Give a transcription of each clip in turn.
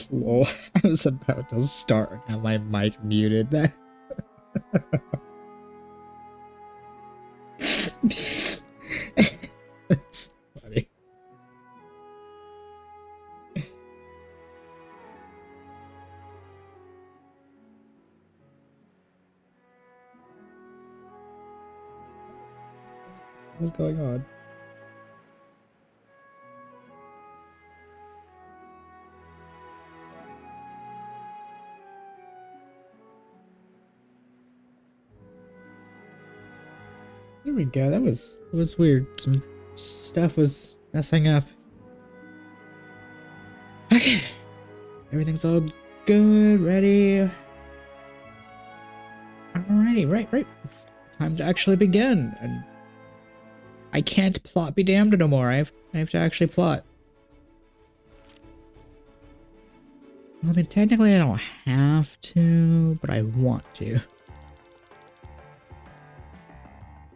Whoa, I was about to start and have my mic muted. That. That's funny. What's going on? There we go. That was weird. Some stuff was messing up. Okay. Everything's all good, ready. Alrighty, right. Time to actually begin. And I can't plot be damned no more. I have to actually plot. I mean, technically I don't have to, but I want to.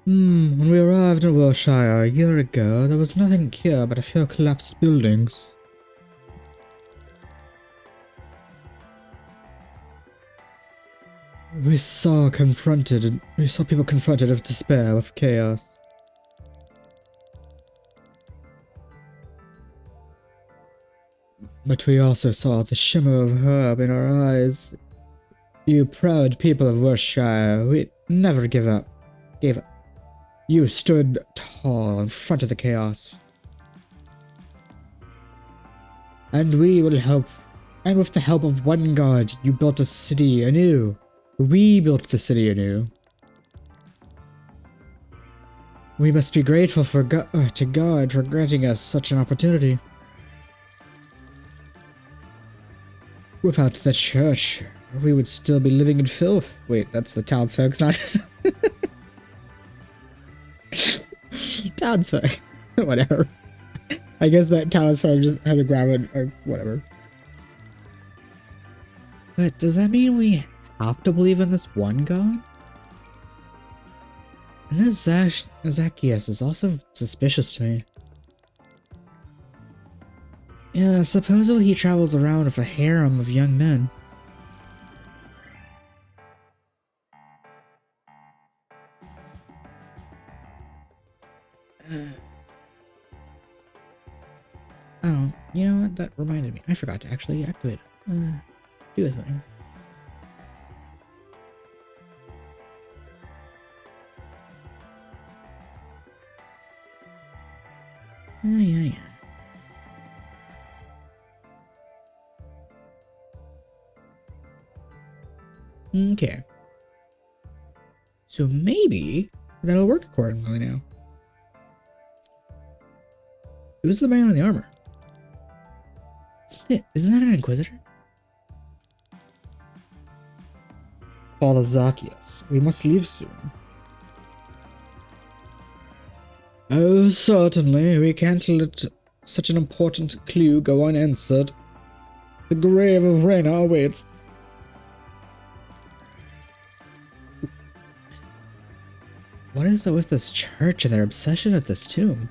When we arrived in Wiltshire a year ago, there was nothing here but a few collapsed buildings. We saw people confronted with despair, with chaos. But we also saw the shimmer of hope in our eyes. You proud people of Wiltshire, we never gave up. You stood tall in front of the chaos. And we will help. And with the help of one god, you built a city anew. We built the city anew. We must be grateful to God for granting us such an opportunity. Without the church, we would still be living in filth. Wait, that's the townsfolk, not... Townsfolk. Whatever. I guess that townsfolk just had to grab it, or whatever. But does that mean we have to believe in this one god? And this Zacchaeus is also suspicious to me. Yeah, supposedly he travels around with a harem of young men. Oh, you know what? That reminded me. I forgot to actually activate it. Do a thing. Yeah. Okay. So maybe that'll work accordingly now. Who's the man in the armor? Isn't that an Inquisitor? Father Zacchaeus, we must leave soon. Oh, certainly. We can't let such an important clue go unanswered. The grave of Reyna awaits. What is it with this church and their obsession with this tomb?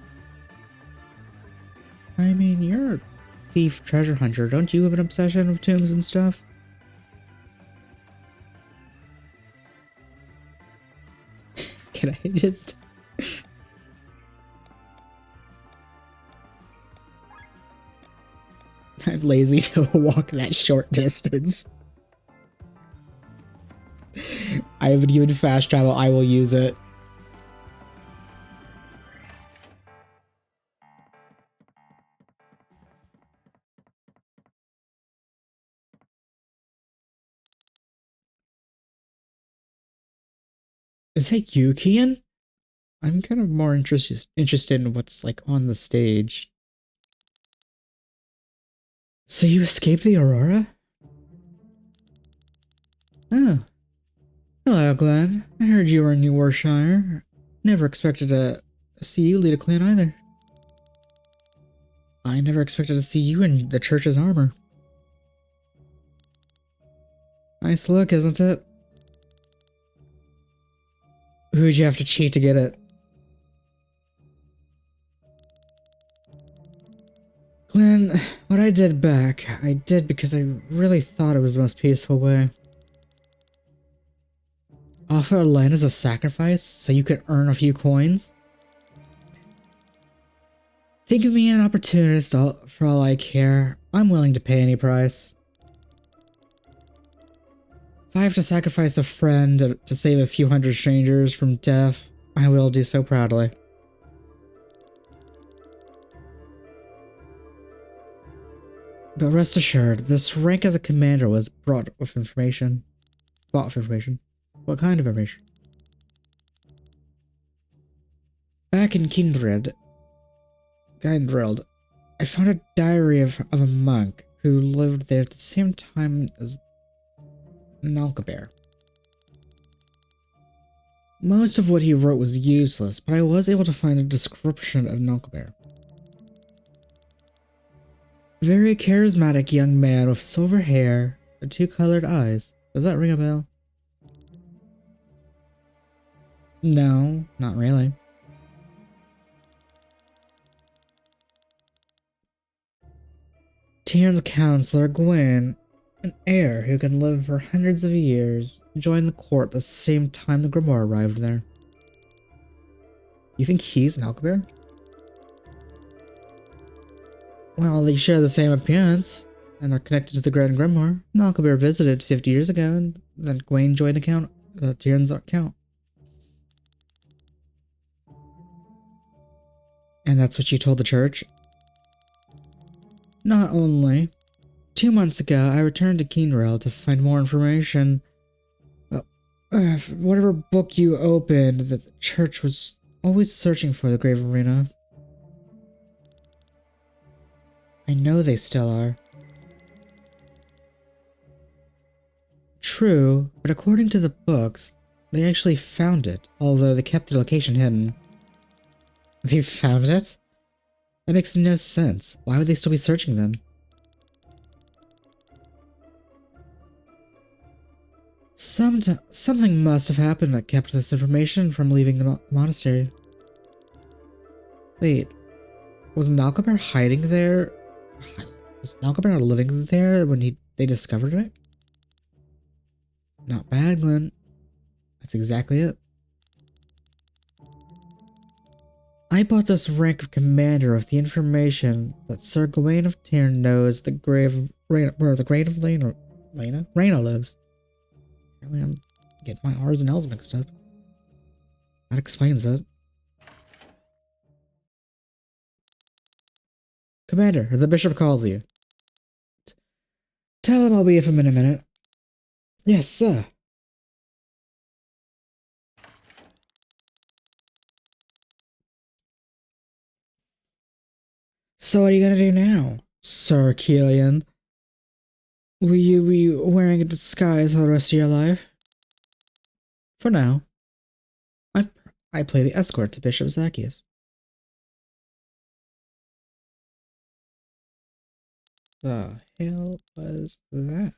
I mean, you're a thief treasure hunter. Don't you have an obsession with tombs and stuff? Can I just... I'm lazy to walk that short distance. I haven't even fast travel. I will use it. Is that you, Kian? I'm kind of more interested in what's like on the stage. So you escaped the Aurora? Oh. Hello, Glenn. I heard you were in New Warshire. Never expected to see you lead a clan either. I never expected to see you in the church's armor. Nice look, isn't it? Who'd you have to cheat to get it? Glenn, what I did back, I did because I really thought it was the most peaceful way. Offer a land as a sacrifice so you could earn a few coins? Think of me an opportunist for all I care. I'm willing to pay any price. If I have to sacrifice a friend to save a few hundred strangers from death, I will do so proudly. But rest assured, this rank as a commander was bought with information. What kind of information? Back in Kindred, I found a diary of a monk who lived there at the same time as Nalkabear. Most of what he wrote was useless, but I was able to find a description of Nalkabear. Very charismatic young man with silver hair and two colored eyes. Does that ring a bell? No, not really. Tyrion's counselor, Gwen, an heir who can live for hundreds of years, joined the court at the same time the Grimoire arrived there. You think he's an Alcabear? Well, they share the same appearance and are connected to the Grand Grimoire. Alcabear visited 50 years ago, and then Gwen joined Tyrion's account. And that's what you told the church? Not only. 2 months ago, I returned to Keenrail to find more information. Whatever book you opened, that the church was always searching for the Grave Arena. I know they still are. True, but according to the books, they actually found it, although they kept the location hidden. They found it? That makes no sense. Why would they still be searching then? Something must have happened that kept this information from leaving the monastery. Wait, was Nalkabear hiding there? Was Nalkabear living there when they discovered it? Not bad, Glenn. That's exactly it. I bought this rank of commander with the information that Sir Gawain of Tyr knows where the grave of Lena lives. Apparently I'm getting my R's and L's mixed up. That explains it. Commander, the bishop calls you. Tell him I'll be with him in a minute. Yes, sir. So what are you gonna do now, Sir Keelian? Will you be wearing a disguise for the rest of your life? For now. I play the escort to Bishop Zacchaeus. The hell was that?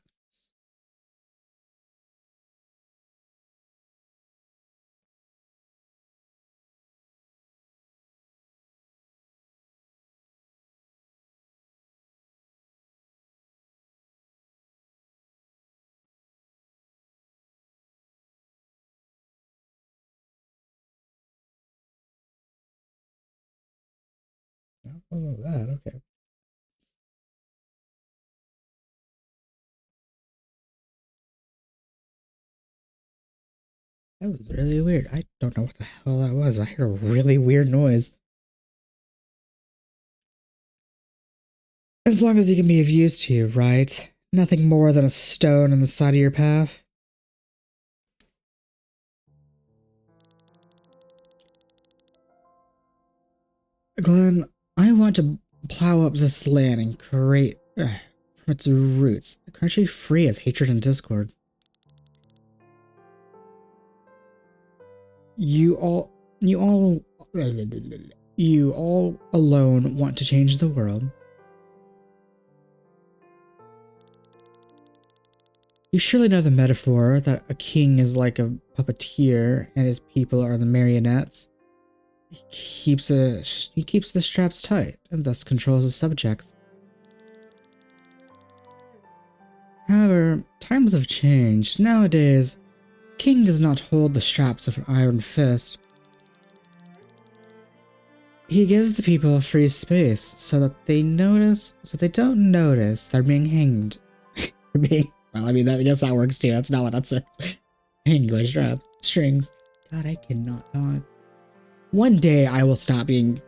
Oh, that, okay. That was really weird. I don't know what the hell that was. I heard a really weird noise. As long as you can be of use to you, right? Nothing more than a stone on the side of your path. Glenn, I want to plow up this land and create, from its roots, a country free of hatred and discord. You all alone want to change the world. You surely know the metaphor that a king is like a puppeteer and his people are the marionettes. He keeps the straps tight and thus controls his subjects. However, times have changed. Nowadays, king does not hold the straps of an iron fist. He gives the people free space so that they don't notice they're being hanged. Well, I mean, I guess that works too. That's not what that says. Anyway, straps, strings. God, I cannot talk. One day I will stop being.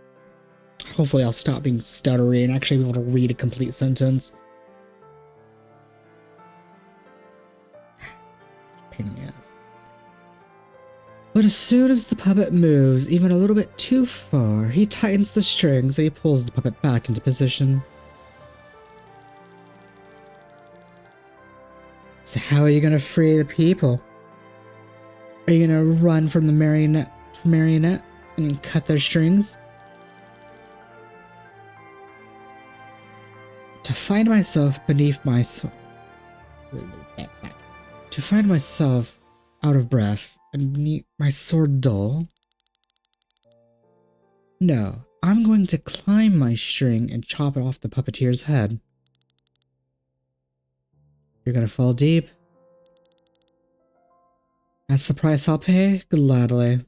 Hopefully, I'll stop being stuttery and actually be able to read a complete sentence. Pain in the ass. But as soon as the puppet moves even a little bit too far, he tightens the strings and he pulls the puppet back into position. So how are you gonna free the people? Are you gonna run from the marionette and cut their strings? To find myself out of breath and my sword dull? No, I'm going to climb my string and chop it off the puppeteer's head. You're gonna fall deep. That's the price I'll pay? Gladly.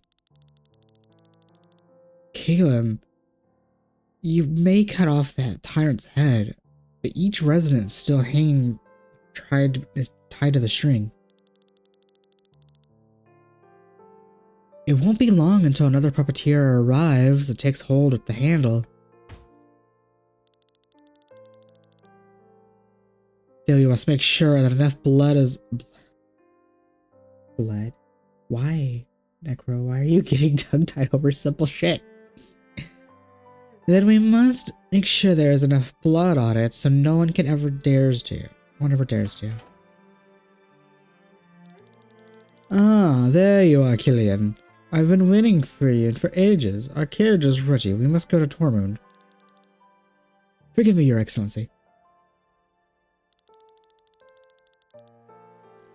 Kaelin, you may cut off that tyrant's head, but each resident is still hanging, is tied to the string. It won't be long until another puppeteer arrives that takes hold of the handle. Still, you must make sure that enough blood is... Blood? Why, Necro? Why are you getting tongue-tied over simple shit? Then we must make sure there is enough blood on it so no one ever dares to. Ah, there you are, Killian. I've been waiting for you for ages. Our carriage is ready. We must go to Tormund. Forgive me, Your Excellency.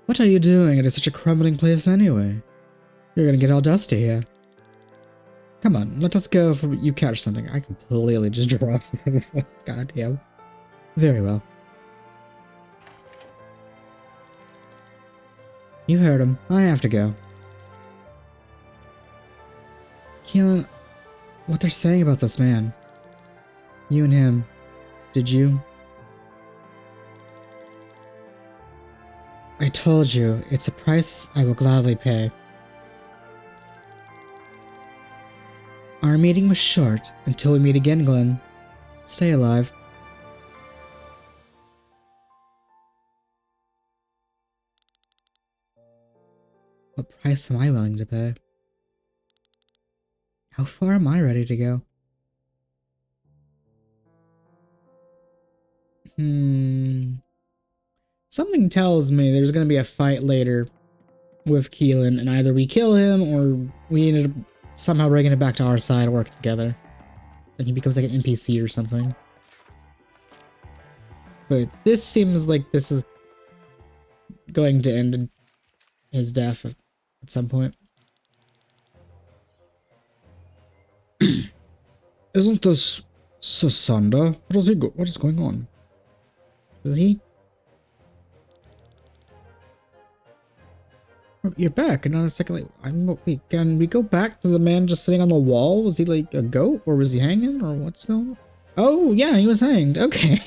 What are you doing? It is such a crumbling place anyway. You're gonna get all dusty here. Come on, let us go before you catch something. I completely just dropped the voice. Goddamn. Very well. You heard him. I have to go. Keelan, what they're saying about this man. You and him. Did you? I told you, it's a price I will gladly pay. Our meeting was short. Until we meet again, Glenn. Stay alive. What price am I willing to pay? How far am I ready to go? Something tells me there's gonna be a fight later with Keelan, and either we kill him or we ended up somehow bringing it back to our side and work together. And he becomes like an NPC or something. But this seems like this is going to end in his death at some point. Isn't this Sasanda? What is going on? Is he? You're back. Another second. Wait, can we go back to the man just sitting on the wall? Was he like a goat, or was he hanging, or what's going on? Oh yeah, he was hanged. Okay.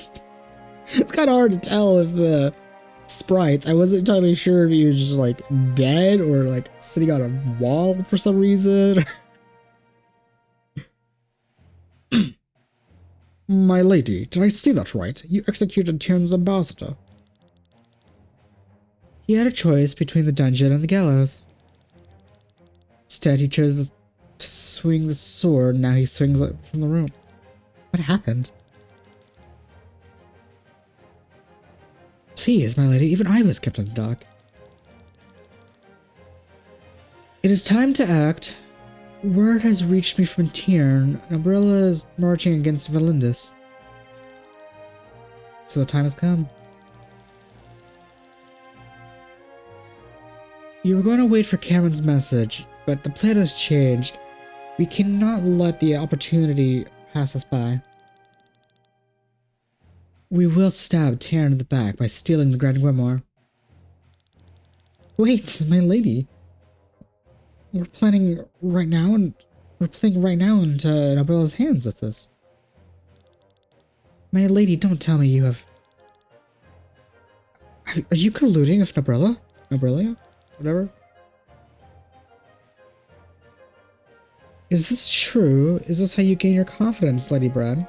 It's kind of hard to tell if the sprites. I wasn't entirely sure if he was just like dead or like sitting on a wall for some reason. My lady, did I see that right? You executed Tyrn's ambassador. He had a choice between the dungeon and the gallows. Instead, he chose to swing the sword. Now he swings it from the rope. What happened? Please, my lady, even I was kept in the dark. It is time to act. Word has reached me from Tyrn. Umbrella is marching against Valindus. So the time has come. You were going to wait for Cameron's message, but the plan has changed. We cannot let the opportunity pass us by. We will stab Taryn in the back by stealing the Grand Grimoire. Wait, my lady. We're playing right now into Nabella's hands with this. My lady, don't tell me you have... Are you colluding with Nabrella? Nabrella? Whatever? Is this true? Is this how you gain your confidence, Lady Brad?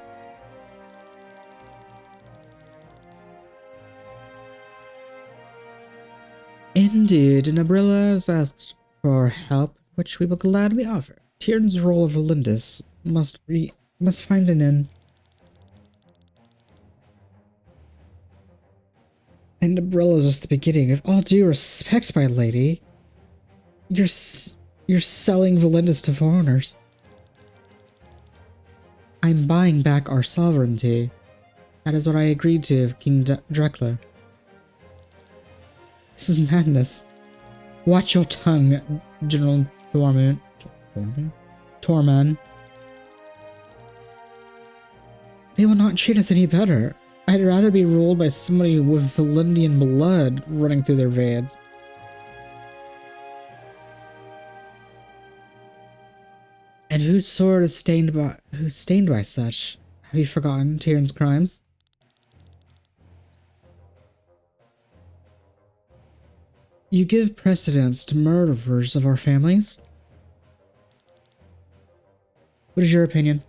Indeed, Nabrella has asked for help, which we will gladly offer. Tyrion's role of Valindus must find an end. And Nabrella is just the beginning. With all due respect, my lady, you're selling Valindus to foreigners. I'm buying back our sovereignty. That is what I agreed to, King Drekler. This is madness. Watch your tongue, General Tormund. Tormund. They will not treat us any better. I'd rather be ruled by somebody with Valindian blood running through their veins. And whose sword is stained by such? Have you forgotten Tyrion's crimes? You give precedence to murderers of our families? What is your opinion?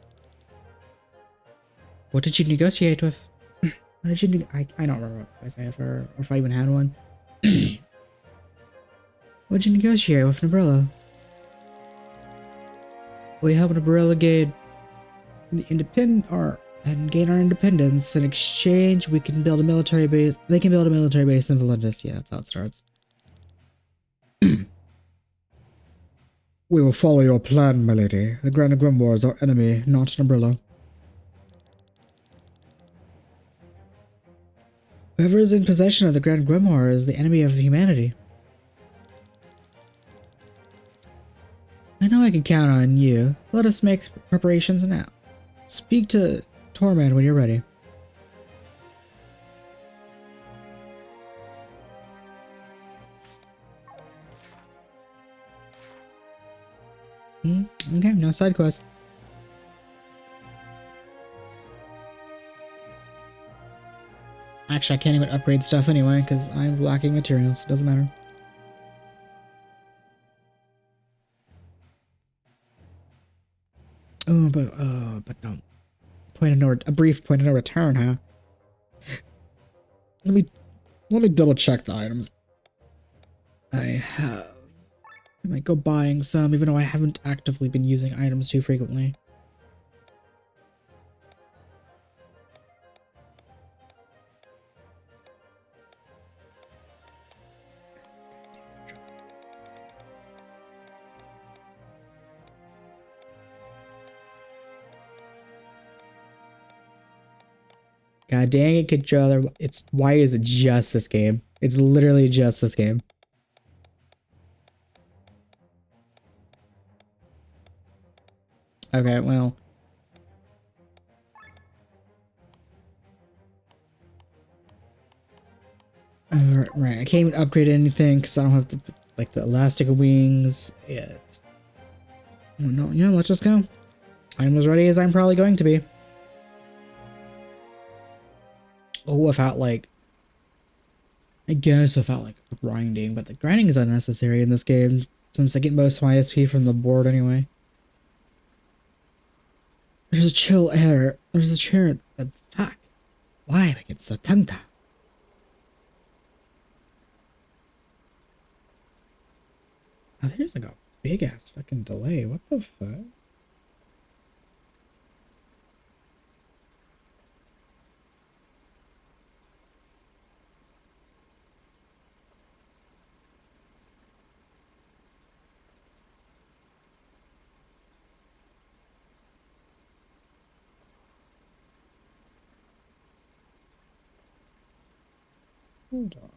What did you negotiate with? What did you I don't remember what I said or if I even had one. What did you negotiate with Nabrella? We helped Nabrella gain gain our independence. In exchange, we can build a military base. They can build a military base in Valindus. Yeah, that's how it starts. We will follow your plan, my lady. The Grand Grimoire is our enemy, not Nabrella. Whoever is in possession of the Grand Grimoire is the enemy of humanity. I know I can count on you. Let us make preparations now. Speak to Tormund when you're ready. Okay, no side quests. Actually, I can't even upgrade stuff anyway, because I'm lacking materials. Doesn't matter. Oh, but no. A brief point of no return, huh? Let me double check the items I have. I might go buying some, even though I haven't actively been using items too frequently. God dang it, controller. Why is it just this game? It's literally just this game. Okay, well. Right, I can't even upgrade anything because I don't have the elastic wings yet. No, yeah, let's just go. I'm as ready as I'm probably going to be. Oh, without I guess without grinding, but the grinding is unnecessary in this game since I get most of my SP from the board anyway. There's a chill air. There's a chair. Fuck. Why am I getting so tongue-tied? Oh, there's a big ass fucking delay. What the fuck? Hold on.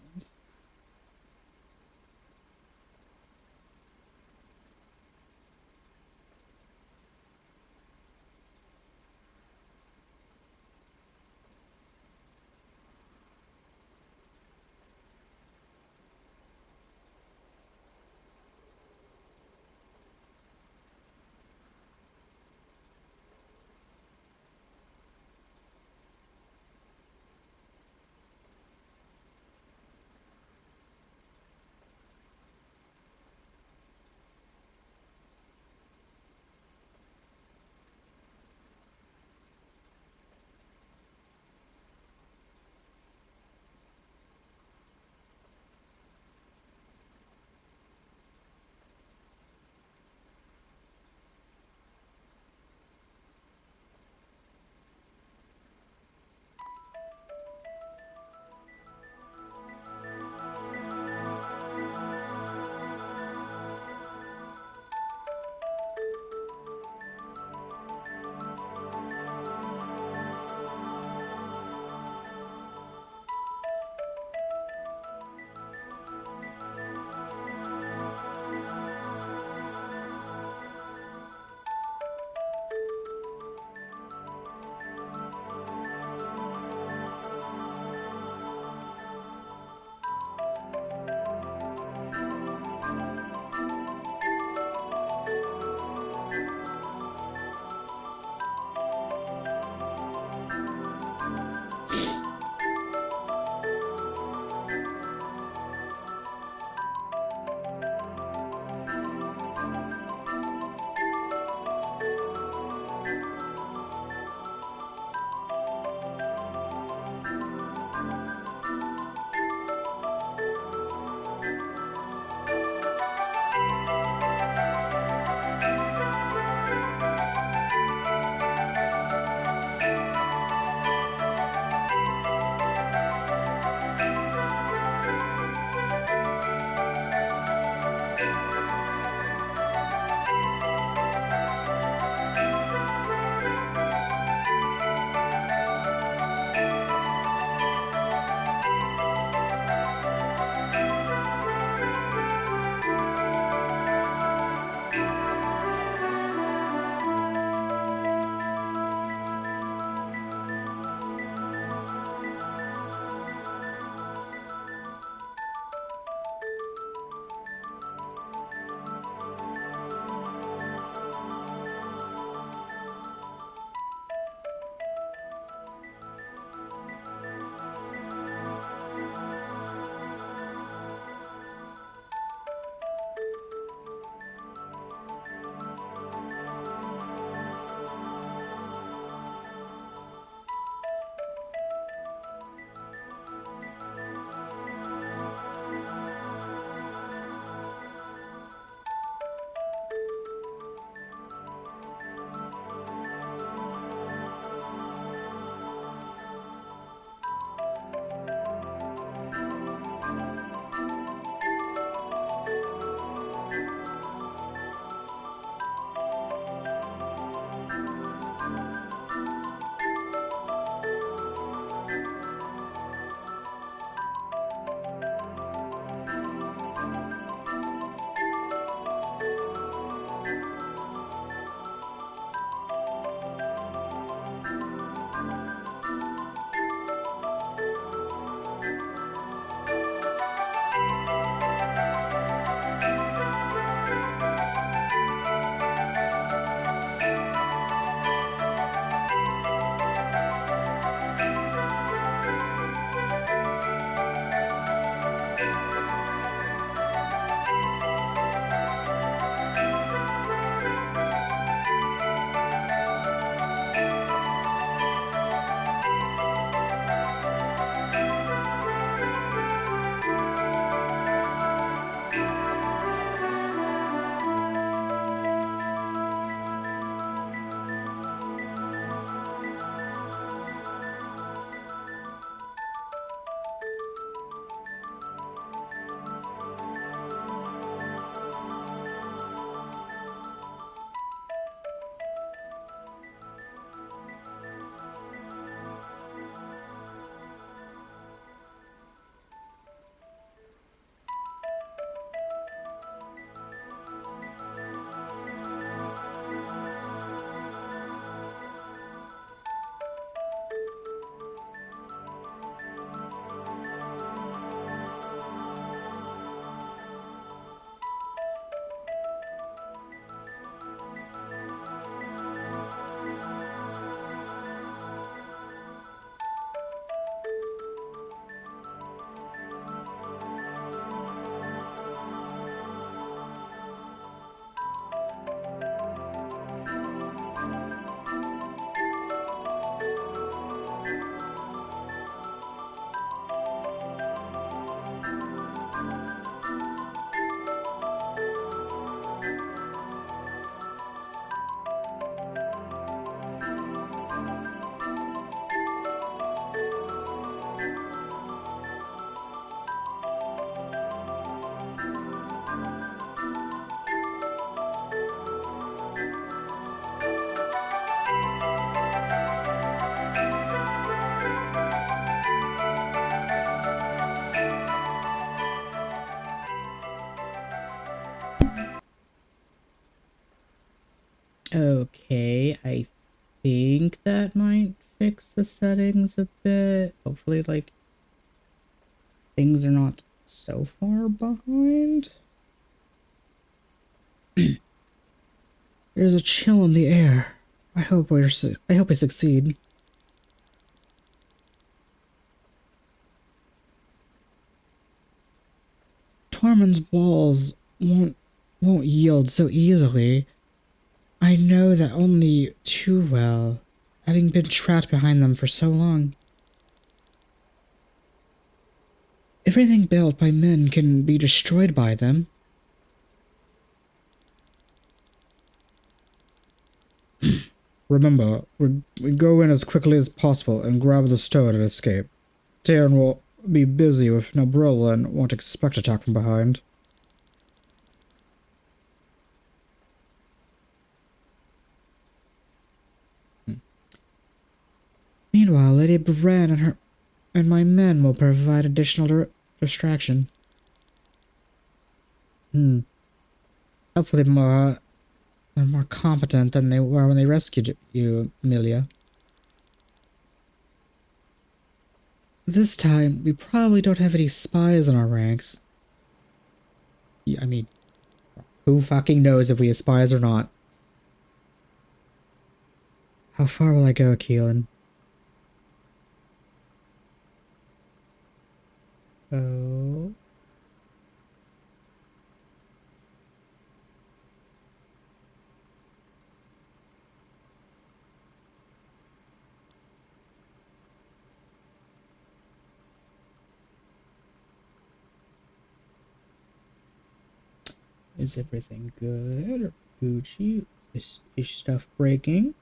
Okay, I think that might fix the settings a bit. Hopefully, like, things are not so far behind. There's a chill in the air. I hope we succeed. Tormund's walls won't yield so easily. I know that only too well, having been trapped behind them for so long. Everything built by men can be destroyed by them. Remember, we go in as quickly as possible and grab the stone and escape. Tyrion will be busy with Nabrilla and won't expect attack from behind. Meanwhile, Lady Bran and my men will provide additional distraction. Hopefully they're more competent than they were when they rescued you, Amelia. This time, we probably don't have any spies in our ranks. Yeah, I mean, who fucking knows if we have spies or not? How far will I go, Keelan? Oh. Is everything good or Gucci? Is stuff breaking?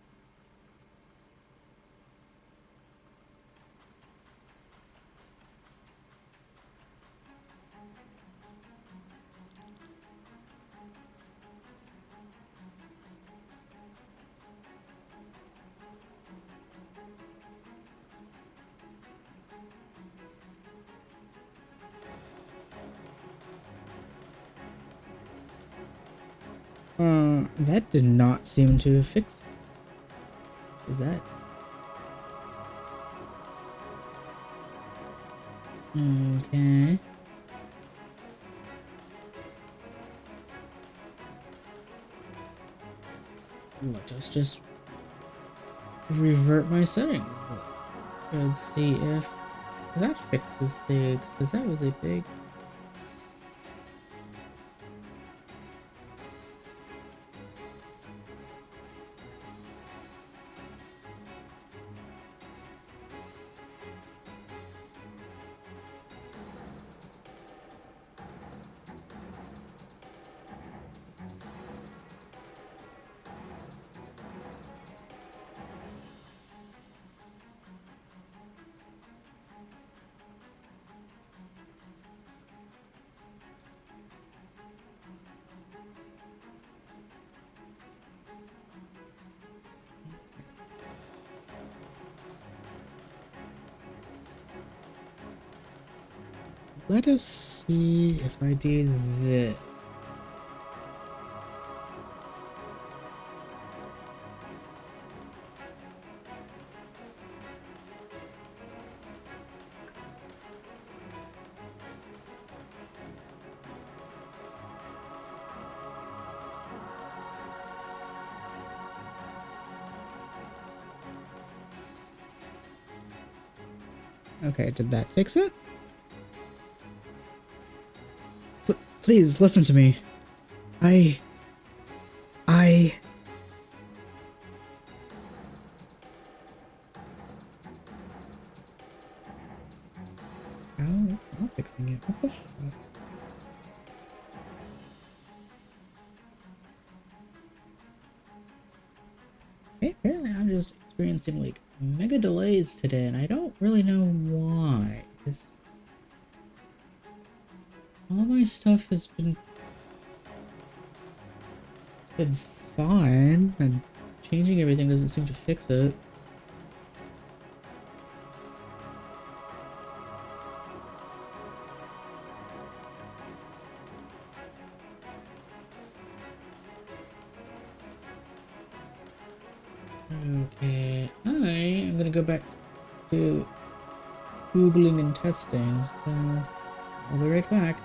That did not seem to fix that. Okay. Let us just revert my settings. Let's see if that fixes things, because that was a big... Let us see if I do this. Okay, did that fix it? Please, listen to me. I... Oh, it's not fixing it. What the fuck? Okay, apparently I'm just experiencing, like, mega delays today, and I don't really know why. Because all my stuff has been... It's been fine, and changing everything doesn't seem to fix it. gonna go back to Googling and testing, so I'll be right back.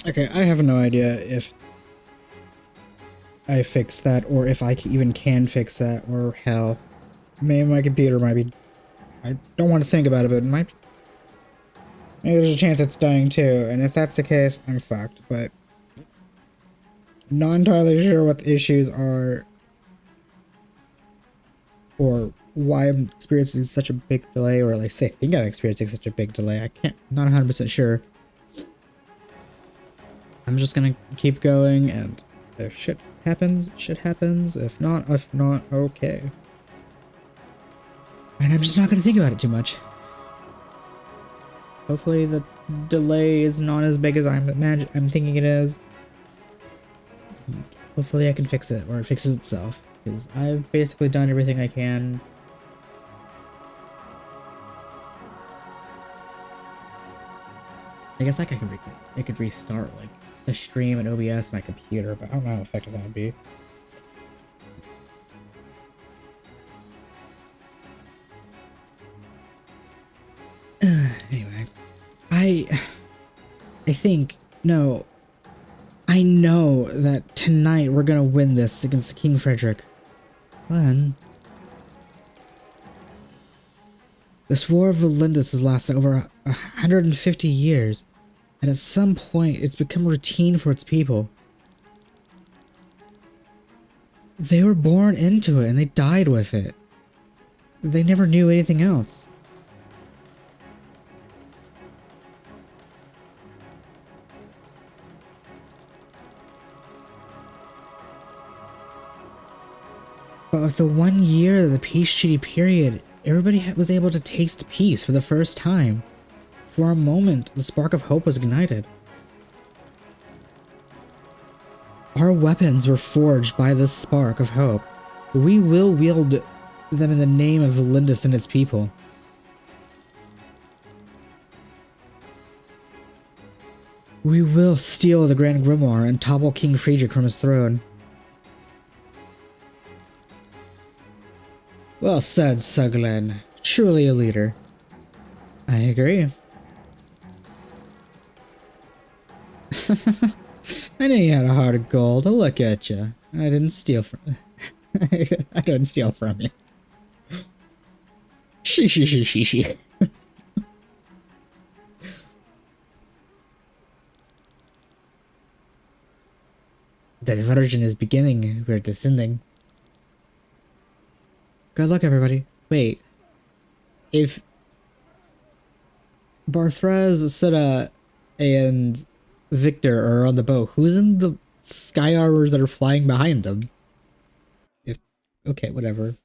Okay, I have no idea if I fixed that or if I even can fix that, or hell, maybe my computer might be. I don't want to think about it, but it might. Maybe there's a chance it's dying too, and if that's the case, I'm fucked. But not entirely sure what the issues are or why I'm experiencing such a big delay, or at least I think I'm experiencing such a big delay. I can't, not 100% sure. I'm just gonna keep going, and if shit happens, shit happens. If not, okay. And I'm just not gonna think about it too much. Hopefully the delay is not as big as I'm thinking it is. Hopefully I can fix it, or it fixes itself, because I've basically done everything I can. I guess like I could restart like the stream and OBS my computer, but I don't know how effective that would be. Anyway, I think, no, I know that tonight we're gonna win this against the King Frederick. Then, this War of Valindus has lasted over 150 years, and at some point it's become routine for its people. They were born into it and they died with it. They never knew anything else. But with the 1 year of the peace treaty period, everybody was able to taste peace for the first time. For a moment, the spark of hope was ignited. Our weapons were forged by this spark of hope. We will wield them in the name of Valindus and its people. We will steal the Grand Grimoire and topple King Friedrich from his throne. Well said, Suglen. Truly a leader. I agree. I knew you had a heart of gold. Look at you. I didn't steal from I didn't steal from you. She. The diversion is beginning. We're descending. Good luck, everybody. Wait. If Barthrez, Sita, and Victor are on the boat, who's in the sky armors that are flying behind them? Okay, whatever.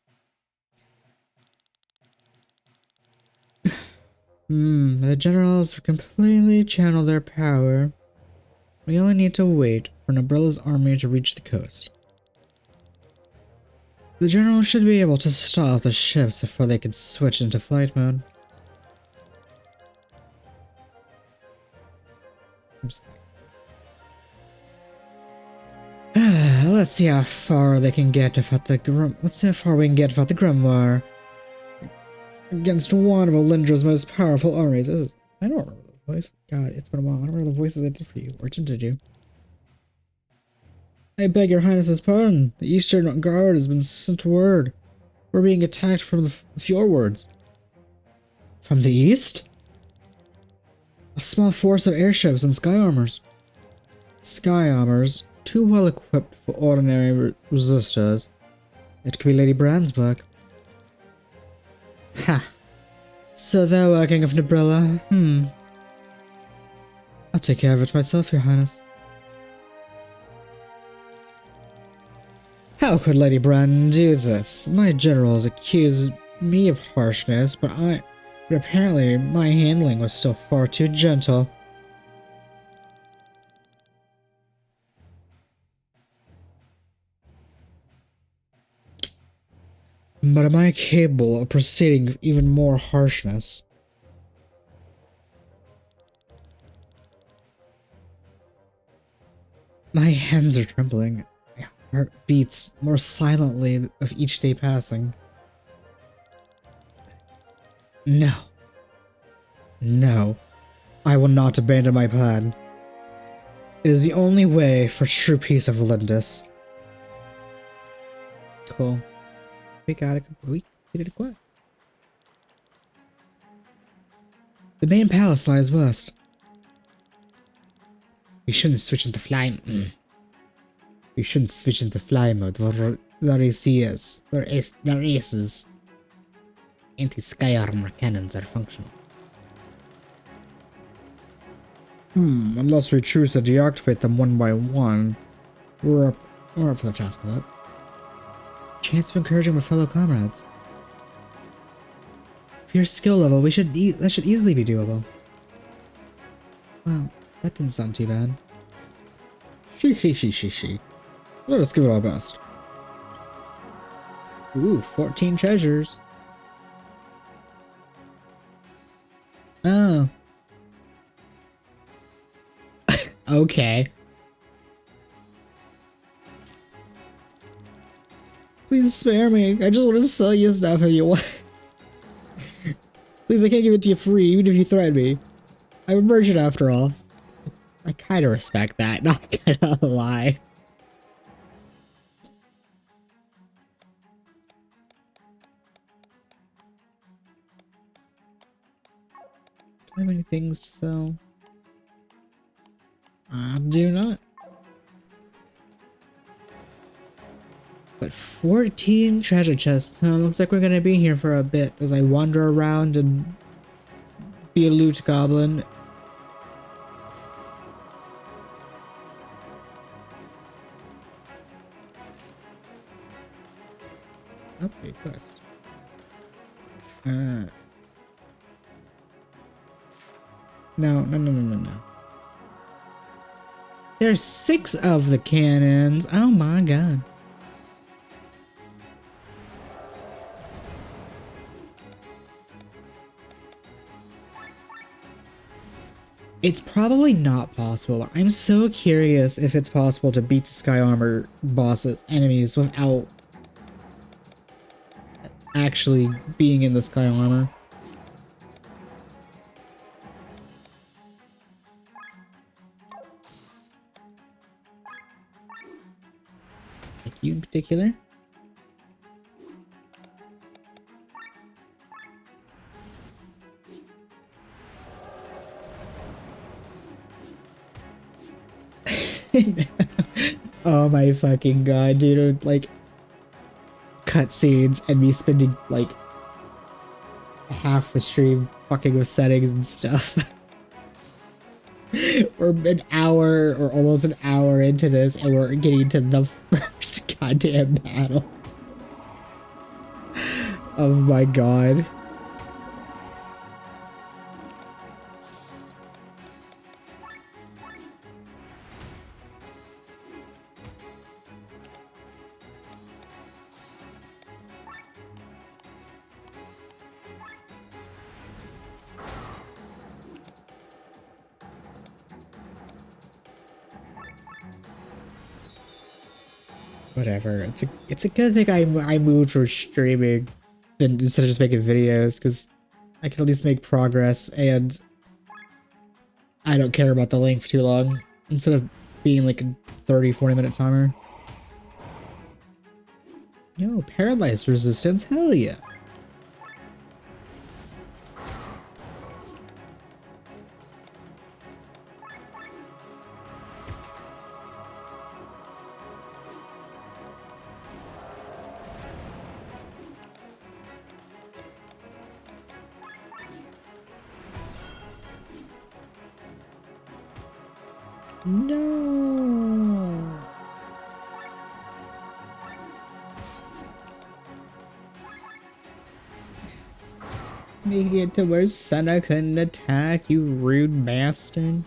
The generals have completely channeled their power. We only need to wait for Nabrilla's army to reach the coast. The generals should be able to stop the ships before they can switch into flight mode. Let's see how far they can get to fight the Let's see how far we can get to fight the Grimoire against one of Alindra's most powerful armies. I don't remember the voice. God, it's been a while. I don't remember the voices I did for you or attempted to do. I beg your highness's pardon. The Eastern Guard has been sent word. We're being attacked from the fjordwards. From the east? A small force of airships and sky armors. Sky armors, too well equipped for ordinary resistors. It could be Lady Brandsburg. Ha! So they're working with Nabrilla? I'll take care of it myself, your highness. How could Lady Brand do this? My generals accused me of harshness, but apparently my handling was still far too gentle. But am I capable of proceeding with even more harshness? My hands are trembling. My heart beats more silently of each day passing. No. No. I will not abandon my plan. It is the only way for true peace of Lindis. Cool. We completed a quest. The main palace lies west. We shouldn't switch into fly. We shouldn't switch into fly mode. The aces. Anti-sky armor cannons are functional. Unless we choose to deactivate them one by one, we're up for the task of that. Chance of encouraging my fellow comrades. For your skill level, that should easily be doable. Well, that didn't sound too bad. She. Let us give it our best. Ooh, 14 treasures. Oh. Okay. Please spare me. I just want to sell you stuff if you want. Please, I can't give it to you free, even if you threaten me. I'm a merchant after all. I kind of respect that, not gonna lie. Do I have any things to sell? I do not. But 14 treasure chests. Looks like we're gonna be here for a bit as I wander around and be a loot goblin. Upgrade quest. No. There's 6 of the cannons. Oh my god. It's probably not possible. I'm so curious if it's possible to beat the Sky Armor bosses, enemies, without actually being in the Sky Armor. Like you in particular? Oh my fucking god, dude. Like, cutscenes and me spending like half the stream fucking with settings and stuff. We're an hour or almost an hour into this and we're getting to the first goddamn battle. Oh my god. Whatever. It's a good thing I moved from streaming than instead of just making videos, because I can at least make progress and I don't care about the length for too long instead of being like a 30-40 minute timer. Yo, paralyzed resistance, hell yeah. No. Making it to where Senna couldn't attack, you rude bastard.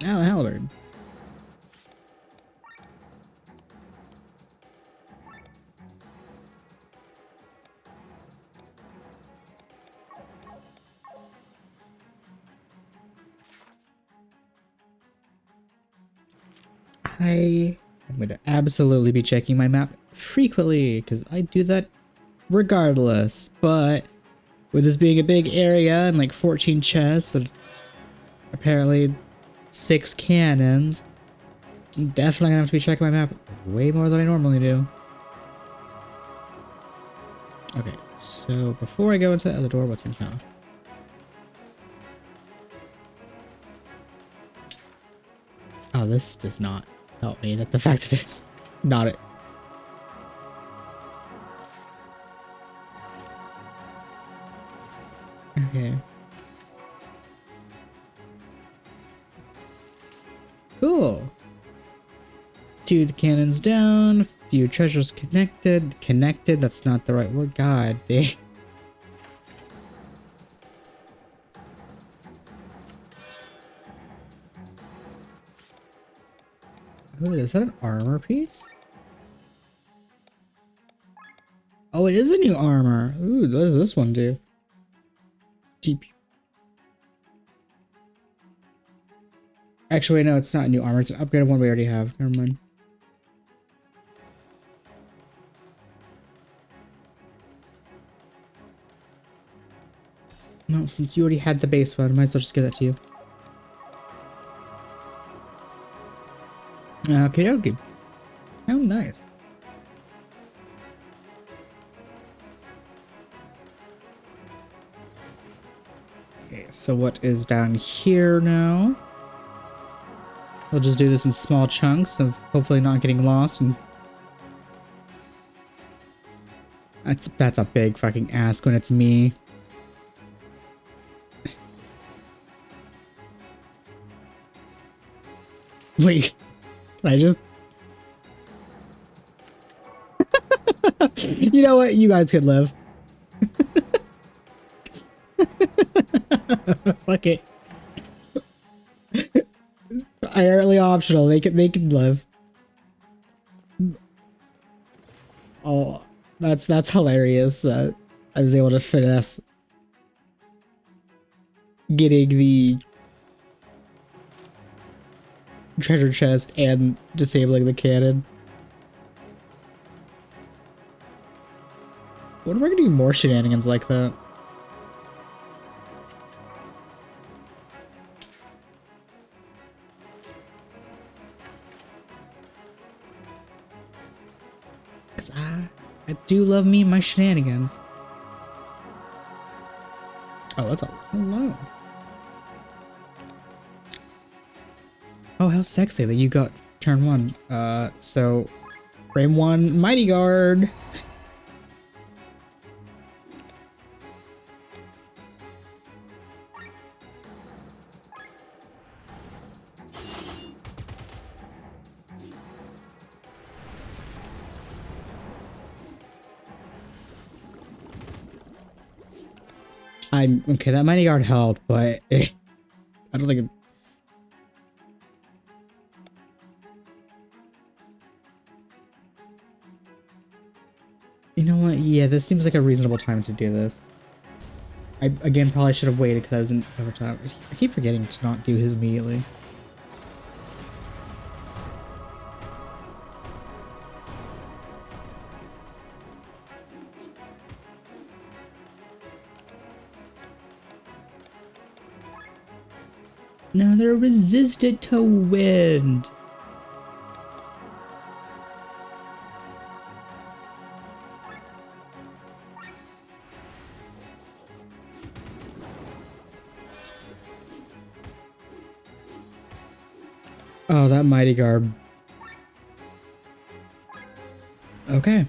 Oh, halberd. I'm going to absolutely be checking my map frequently, because I do that regardless, but With this being a big area and like 14 chests and apparently 6 cannons, I'm definitely gonna have to be checking my map way more than I normally do. Okay, so before I go into the other door, what's in here? Oh, this does not help me. That the fact that there's not it. Okay. Cool. 2 the cannons down, few treasures connected. Connected, that's not the right word. God dang. Ooh, is that an armor piece? Oh, it is a new armor. Ooh, what does this one do? Deep. Actually, no, it's not a new armor. It's an upgraded one we already have. Never mind. No, since you already had the base one, I might as well just give that to you. Okay, okay. How nice. Okay, so what is down here now? We'll just do this in small chunks of hopefully not getting lost. And that's a big fucking ask when it's me. Wait, can I just... You know what? You guys could live. Fuck it. Entirely optional. They can live. Oh, that's hilarious that I was able to finesse getting the treasure chest and disabling the cannon. What am I gonna do more shenanigans like that? Cause I do love me my shenanigans. Oh, that's a hello. Oh, how sexy that you got turn 1. So frame 1 Mighty Guard. I'm okay, that Mighty Guard held, but I don't think it... You know what? Yeah, this seems like a reasonable time to do this. I, again, probably should have waited because I was in overtime. I keep forgetting to not do his immediately. No, they're resistant to wind. Oh, that Mighty Guard. Okay.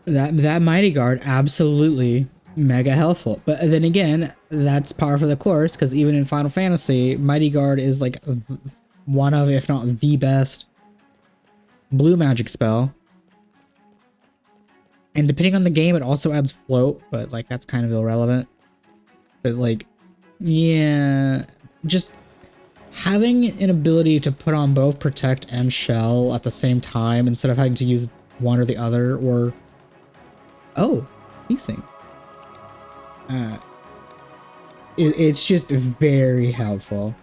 That Mighty Guard, absolutely mega helpful. But then again, that's par for the course, because even in Final Fantasy, Mighty Guard is like one of, if not the best blue magic spell. And depending on the game, it also adds float, but like that's kind of irrelevant. But like, yeah, just having an ability to put on both protect and shell at the same time instead of having to use one or the other, or oh, these things. It's just very helpful.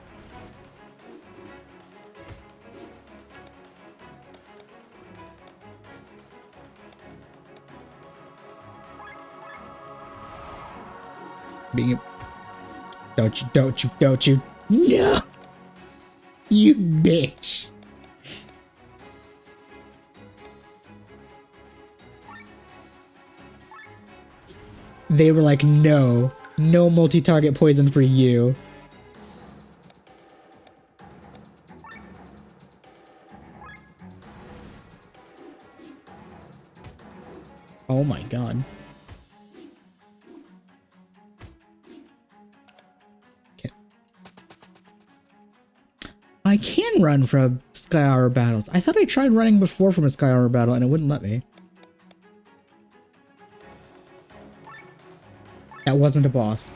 Being don't you. No! You bitch! They were like, no multi-target poison for you. Oh my god. I can run from Sky Hour battles. I thought I tried running before from a Sky Hour battle and it wouldn't let me. That wasn't a boss.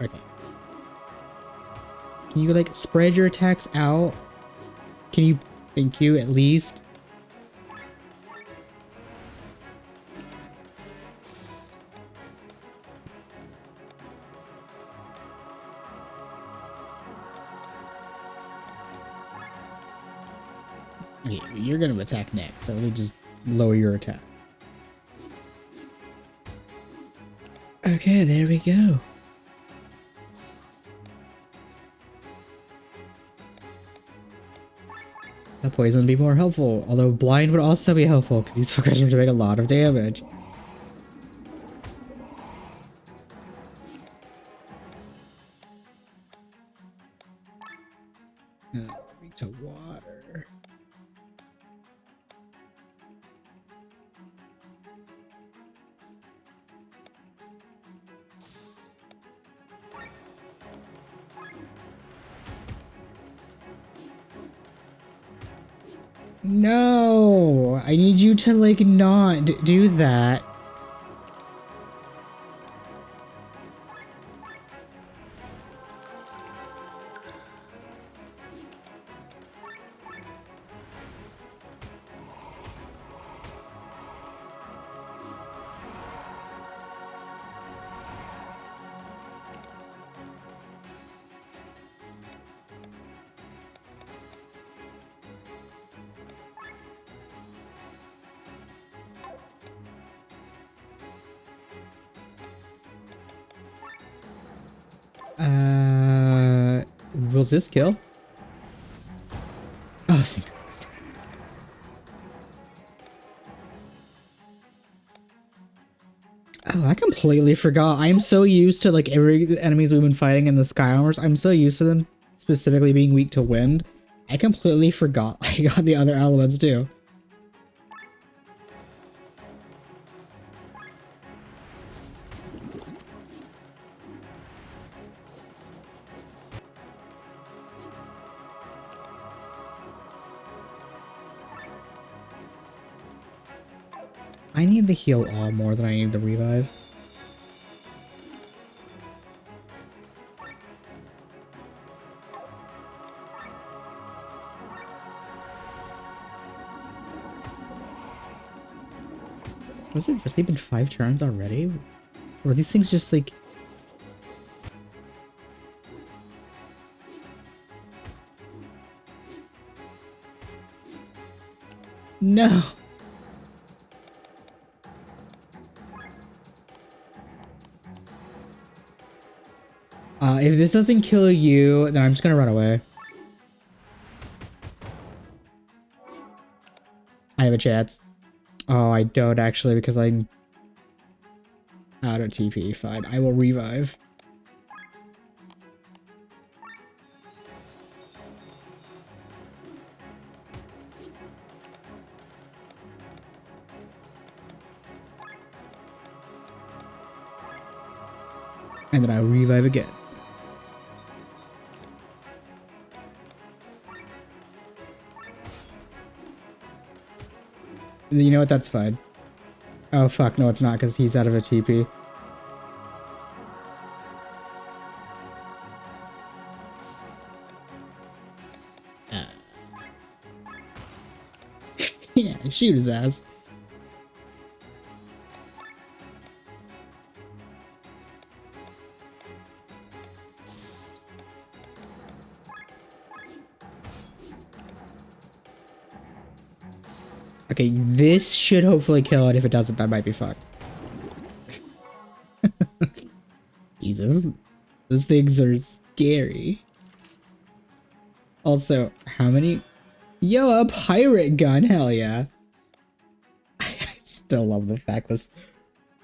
Okay. Can you, like, spread your attacks out? Can you... Thank you, at least? Okay, you're gonna attack next, so let me just lower your attack. Okay, there we go. That poison would be more helpful, although blind would also be helpful because these fuckers are to make a lot of damage. To water. No, I need you to, like, not do that. Will this kill? Oh, thank God. Oh, I completely forgot. I'm so used to, like, every enemies we've been fighting in the Sky Armors. I'm so used to them specifically being weak to wind. I completely forgot I got the other elements too. I need the heal all more than I need the revive. Was it really been 5 turns already? Or are these things just like... No! If this doesn't kill you, then I'm just gonna run away. I have a chance. Oh, I don't actually because I'm out of TP. Fine, I will revive. And then I revive again. You know what? That's fine. Oh, fuck. No, it's not because he's out of a TP. Yeah, shoot his ass. Okay, this should hopefully kill it. If it doesn't, I might be fucked. Jesus. Those things are scary. Also, how many? Yo, a pirate gun, hell yeah. I still love the fact this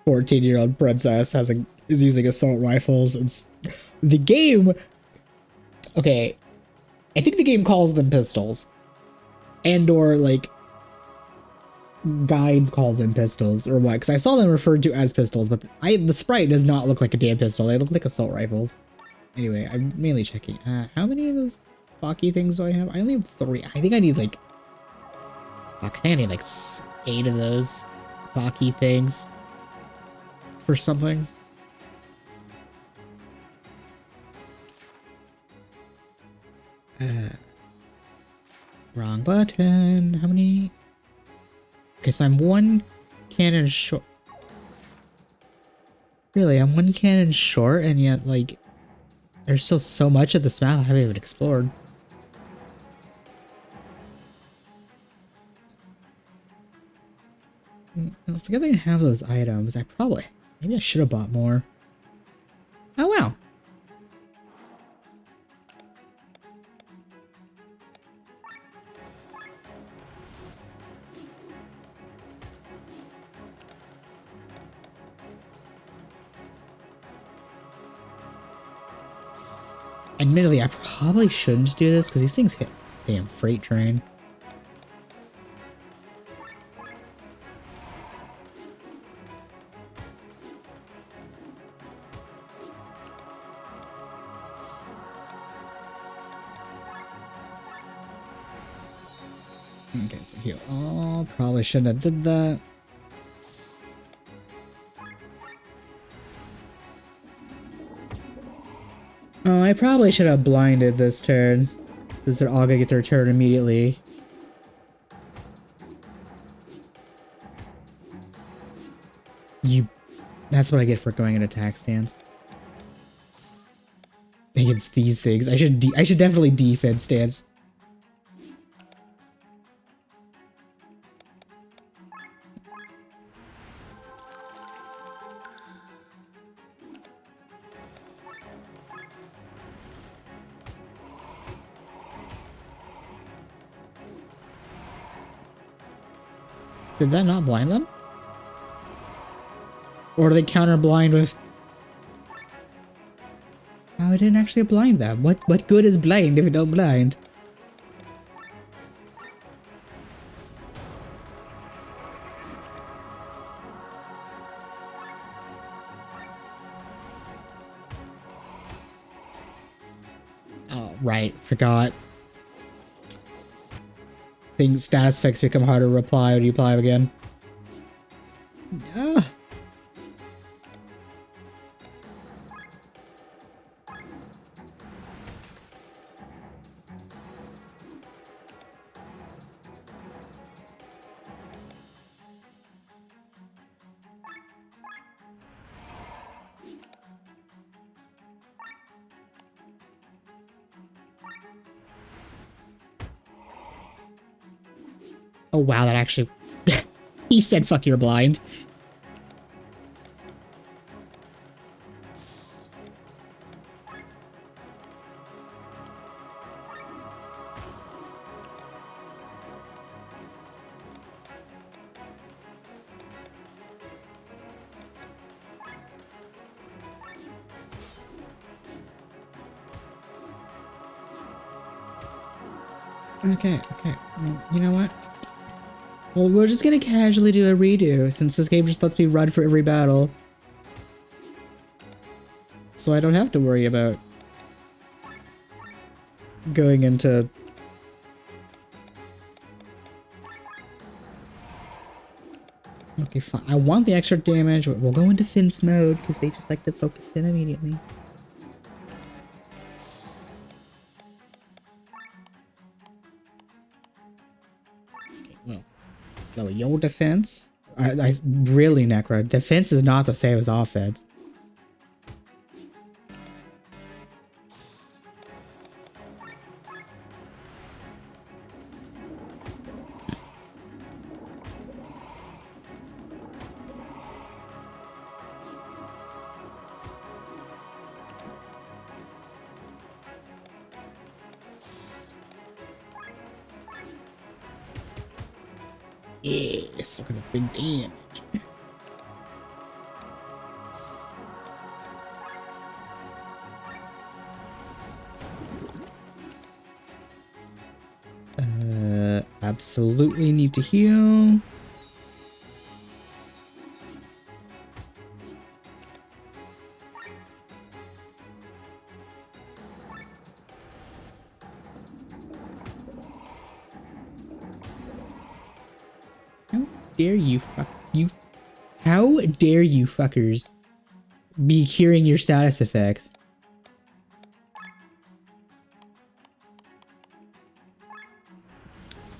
14-year-old princess is using assault rifles and the game. Okay, I think the game calls them pistols, and or like guides call them pistols or what? Because I saw them referred to as pistols, but the sprite does not look like a damn pistol. They look like assault rifles. Anyway, I'm mainly checking. How many of those Baki things do I have? I only have 3. I think I need like. Fuck, I think I need like 8 of those Baki things for something. Wrong button. How many? Okay, so I'm 1 cannon short. Really, I'm 1 cannon short, and yet, like, there's still so much of this map I haven't even explored. It's a good thing I have those items. Maybe I should have bought more. Oh, wow. Admittedly, I probably shouldn't do this because these things hit damn freight train. Okay, so here. Oh, probably shouldn't have did that. Oh, I probably should have blinded this turn, since they're all gonna get their turn immediately. That's what I get for going in attack stance. Against these things. I should definitely defense stance. Did that not blind them? Or do they counter blind with... Oh, I didn't actually blind them. What good is blind if it don't blind? Oh, right. Forgot. Things, status effects become harder to reply when you apply them again. Ah. Oh wow, that actually... He said fuck you're blind. Okay. You know what? Well, we're just gonna casually do a redo, since this game just lets me run for every battle. So I don't have to worry about going into... Okay, fine. I want the extra damage, but we'll go into Finn's mode, because they just like to focus in immediately. So your defense, I really Necro. Defense is not the same as offense. Yes, look at the big damage. Absolutely need to heal. How dare you fuck you? How dare you fuckers be hearing your status effects?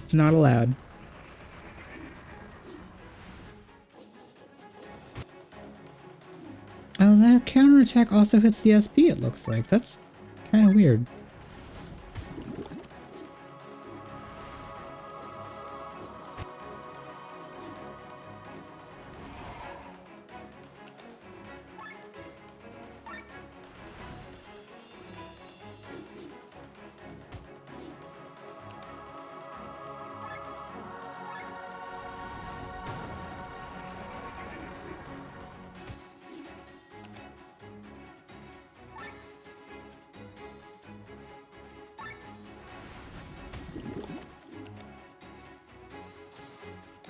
It's not allowed. Oh, that counterattack also hits the SP, it looks like. That's kind of weird.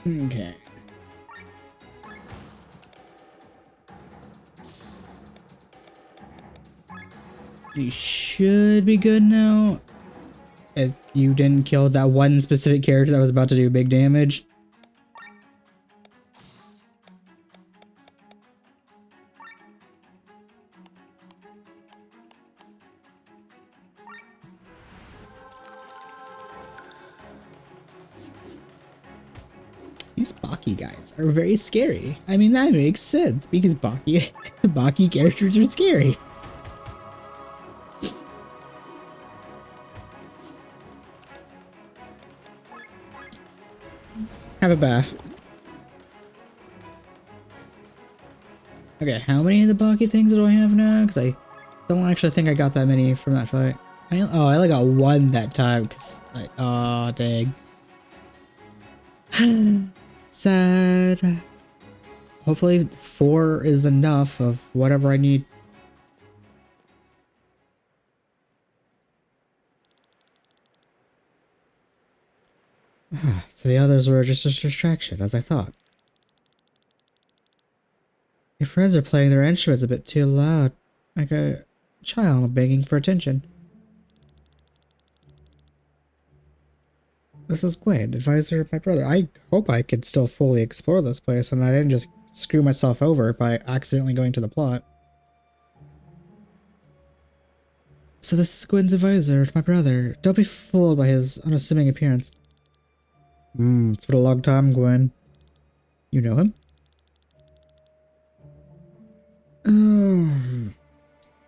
Okay. You should be good now. If you didn't kill that one specific character that was about to do big damage. These Baki guys are very scary. I mean, that makes sense because Baki, Baki characters are scary. Have a bath. Okay, how many of the Baki things do I have now? Because I don't actually think I got that many from that fight. I only got one that time because, oh, dang. Sad. Hopefully 4 is enough of whatever I need. So the others were just a distraction, as I thought. Your friends are playing their instruments a bit too loud, like a child begging for attention. This is Gwen, advisor of my brother. I hope I could still fully explore this place and I didn't just screw myself over by accidentally going to the plot. So this is Gwen's advisor, my brother. Don't be fooled by his unassuming appearance. It's been a long time, Gwen. You know him?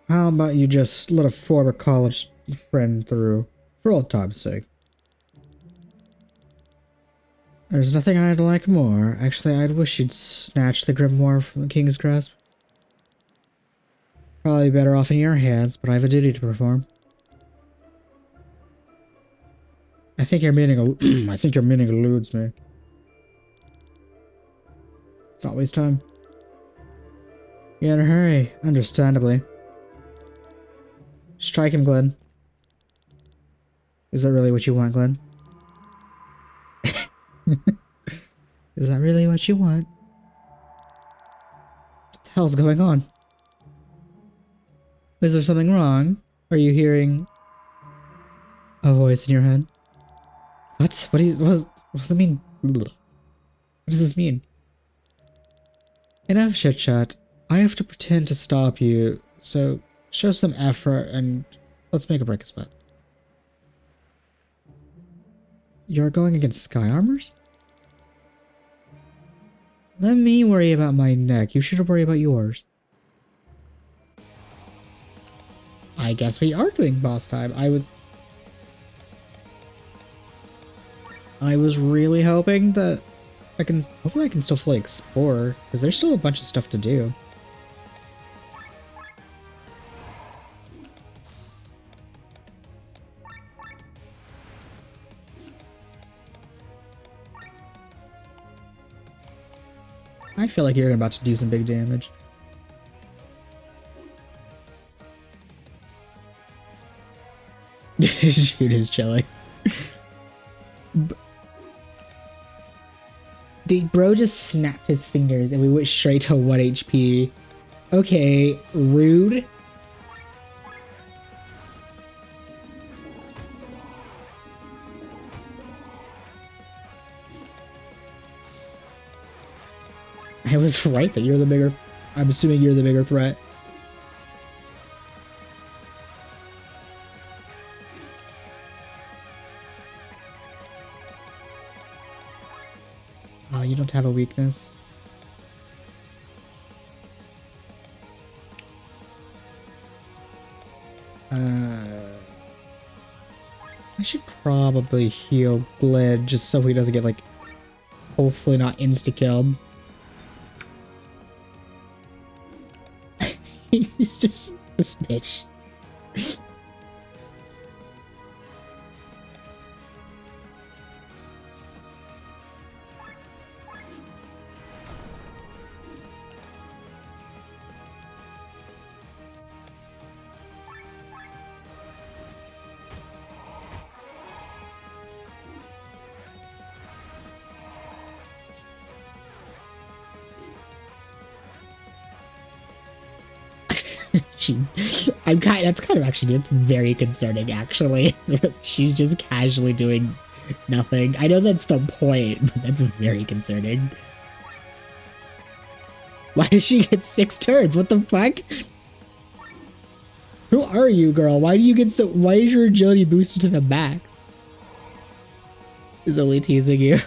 How about you just let a former college friend through, for old time's sake? There's nothing I'd like more. Actually, I'd wish you'd snatch the Grimoire from the King's grasp. Probably better off in your hands, but I have a duty to perform. I think your meaning eludes me. It's not waste time. You're in a hurry, understandably. Strike him, Glenn. Is that really what you want, Glenn? Is that really what you want? What the hell's going on? Is there something wrong? Are you hearing a voice in your head? What? What does it mean? What does this mean? Enough chit chat. I have to pretend to stop you, so show some effort and let's make a break a sweat. You're going against Sky Armors? Let me worry about my neck. You should worry about yours. I guess we are doing boss time. I was really hoping that hopefully I can still fully explore, because there's still a bunch of stuff to do. I feel like you're about to do some big damage. Shoot is chilling. Dude, bro just snapped his fingers and we went straight to 1 HP. Okay, rude. I was right that you're the bigger... I'm assuming you're the bigger threat. Oh, you don't have a weakness. I should probably heal Glid just so he doesn't get, like, hopefully not insta-killed. He's just this bitch. That's kind of actually, it's very concerning actually. She's just casually doing nothing. I know that's the point, but that's very concerning. Why does she get 6 turns? What the fuck? Who are you, girl? Why do you get so, why is your agility boosted to the max? Is only teasing you.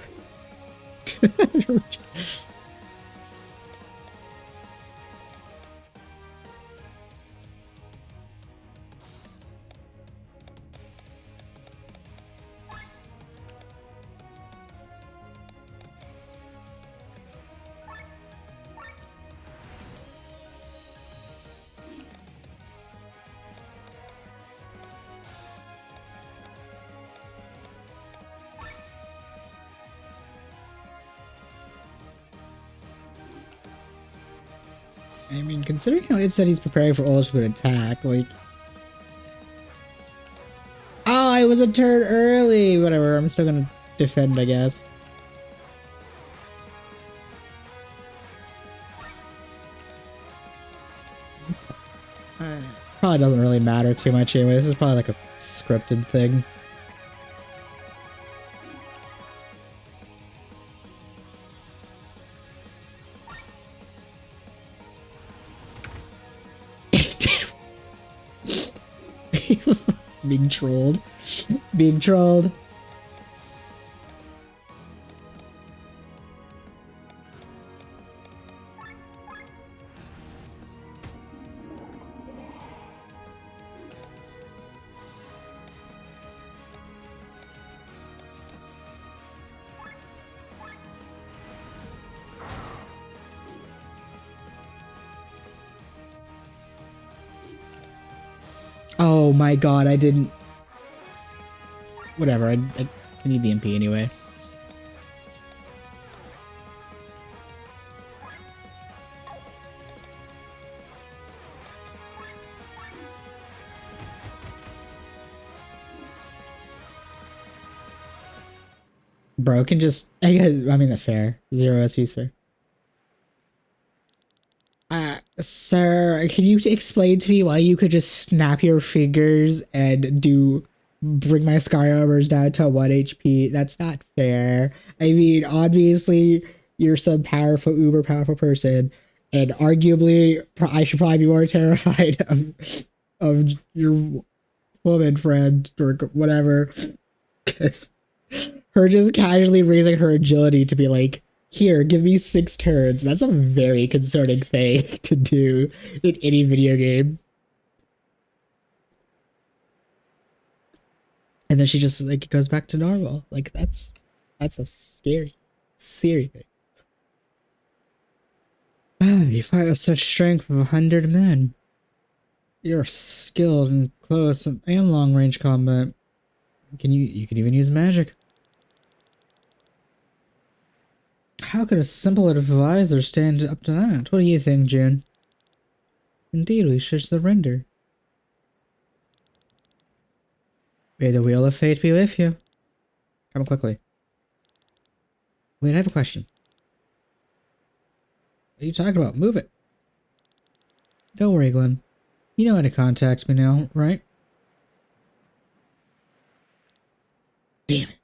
I mean, considering how it said he's preparing for ultimate attack, like... Oh, I was a turn early! Whatever, I'm still gonna defend, I guess. Probably doesn't really matter too much anyway. This is probably like a scripted thing. Being trolled. Being trolled. Oh my god, I didn't... Whatever, I need the MP anyway. Bro can just... I mean, that's fair. 0 SP is fair. Sir, can you explain to me why you could just snap your fingers and bring my sky armors down to 1 HP? That's not fair. I mean, obviously, you're some powerful, uber powerful person, and arguably, I should probably be more terrified of your woman friend or whatever, because her just casually raising her agility to be like, here, give me 6 turns. That's a very concerning thing to do in any video game. And then she just like goes back to normal. Like that's a scary thing. Ah, you fight with such strength of 100 men. You're skilled in close and long range combat. You can even use magic. how could a simple advisor stand up to that? What do you think, June? Indeed, we should surrender. May the wheel of fate be with you. Come quickly. Wait, I have a question. What are you talking about? Move it. Don't worry, Glenn. You know how to contact me now, right? Damn it.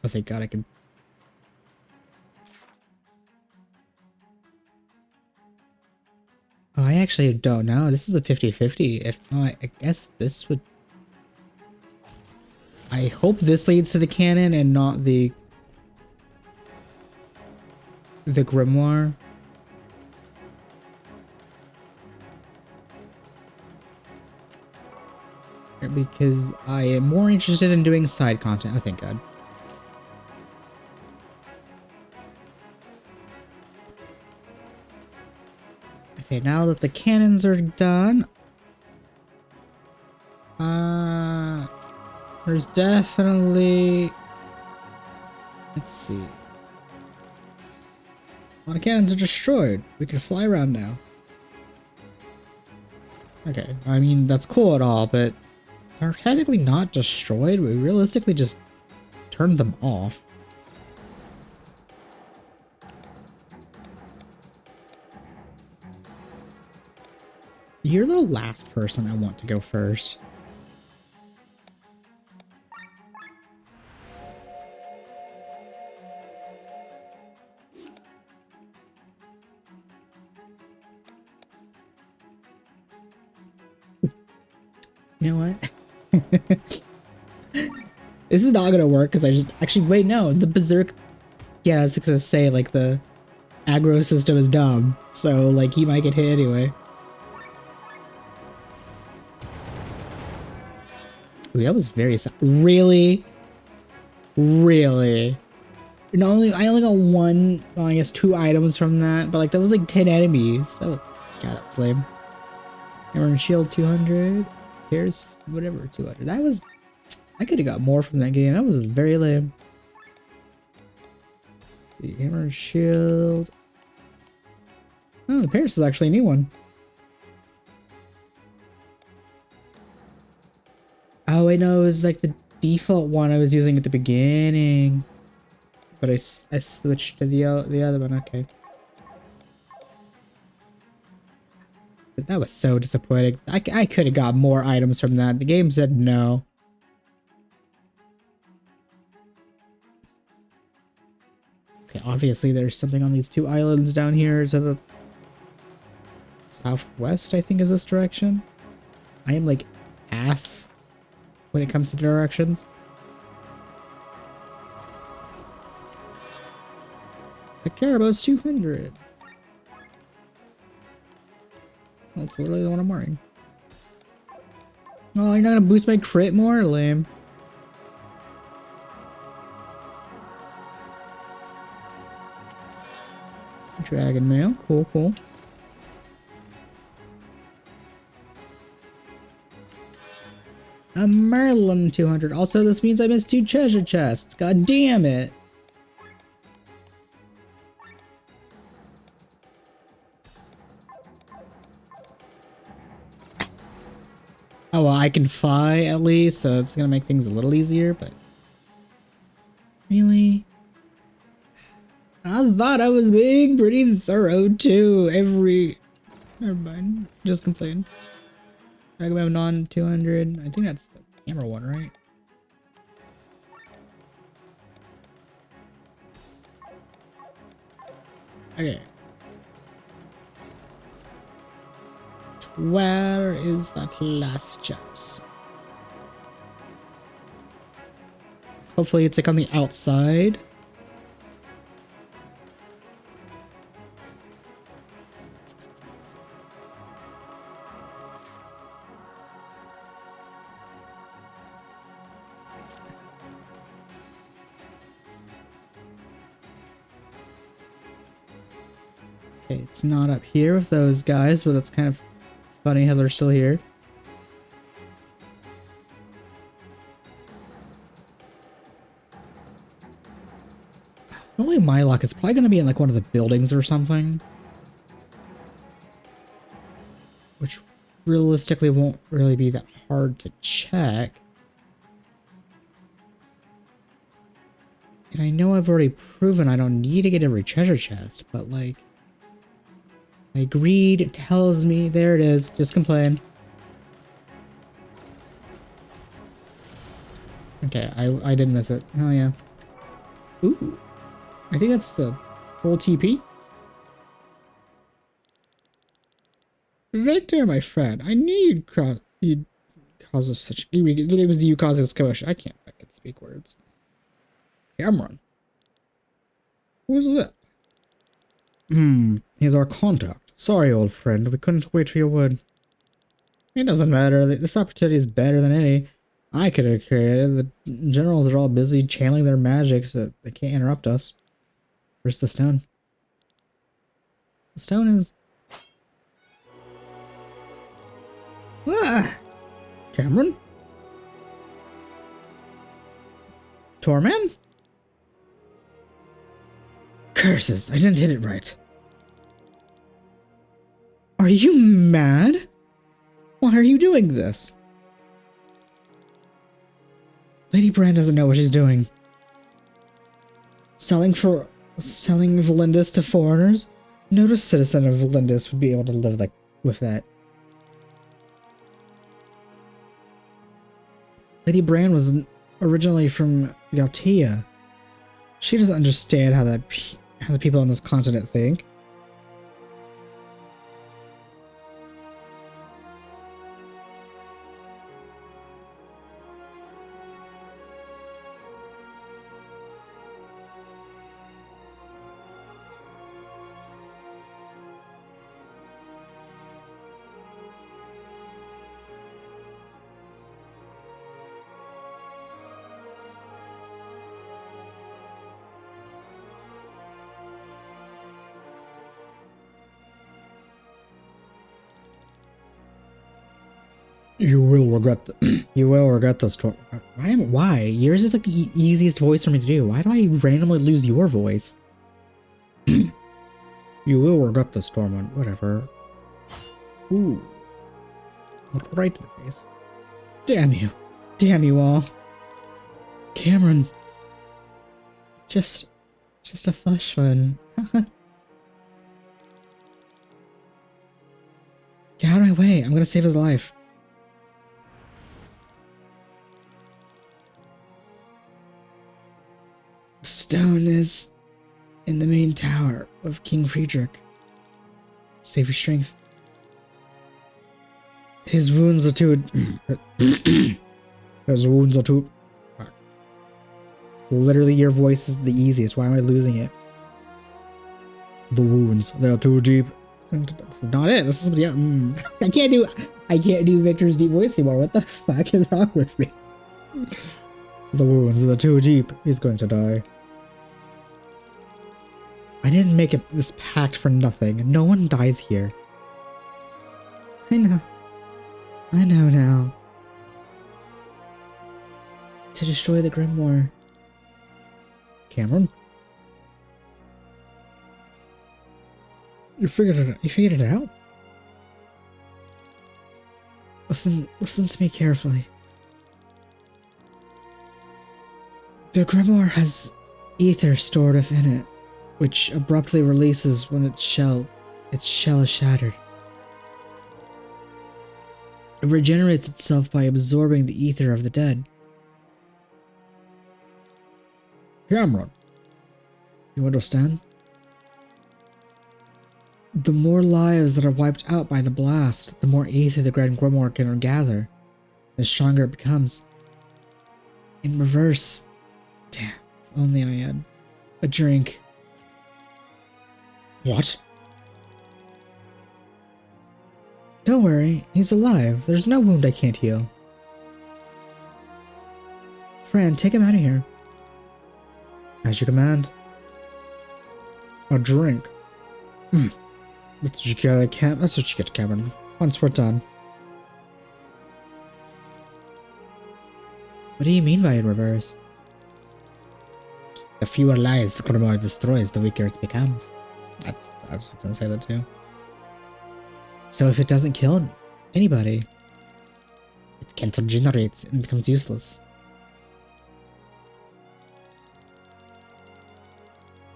Oh, thank God I can... Oh, I actually don't know. This is a 50-50. If not, I guess this would... I hope this leads to the cannon and not the Grimoire. Because I am more interested in doing side content. Oh, thank God. Okay, now that the cannons are done, there's definitely, let's see, a lot of cannons are destroyed. We can fly around now. Okay, I mean, that's cool at all, but they're technically not destroyed. We realistically just turned them off. You're the last person I want to go first. You know what? This is not gonna work because I just actually wait. No, the berserk. Yeah, I was gonna say like the aggro system is dumb, so like he might get hit anyway. Ooh, that was very really. Not only I only got one, well, I guess 2 items from that, but like that was like 10 enemies. That was, God, that's lame. Hammer and shield 200. Here's whatever 200. That was, I could have got more from that game. That was very lame. Let's see, hammer and shield. Oh, the Paris is actually a new one. Oh, wait, no, it was like the default one I was using at the beginning. But I switched to the other one, okay. But that was so disappointing. I could have got more items from that. The game said no. Okay, obviously there's something on these 2 islands down here to the southwest, I think is this direction. I am like ass when it comes to directions. The Carabo's 200. That's literally the one I'm wearing. Oh, you're not gonna boost my crit more? Lame. Dragon mail. Cool, cool. A Merlin 200. Also, this means I missed 2 treasure chests. God damn it. Oh, well, I can fly at least, so it's gonna make things a little easier, but... Really? I thought I was being pretty thorough, too. Never mind. Just complain. Agamemnon 200. I think that's the camera one, right? Okay. Where is that last chest? Hopefully it's like on the outside. Okay, it's not up here with those guys, but that's kind of funny how they're still here. Holy my luck, it's probably gonna be in like one of the buildings or something. Which realistically won't really be that hard to check. And I know I've already proven I don't need to get every treasure chest, but like... my greed tells me... there it is, just complain. Okay, I didn't miss it. Oh yeah. Ooh. I think that's the whole TP. Victor, my friend, I knew you'd cause us such... it was you causing this commotion. I can't fucking speak words. Cameron. Who's that? He's our contact. Sorry, old friend, we couldn't wait for your word. It doesn't matter. This opportunity is better than any I could have created. The generals are all busy channeling their magic, so they can't interrupt us. Where's the stone? The stone is... ah! Cameron? Tormund? Curses, I didn't hit it right. Are you mad? Why are you doing this? Lady Brand doesn't know what she's doing. Selling Valindis to foreigners? No citizen of Valindis would be able to live like with that. Lady Brand was originally from Galtia. She doesn't understand how the people on this continent think. You will regret you will regret this. Why? Yours is like the easiest voice for me to do. Why do I randomly lose your voice? You will regret this, Tormund. Whatever. Ooh. Right in the face. Damn you. Damn you all. Cameron. Just a flesh one. Get out of my way. I'm gonna save his life. The stone is in the main tower of King Friedrich. Save your strength. His wounds are too... His wounds are too... Fuck. Literally, your voice is the easiest. Why am I losing it? The wounds, they're too deep. This is not it. This is somebody else. I can't do Victor's deep voice anymore. What the fuck is wrong with me? The wounds are too deep. He's going to die. I didn't make this pact for nothing. No one dies here. I know. I know now. To destroy the Grimoire. Cameron? You figured it out. You figured it out? Listen to me carefully. The Grimoire has ether stored within it, which abruptly releases when its shell is shattered. It regenerates itself by absorbing the ether of the dead. Cameron, you understand? The more lives that are wiped out by the blast, the more ether the Grand Grimoire can gather, the stronger it becomes. In reverse, damn, if only I had a drink. What? Don't worry, he's alive. There's no wound I can't heal. Fran, take him out of here. As you command. A drink. That's what you get, that's what you get, Cameron. Once we're done. What do you mean by in reverse? The fewer lies the Grimoire destroys, the weaker it becomes. I was gonna say that too. So if it doesn't kill anybody, it can't regenerate and becomes useless.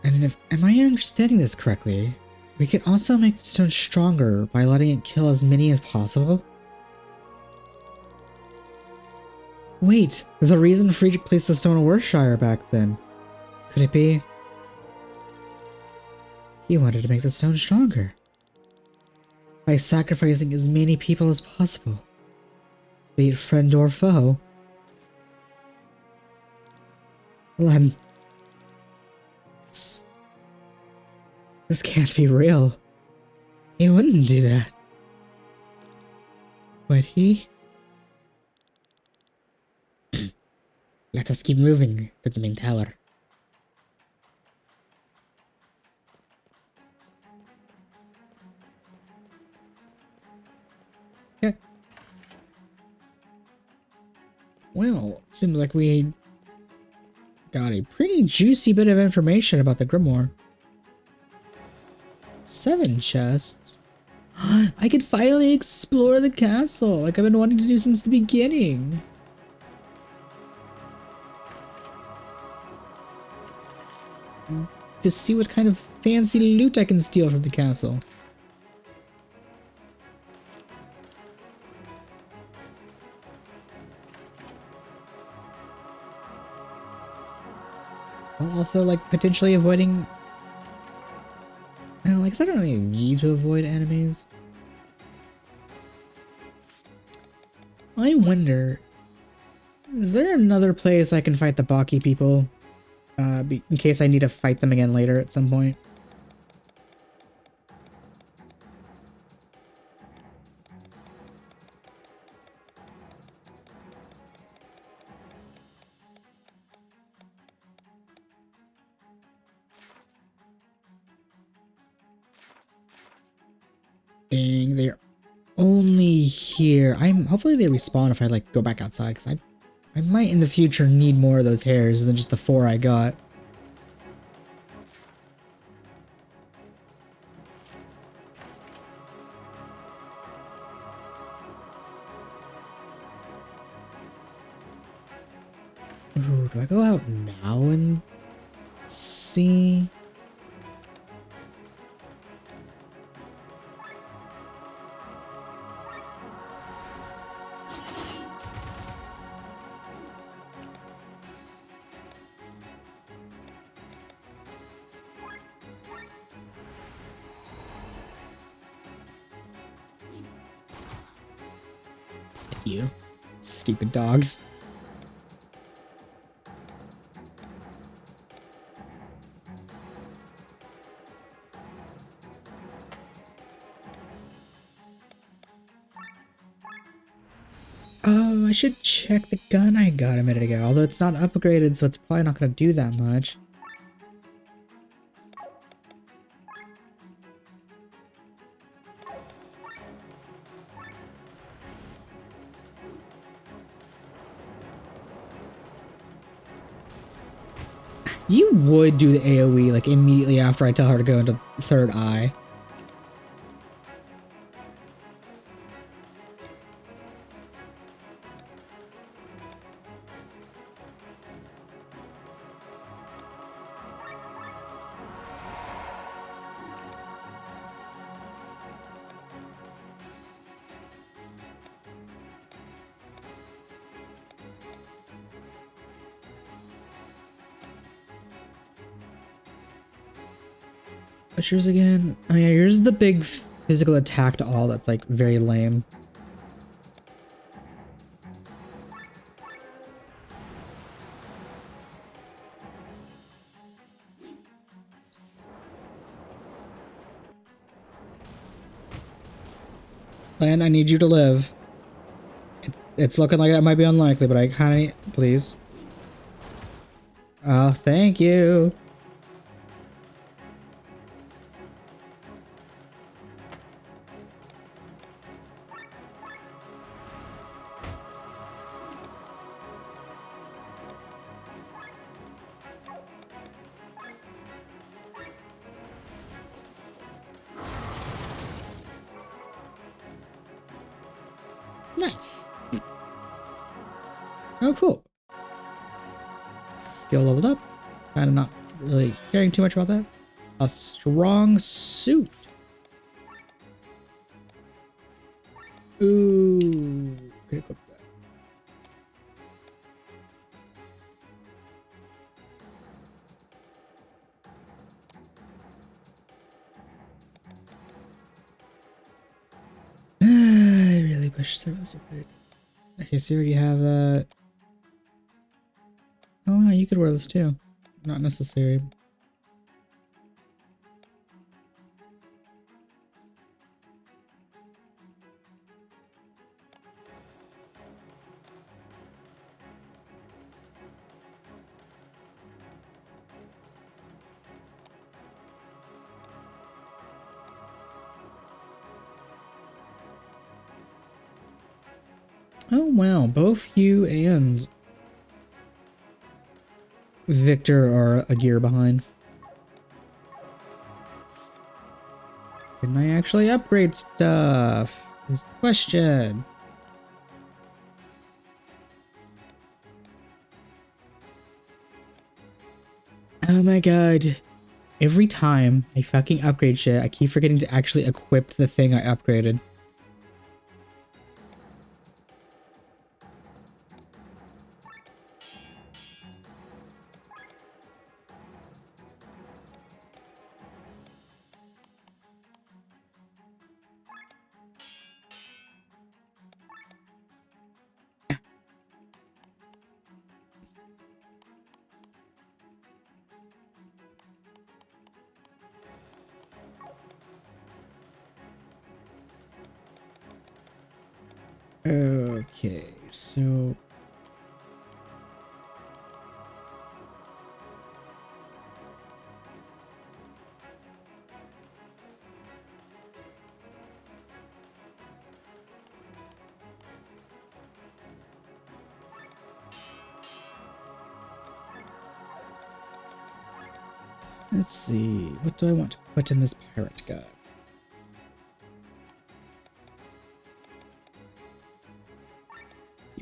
And am I understanding this correctly? We can also make the stone stronger by letting it kill as many as possible? Wait, the reason Friedrich placed the stone in Worcestershire back then. Could it be? He wanted to make the stone stronger. By sacrificing as many people as possible. Be it friend or foe. Len. This can't be real. He wouldn't do that. Would he? Let us keep moving to the main tower. Okay. Well, seems like we got a pretty juicy bit of information about the Grimoire. 7 chests. I could finally explore the castle like I've been wanting to do since the beginning. To see what kind of fancy loot I can steal from the castle. While also, like, potentially avoiding... I don't really need to avoid enemies. I wonder... Is there another place I can fight the Baki people? In case I need to fight them again later at some point. Dang, they're only here. Hopefully they respawn if I like go back outside, because I might in the future need more of those hairs than just the 4 I got. Ooh, do I go out now and see? You stupid dogs. Oh, I should check the gun I got a minute ago, although it's not upgraded, so it's probably not going to do that much. You would do the AoE like immediately after I tell her to go into third eye. What's yours again? Oh yeah, yours is the big physical attack to all that's like very lame. Lan, I need you to live. It's looking like that might be unlikely, but I kinda... Please. Oh, thank you. Nice. Oh, cool. Skill leveled up. Kind of not really caring too much about that. A strong suit. Ooh. Could equip that. I really wish there was a bit. Okay, so you already have that. Oh no, you could wear this too. Not necessary. Oh wow, both you and Victor are a gear behind. Can I actually upgrade stuff? Is the question. Oh my god. Every time I fucking upgrade shit, I keep forgetting to actually equip the thing I upgraded. Okay, so... let's see, what do I want to put in this pirate guy?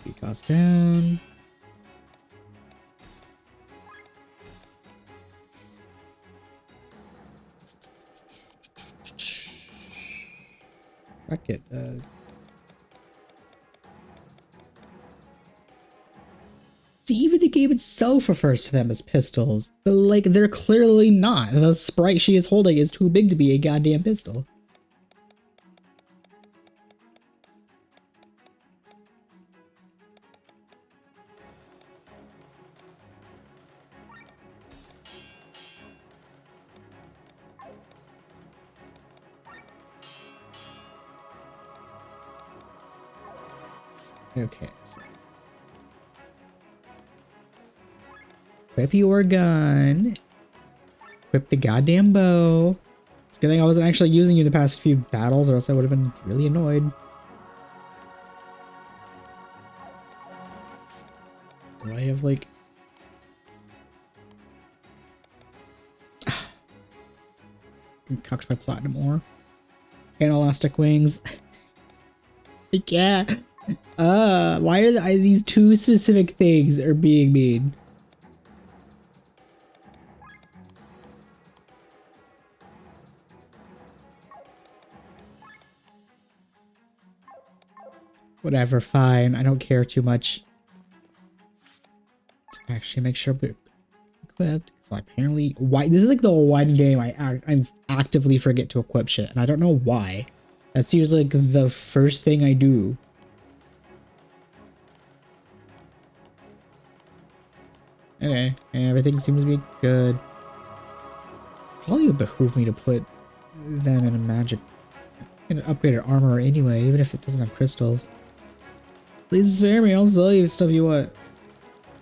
EV cost down. Fuck it. See, even the game itself refers to them as pistols, but like they're clearly not. The sprite she is holding is too big to be a goddamn pistol. Okay, so equip your gun. Equip the goddamn bow. It's a good thing I wasn't actually using you the past few battles, or else I would have been really annoyed. Do I have like... concoct my platinum ore. And elastic wings. Yeah. Why are these two specific things are being made? Whatever, fine. I don't care too much. Let's actually make sure we're equipped. So apparently, why this is like the one game I actively forget to equip shit, and I don't know why. That's usually like the first thing I do. Okay, everything seems to be good. Probably would behoove me to put them in a magic, in an upgraded armor anyway, even if it doesn't have crystals. Please spare me, I'll sell you stuff you want.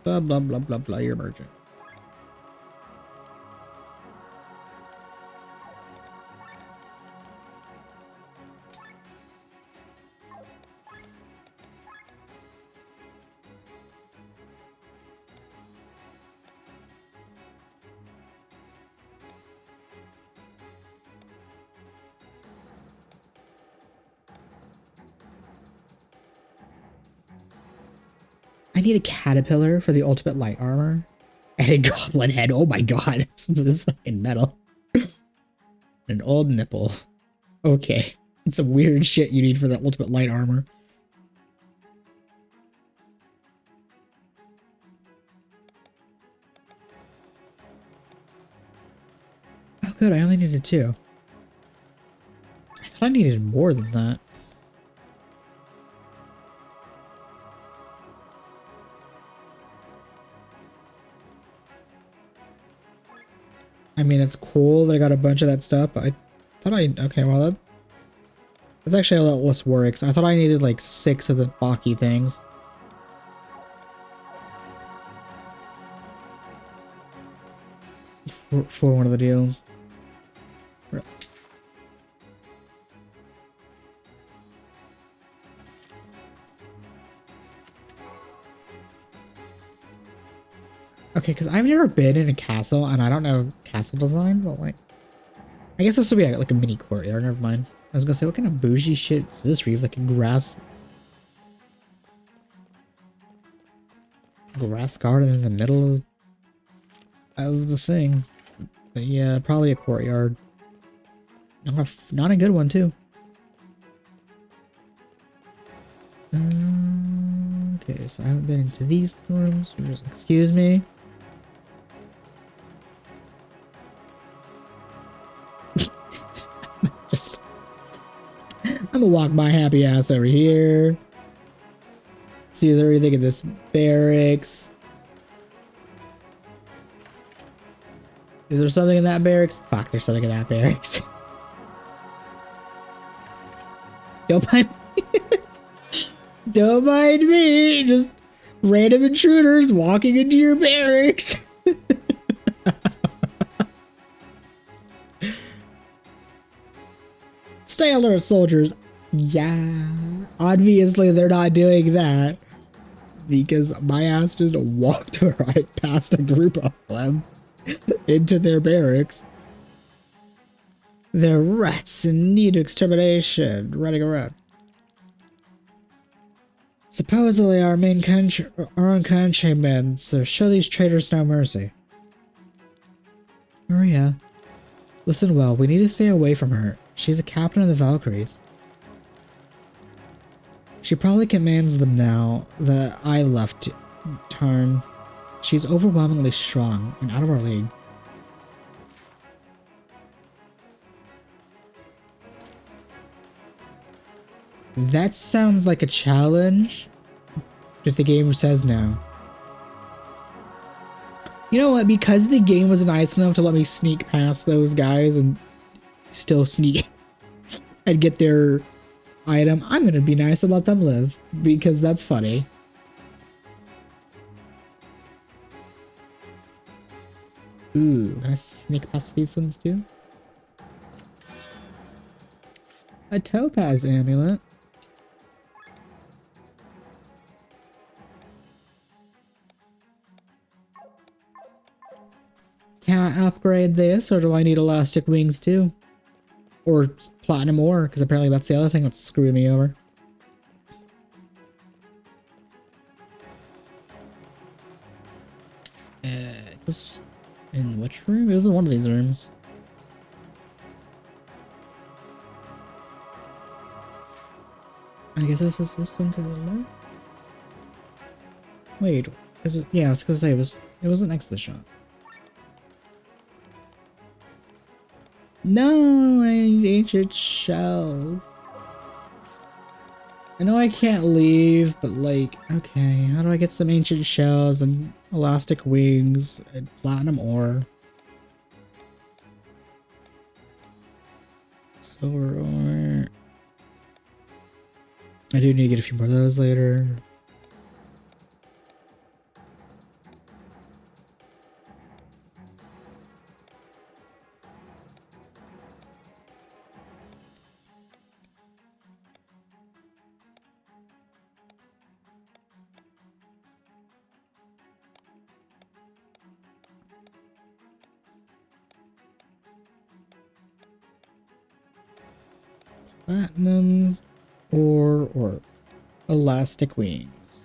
Blah blah blah blah blah, you're a merchant. need a caterpillar for the ultimate light armor. And a goblin head. Oh my god, it's this fucking metal. An old nipple. Okay. It's some weird shit you need for the ultimate light armor. Oh good, I only needed 2. I thought I needed more than that. I mean, it's cool that I got a bunch of that stuff, but I thought okay, well, that's actually a lot less work, 'cause I thought I needed like 6 of the Baki things. For one of the deals. Okay, because I've never been in a castle, and I don't know castle design, but like, I guess this would be like a mini courtyard. Never mind. I was gonna say, what kind of bougie shit is this? Reeve, like a grass garden in the middle of the thing. But yeah, probably a courtyard. Not a good one too. Okay, so I haven't been into these rooms. Excuse me. Just, I'm gonna walk my happy ass over here. See if there's anything in this barracks. Is there something in that barracks? Fuck, there's something in that barracks. Don't mind me. Don't mind me. Just random intruders walking into your barracks. Stay alert, soldiers. Yeah. Obviously, they're not doing that. Because my ass just walked right past a group of them into their barracks. They're rats in need of extermination. Running around. Supposedly our own countrymen, so show these traitors no mercy. Maria, listen well, we need to stay away from her. She's a captain of the Valkyries. She probably commands them now that I left Tarn. She's overwhelmingly strong and out of our league. That sounds like a challenge, if the game says no. You know what, because the game was nice enough to let me sneak past those guys and still sneak and get their item, I'm gonna be nice and let them live, because that's funny. Ooh, can I sneak past these ones too? A topaz amulet. Can I upgrade this, or do I need elastic wings too? Or platinum ore, because apparently that's the other thing that's screwing me over. It was in which room? It was in one of these rooms. I guess this was this one to the left? Wait, is it? Yeah, I was gonna say it wasn't next to the shop. No, I need ancient shells. I know I can't leave, but like, okay, how do I get some ancient shells and elastic wings and platinum ore? Silver ore. I do need to get a few more of those later. Platinum or elastic wings.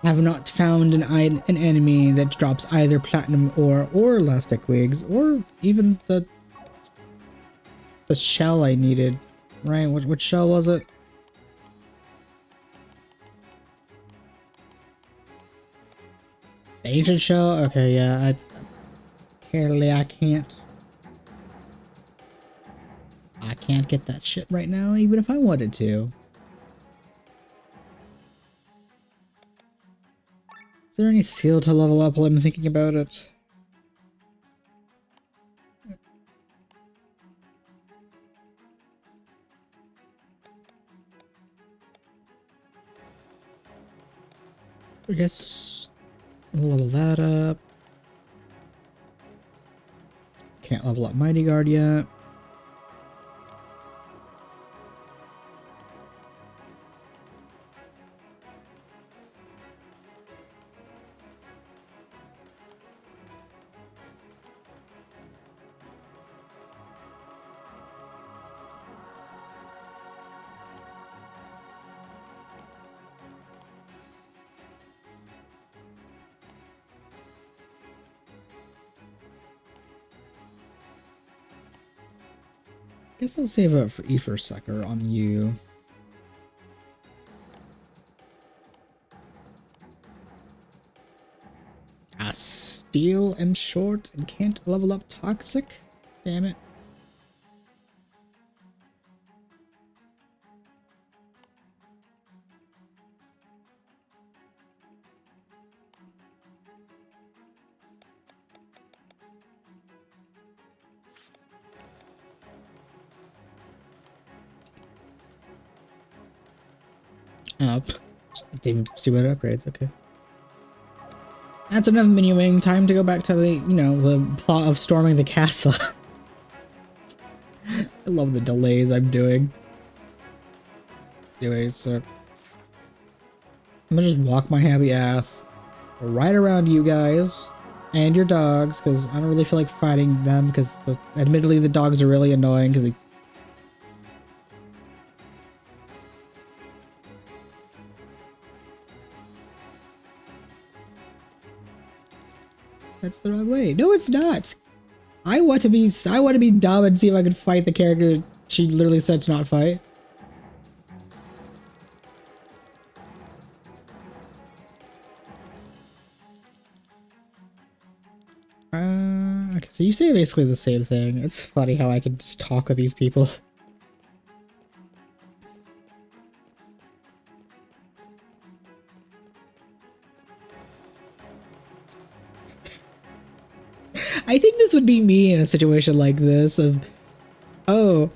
I have not found an enemy that drops either platinum ore or elastic wigs or even the shell I needed. Right? What shell was it? The ancient shell? Okay, yeah. Apparently I can't get that shit right now, even if I wanted to. Is there any seal to level up while I'm thinking about it? I guess we'll level that up. Can't level up Mighty Guard yet. Guess I'll save up for Ether Sucker on you. I still am short and can't level up Toxic. Damn it. Up. Didn't see what it upgrades, okay. That's enough mini-wing. Time to go back to the, the plot of storming the castle. I love the delays I'm doing. Anyways, so I'm gonna just walk my happy ass right around you guys and your dogs, because I don't really feel like fighting them, because admittedly the dogs are really annoying, because they... That's the wrong way. No, it's not. I want to be dumb and see if I can fight the character she literally said to not fight. Okay, so you say basically the same thing. It's funny how I can just talk with these people. I think this would be me in a situation like this of, oh,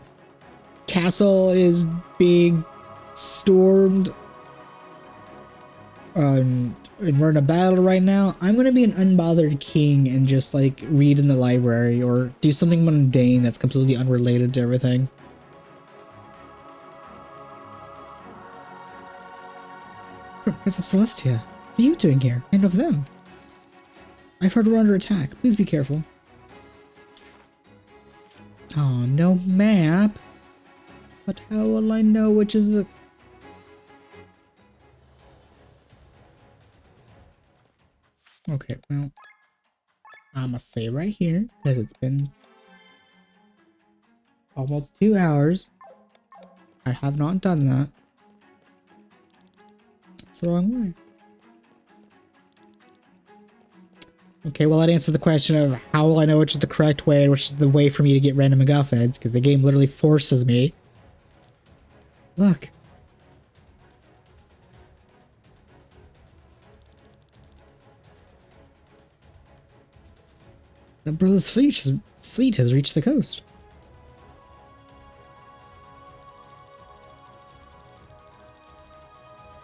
castle is being stormed, and we're in a battle right now. I'm gonna be an unbothered king and just like read in the library or do something mundane that's completely unrelated to everything. Princess Celestia, what are you doing here? And of them? I've heard we're under attack. Please be careful. Oh, no map. But how will I know which is the... Okay, well, I'm gonna say right here, because it's been almost 2 hours. I have not done that. It's the wrong way. Okay, well, that answers the question of how will I know which is the correct way and which is the way for me to get random MacGuffins, because the game literally forces me. Look. The brother's fleet has reached the coast.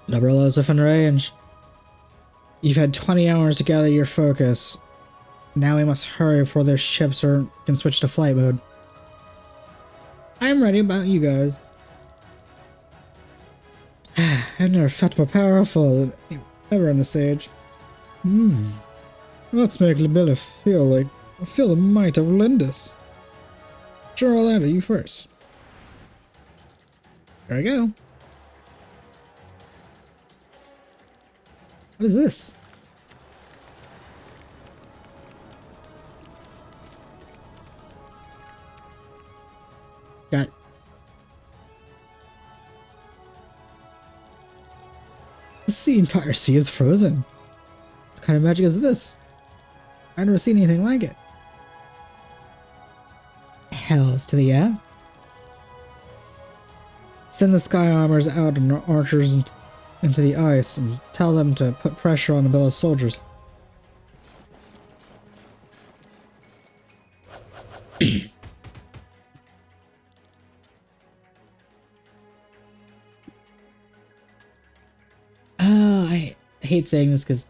The brother is within range. You've had 20 hours to gather your focus. Now we must hurry before their ships can switch to flight mode. I'm ready about you guys. I've never felt more powerful than ever on the stage. Let's make Libella feel the might of Lindis. Sure, I'll enter you first. There we go. What is this? Got... The entire sea is frozen. What kind of magic is this? I've never seen anything like it. Hells to the yeah. Send the sky armors out and archers into the ice and tell them to put pressure on the Bella's soldiers. I hate saying this because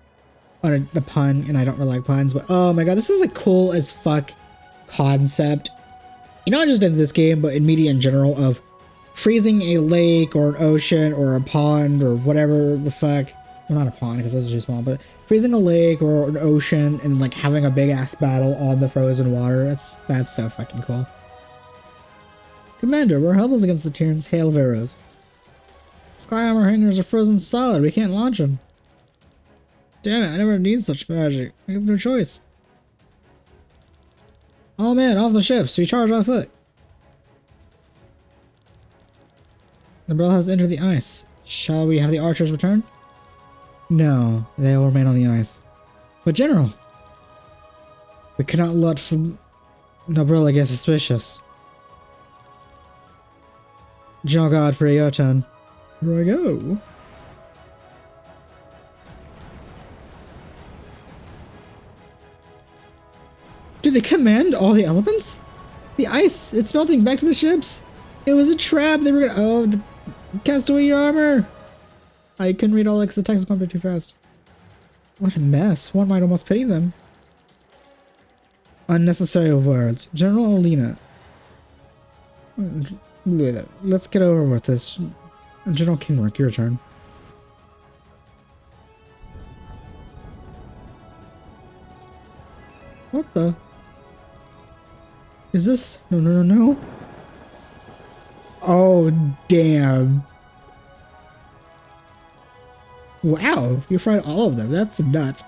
the pun, and I don't really like puns, but oh my god, this is a cool as fuck concept. Not just in this game, but in media in general, of freezing a lake or an ocean or a pond or whatever the fuck. Well, not a pond because those are too small, but freezing a lake or an ocean and like having a big ass battle on the frozen water. That's so fucking cool. Commander, we're helpless against the Tyrant's hail of arrows. Sky armor hangers are frozen solid. We can't launch them. Damn it, I never need such magic. We have no choice. All men, off the ships. We charge on foot. The Umbrella has entered the ice. Shall we have the archers return? No, they will remain on the ice. But General, we cannot let the Umbrella get suspicious. General Godfrey, your turn. Here I go. Do they command all the elements? The ice, it's melting back to the ships. It was a trap. They were gonna, oh, cast away your armor. I couldn't read all because the text was going too fast. What a mess. One might almost pity them. Unnecessary words. General Alina. Let's get over with this. General Kingrick, your turn. What the? Is this? No. Oh, damn. Wow, you fried all of them. That's nuts.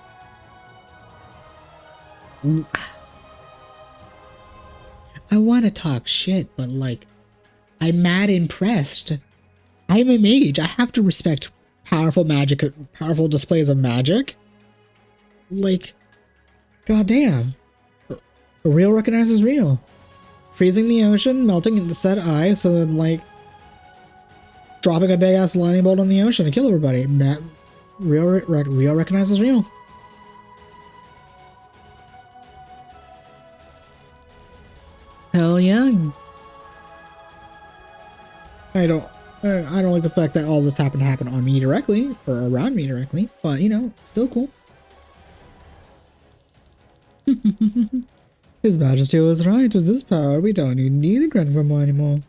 I want to talk shit, but like, I'm mad impressed. I'm a mage. I have to respect powerful magic, powerful displays of magic. Like, goddamn. Real recognizes real. Freezing the ocean, melting into said ice, and then like dropping a big ass lightning bolt on the ocean to kill everybody. Real recognizes real. Hell yeah. I don't like the fact that all this happened on me directly or around me directly, but you know, still cool. His Majesty was right. With this power, we don't need the Grand Grimoire anymore.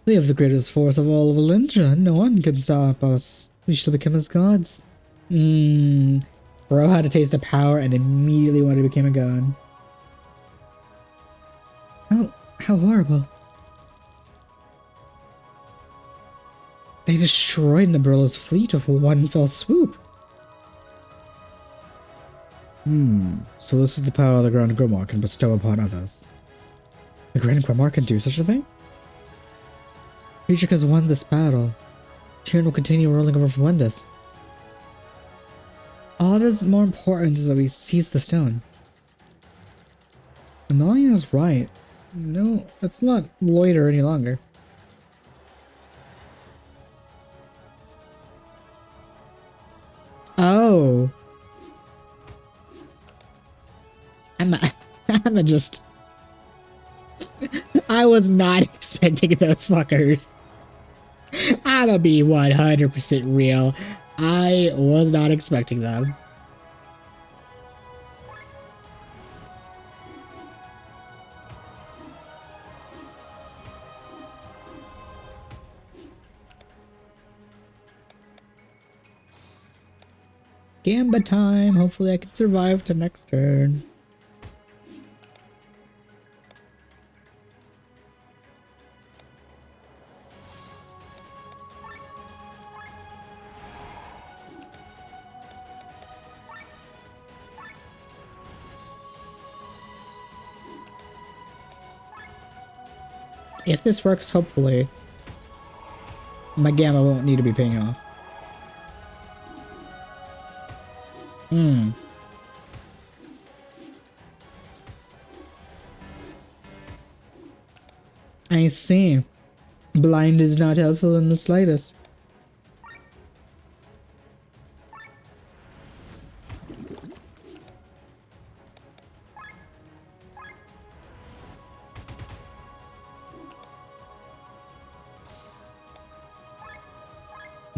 We have the greatest force of all of Valentia. No one can stop us. We shall become as gods. Bro had a taste of power and immediately wanted to become a god. Oh, how horrible. They destroyed Nabrilla's fleet with one fell swoop. So this is the power the Grand Grimoire can bestow upon others. The Grand Grimoire can do such a thing? Creature has won this battle. Tyrion will continue ruling over Valendis. All that is more important is that we seize the stone. Amelia is right. No, let's not loiter any longer. Oh. I'm just... I was not expecting those fuckers. I'ma be 100% real. I was not expecting them. Gamba time. Hopefully I can survive to next turn. If this works, hopefully, my gamma won't need to be paying off. I see. Blind is not helpful in the slightest.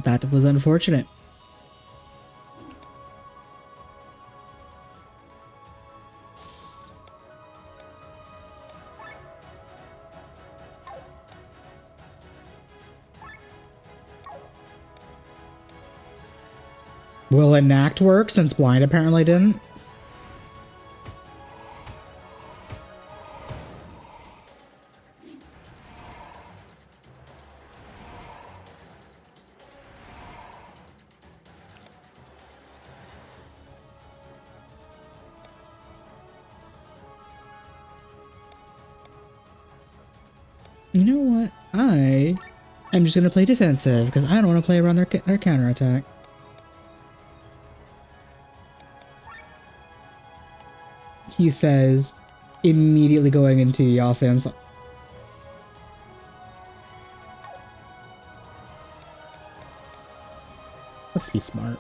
That was unfortunate. Will enact work since blind apparently didn't? You know what? I'm just gonna play defensive because I don't want to play around their counterattack. He says, immediately going into the offense. Let's be smart.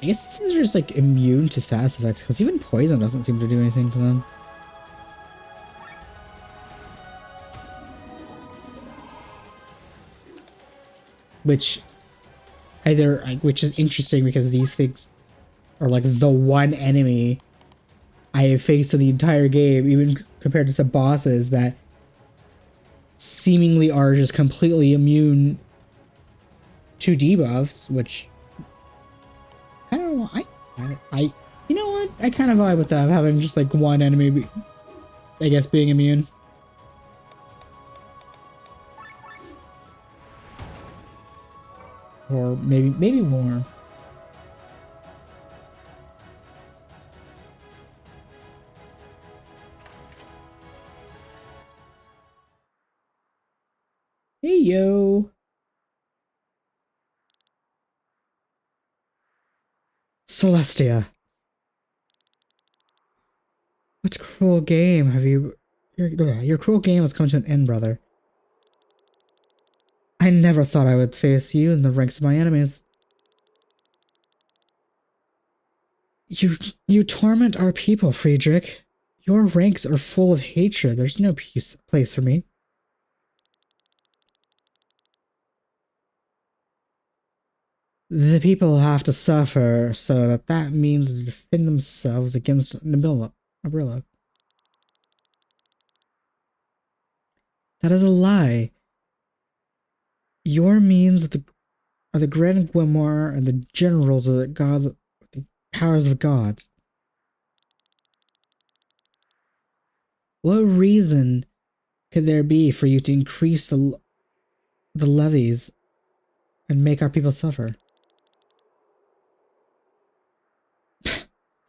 I guess these are just like immune to status effects because even poison doesn't seem to do anything to them. Which is interesting because these things are like the one enemy I have faced in the entire game, even compared to some bosses that seemingly are just completely immune to debuffs, which I don't know. You know what? I kind of vibe with that, having just like one enemy, I guess, being immune. Or maybe more. Hey, yo. Celestia. What cruel game have you... Your cruel game has come to an end, brother. I never thought I would face you in the ranks of my enemies. You torment our people, Friedrich. Your ranks are full of hatred. There's no place for me. The people have to suffer, so that means to defend themselves against Nabilla. That is a lie. Your means are the Grand Grimoire and the generals of the powers of gods. What reason could there be for you to increase the levies and make our people suffer?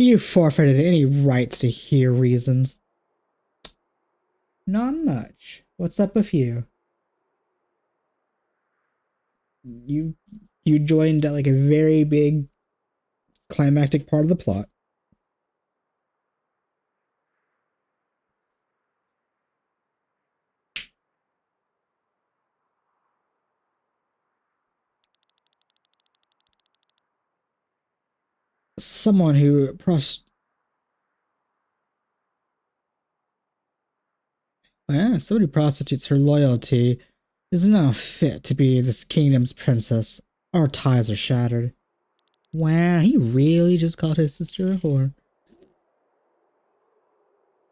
You forfeited any rights to hear reasons. Not much. What's up with you? You joined at like a very big climactic part of the plot. Someone who somebody prostitutes her loyalty is not fit to be this kingdom's princess. Our ties are shattered. Wow, he really just called his sister a whore.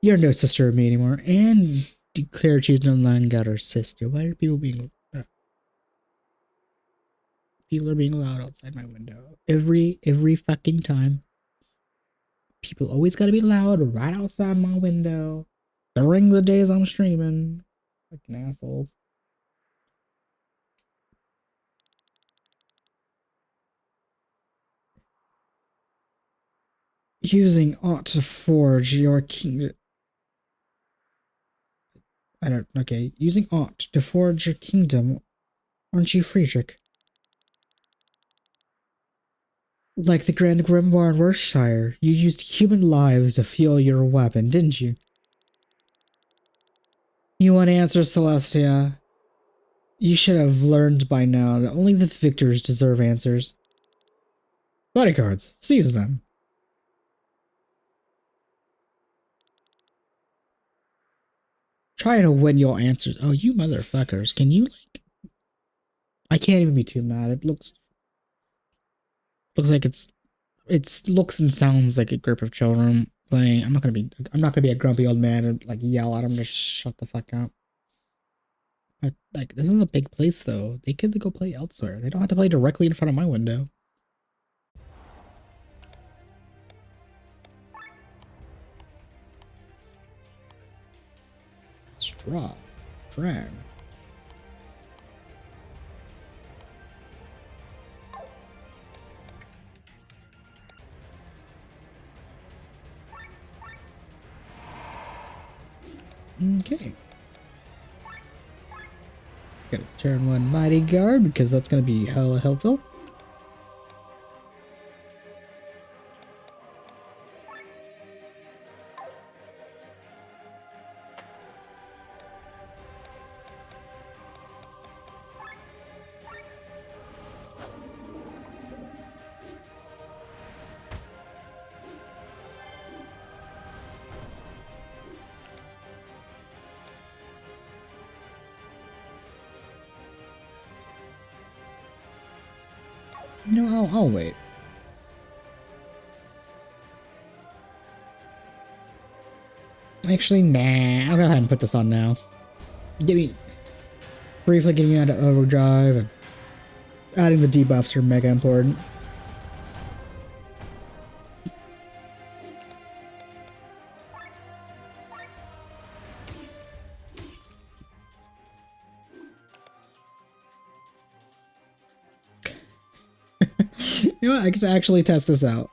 You're no sister of me anymore, and declared she's no longer her sister. Why are people being... People are being loud outside my window. Every fucking time. People always gotta be loud right outside my window during the days I'm streaming. Fucking assholes. Using aught to forge your kingdom. Okay. Using aught to forge your kingdom. Aren't you, Friedrich? Like the Grand Grimoire in Worcestershire, you used human lives to fuel your weapon, didn't you? You want answers, Celestia? You should have learned by now that only the victors deserve answers. Bodyguards, seize them. Try to win your answers. Oh, you motherfuckers. Can you, like... I can't even be too mad. It looks like it looks and sounds like a group of children playing. I'm not gonna be a grumpy old man and like yell at them to shut the fuck up. Like, this is a big place though. They could go play elsewhere. They don't have to play directly in front of my window. Straw. Drag. Okay. Gonna turn one Mighty Guard because that's gonna be hella helpful. You know, I'll wait. Actually, nah. I'll go ahead and put this on now. Briefly getting you out of overdrive and adding the debuffs are mega important. You know what? I could actually test this out.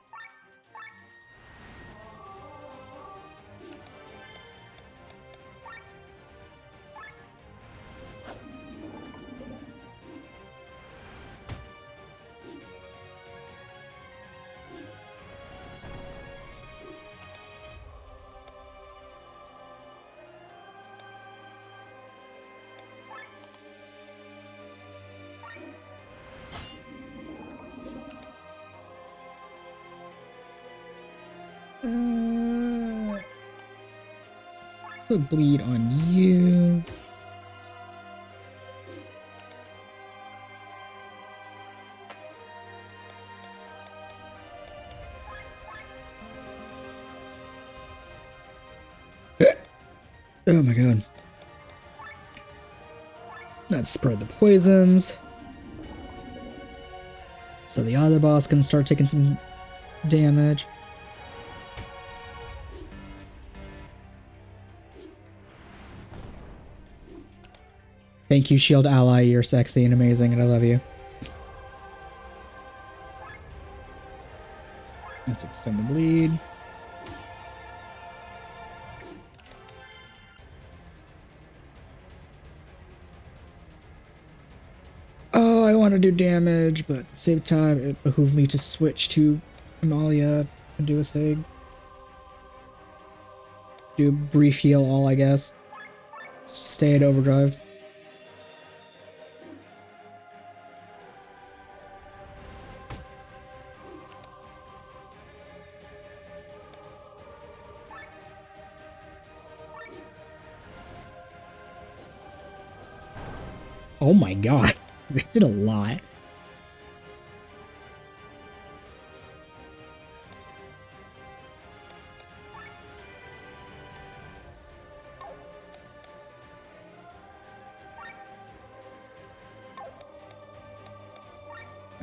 Put bleed on you. Oh my god. Let's spread the poisons. So the other boss can start taking some damage. Thank you, shield ally. You're sexy and amazing, and I love you. Let's extend the bleed. Oh, I want to do damage, but at the same time, it behooved me to switch to Amalia and do a thing. Do a brief heal all, I guess. Just stay at overdrive. Oh my god, they did a lot.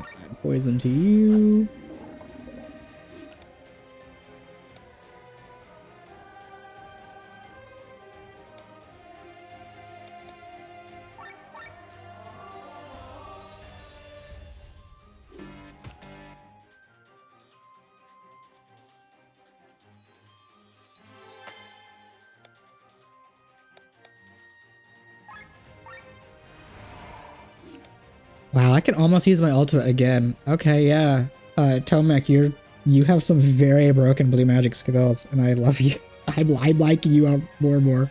Let's add poison to you. Wow, I can almost use my ultimate again. Okay, yeah. Tomek, you have some very broken blue magic skills, and I love you. I'm liking you out more and more.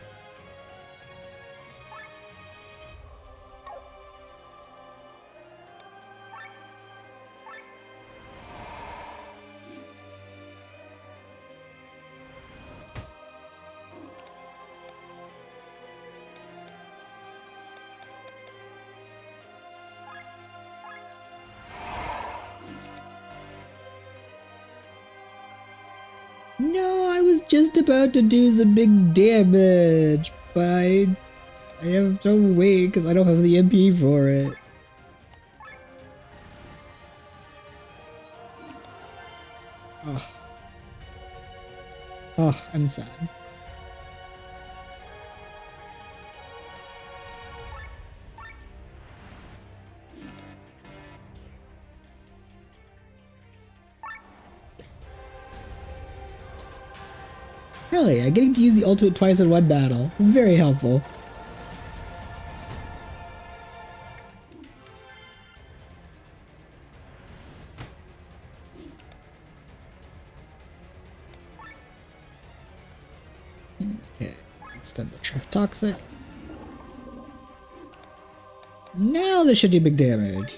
No, I was just about to do some big damage, but I have to wait because I don't have the MP for it. Oh. Oh, I'm sad. Hell yeah, getting to use the ultimate twice in one battle. Very helpful. Okay, extend the toxic. Now this should do big damage.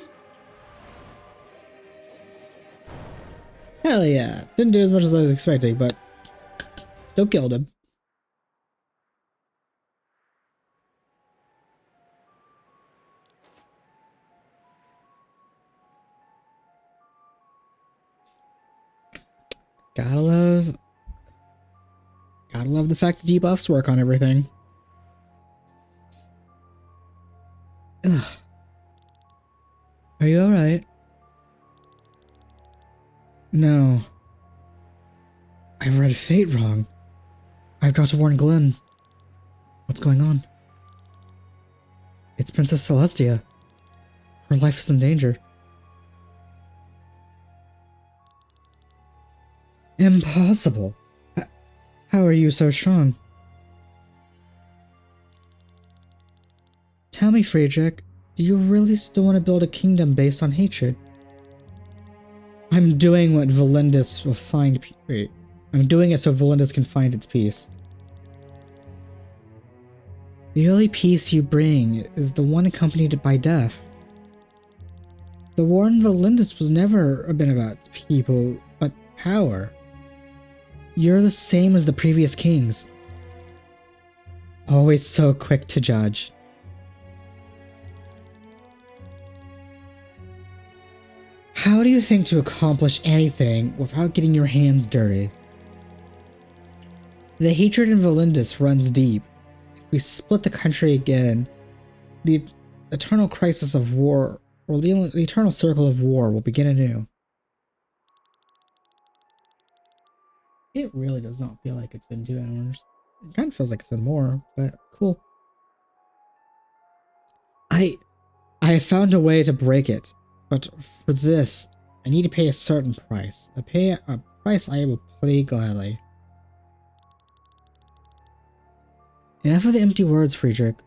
Hell yeah. Didn't do as much as I was expecting, but still killed him. Gotta love the fact that debuffs work on everything. Ugh. Are you alright? No. I've read fate wrong. I've got to warn Glenn. What's going on? It's Princess Celestia. Her life is in danger. Impossible. How are you so strong? Tell me, Friedrich, do you really still want to build a kingdom based on hatred? I'm doing what Valendis will find. Wait. I'm doing it so Valendis can find its peace. The only peace you bring is the one accompanied by death. The war in Valendis was never been about people, but power. You're the same as the previous kings. Always so quick to judge. How do you think to accomplish anything without getting your hands dirty? The hatred in Valendis runs deep. If we split the country again, the eternal crisis of war, or the eternal circle of war, will begin anew. It really does not feel like it's been 2 hours. It kind of feels like it's been more, but cool. I found a way to break it, but for this, I need to pay a certain price. I pay a price I will pay gladly. Enough of the empty words, Friedrich.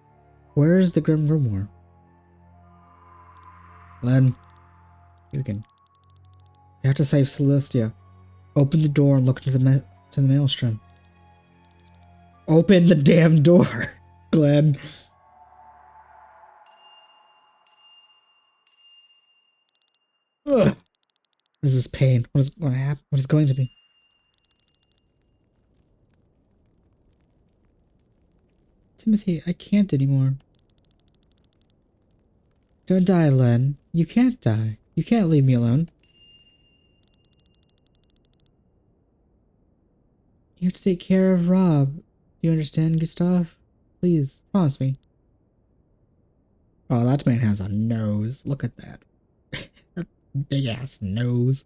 Where is the Grim Grimoire? Len, you have to save Celestia. Open the door and look into the maelstrom. Open the damn door, Glenn. Ugh. This is pain. What is going to happen? What is going to be? Timothy, I can't anymore. Don't die, Len. You can't die. You can't leave me alone. You have to take care of Rob. Do you understand, Gustav? Please, promise me. Oh, that man has a nose. Look at that. Big ass nose.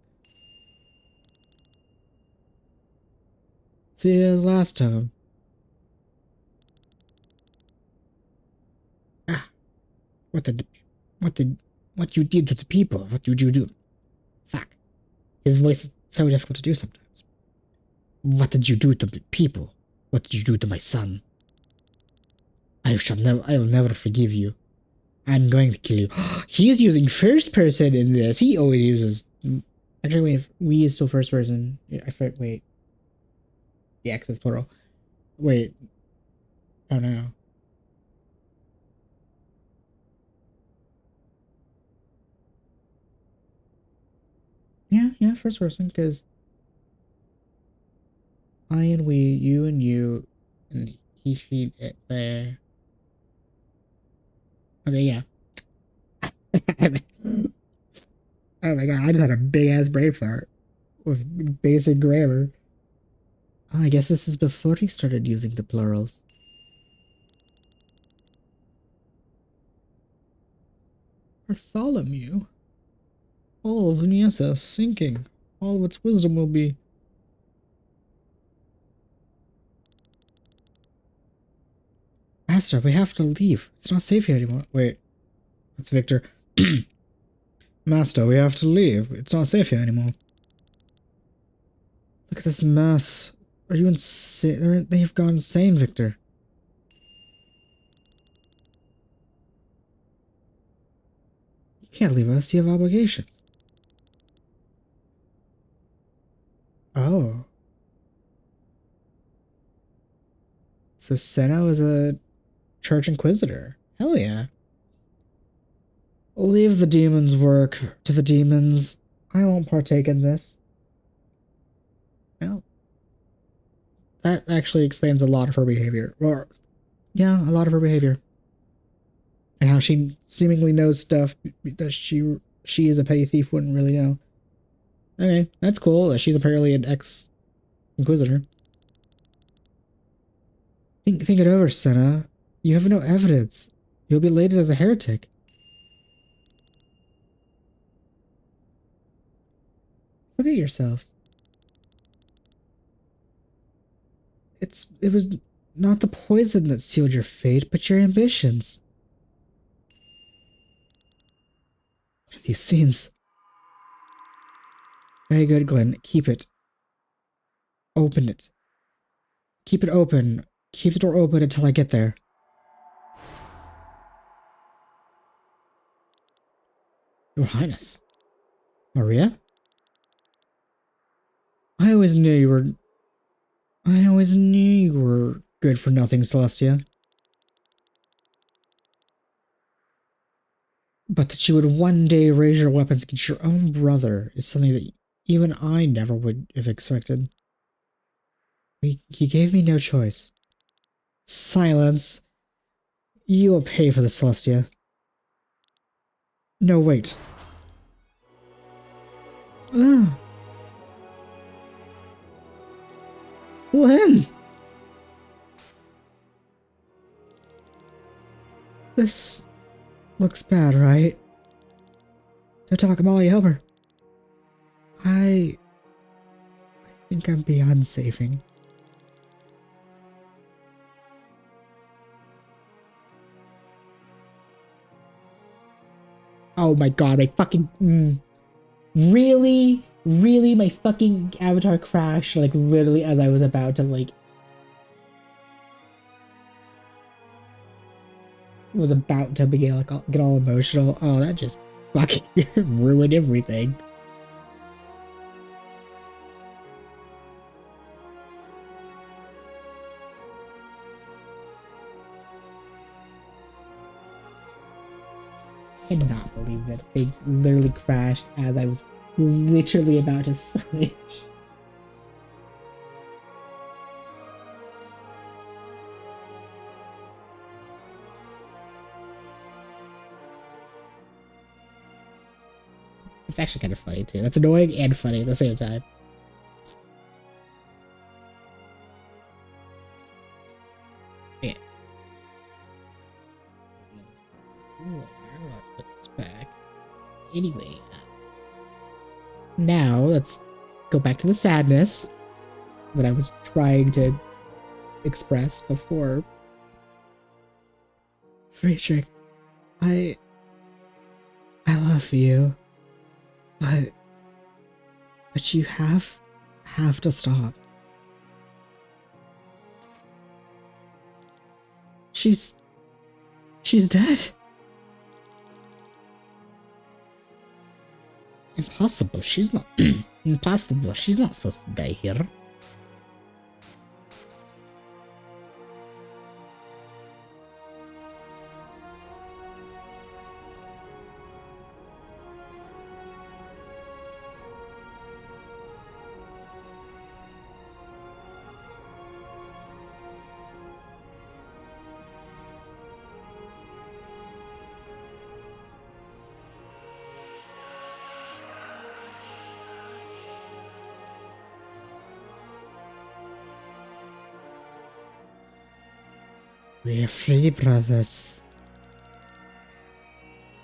See you last time. Ah, what did, what you did to the people? What did you do? Fuck. His voice is so difficult to do sometimes. What did you do to the people? What did you do to my son? I will never forgive you. I'm going to kill you. He's using first person in this. He always uses. Actually, wait, we use still first person. Wait. The X is plural. Wait. Oh no. Yeah, first person, because I and we, you and you, and he, she, it, there. Okay, yeah. Oh my god, I just had a big ass brain fart with basic grammar. Oh, I guess this is before he started using the plurals. Bartholomew. All of Niesa sinking. All of its wisdom will be. Master, we have to leave. It's not safe here anymore. Wait, that's Victor. Master, we have to leave. It's not safe here anymore. Look at this mess. Are you insane? They've gone insane, Victor. You can't leave us. You have obligations. Oh. So Senna was a church inquisitor. Hell yeah. Leave the demons' work to the demons. I won't partake in this. Well, that actually explains a lot of her behavior. Or, yeah, a lot of her behavior. And how she seemingly knows stuff that she as a petty thief wouldn't really know. Okay, that's cool. She's apparently an ex-inquisitor. Think it over, Senna. You have no evidence. You'll be labeled as a heretic. Look at yourselves. It was not the poison that sealed your fate, but your ambitions. What are these scenes? Very good, Glenn. Keep it. Open it. Keep it open. Keep the door open until I get there. Your Highness. Maria? I always knew you were... I always knew you were good for nothing, Celestia. But that you would one day raise your weapons against your own brother is something that even I never would have expected. You gave me no choice. Silence. You will pay for this, Celestia. No, wait. Ugh. Lynn! This looks bad, right? Don't talk, Molly, help her. I think I'm beyond saving. Oh my god, my fucking... Really? Really? My fucking avatar crashed, like, literally as I was about to, like... Was about to begin, like, get all emotional. Oh, that just fucking ruined everything. I cannot believe that they literally crashed as I was literally about to switch. It's actually kind of funny too. That's annoying and funny at the same time. Yeah. Let's put this back. Anyway, Now, let's go back to the sadness that I was trying to express before. Friedrich, I love you, but you have to stop. She's dead. Impossible. She's not impossible. She's not supposed to die here. We are free, brothers.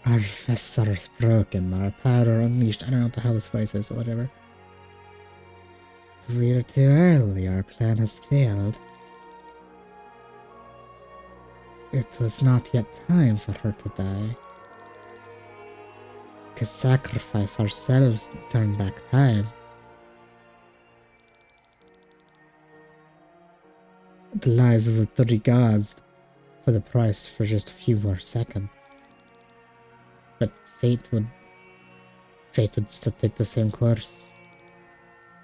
Our vessel is broken, our power unleashed. I don't know what the hell this voice is, but whatever. We're too early, our plan has failed. It was not yet time for her to die. We could sacrifice ourselves and turn back time. The lives of the 30 gods for the price for just a few more seconds. But fate would still take the same course.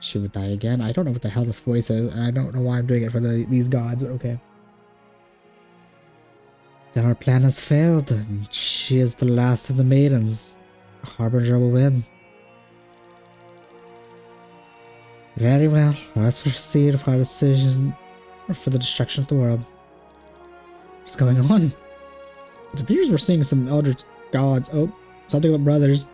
She would die again. I don't know what the hell this voice is, and I don't know why I'm doing it for these gods, but okay. Then our plan has failed, and she is the last of the maidens. Harbinger will win. Very well, let's proceed with our decision for the destruction of the world. What's going on? It appears we're seeing some eldritch gods. Oh, something about brothers.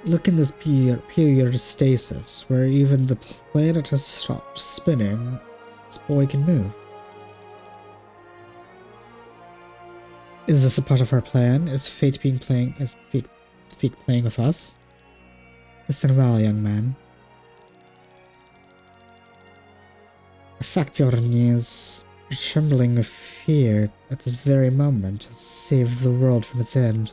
Look in this period of stasis, where even the planet has stopped spinning. This boy can move. Is this a part of our plan? Is fate playing with us? Listen well, young man. Affect your knees, trembling with fear at this very moment to save the world from its end.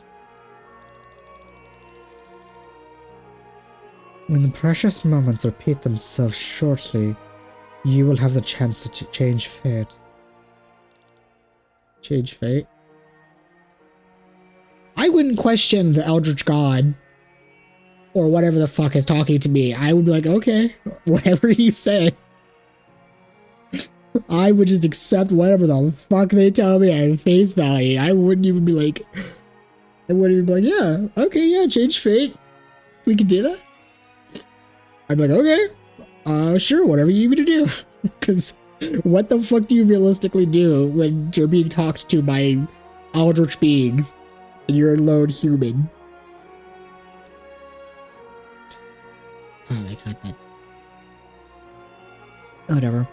When the precious moments repeat themselves shortly, you will have the chance to change fate. Change fate? I wouldn't question the Eldritch God or whatever the fuck is talking to me. I would be like, okay, whatever you say. I would just accept whatever the fuck they tell me at face value. I wouldn't even be like, yeah, okay, yeah, change fate. We can do that. I'd be like, okay, sure, whatever you need me to do. Because what the fuck do you realistically do when you're being talked to by eldritch beings and you're a lone human? Oh my god, that. Whatever.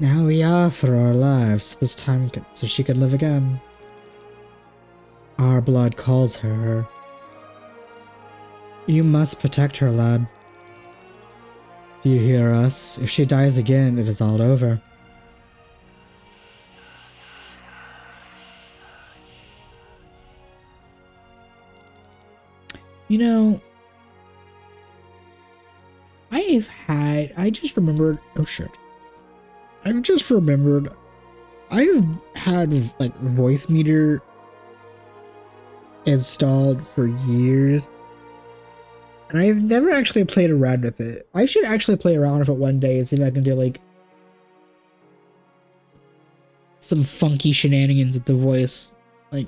Now we offer our lives this time so she could live again. Our blood calls her. You must protect her, lad. Do you hear us? If she dies again, it is all over. You know, I just remembered, oh shit. I've just remembered, I've had like voice meter installed for years, and I've never actually played around with it. I should actually play around with it one day and see if I can do like some funky shenanigans with the voice, like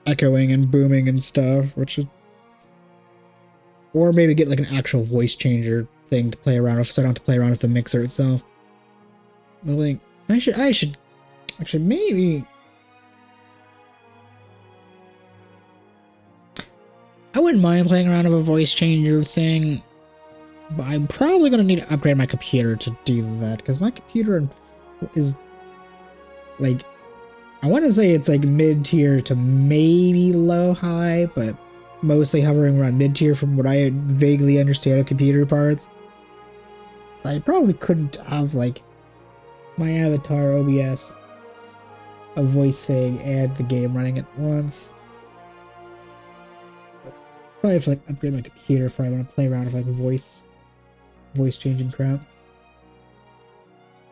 echoing and booming and stuff, which is, or maybe get like an actual voice changer thing to play around with, so I don't have to play around with the mixer itself. But like, I should actually maybe. I wouldn't mind playing around with a voice changer thing, but I'm probably gonna need to upgrade my computer to do that, because my computer is like, I want to say it's like mid-tier to maybe low-high, but mostly hovering around mid-tier from what I vaguely understand of computer parts. So I probably couldn't have like my avatar OBS, a voice thing, and the game running at once. Probably have to like upgrade my computer if I want to play around with like voice changing crap.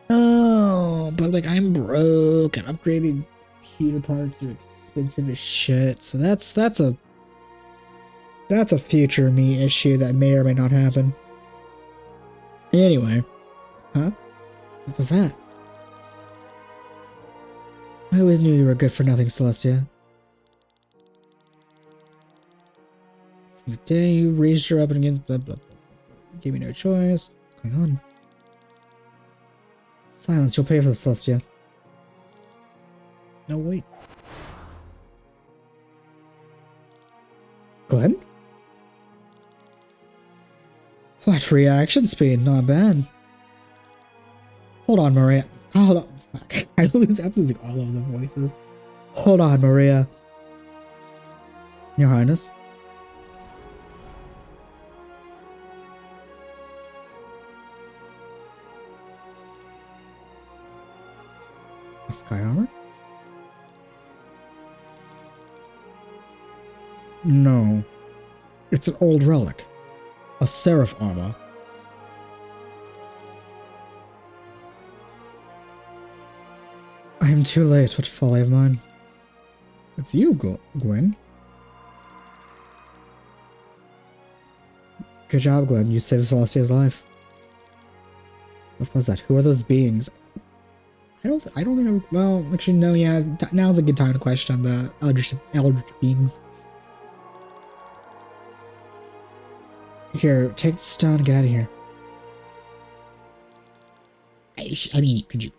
Oh, but like I'm broke and upgrading computer parts are expensive as shit. So that's a future me issue that may or may not happen. Anyway, huh? What was that? I always knew you were good for nothing, Celestia. From the day you raised your weapon against blah blah blah. You gave me no choice. What's going on? Silence, you'll pay for this, Celestia. No, wait. Glenn? What reaction speed? Not bad. Hold on, Maria. Hold on. Fuck. I'm losing all of the voices. Hold on, Maria. Your Highness. A sky armor? No. It's an old relic. A seraph armor. I am too late. What folly of mine. It's you, Gwen. Good job, Glenn. You saved Celestia's life. What was that? Who are those beings? I don't think I'm, well, actually, no, yeah, now's a good time to question the eldritch beings. Here, take the stone and get out of here. I mean, could you...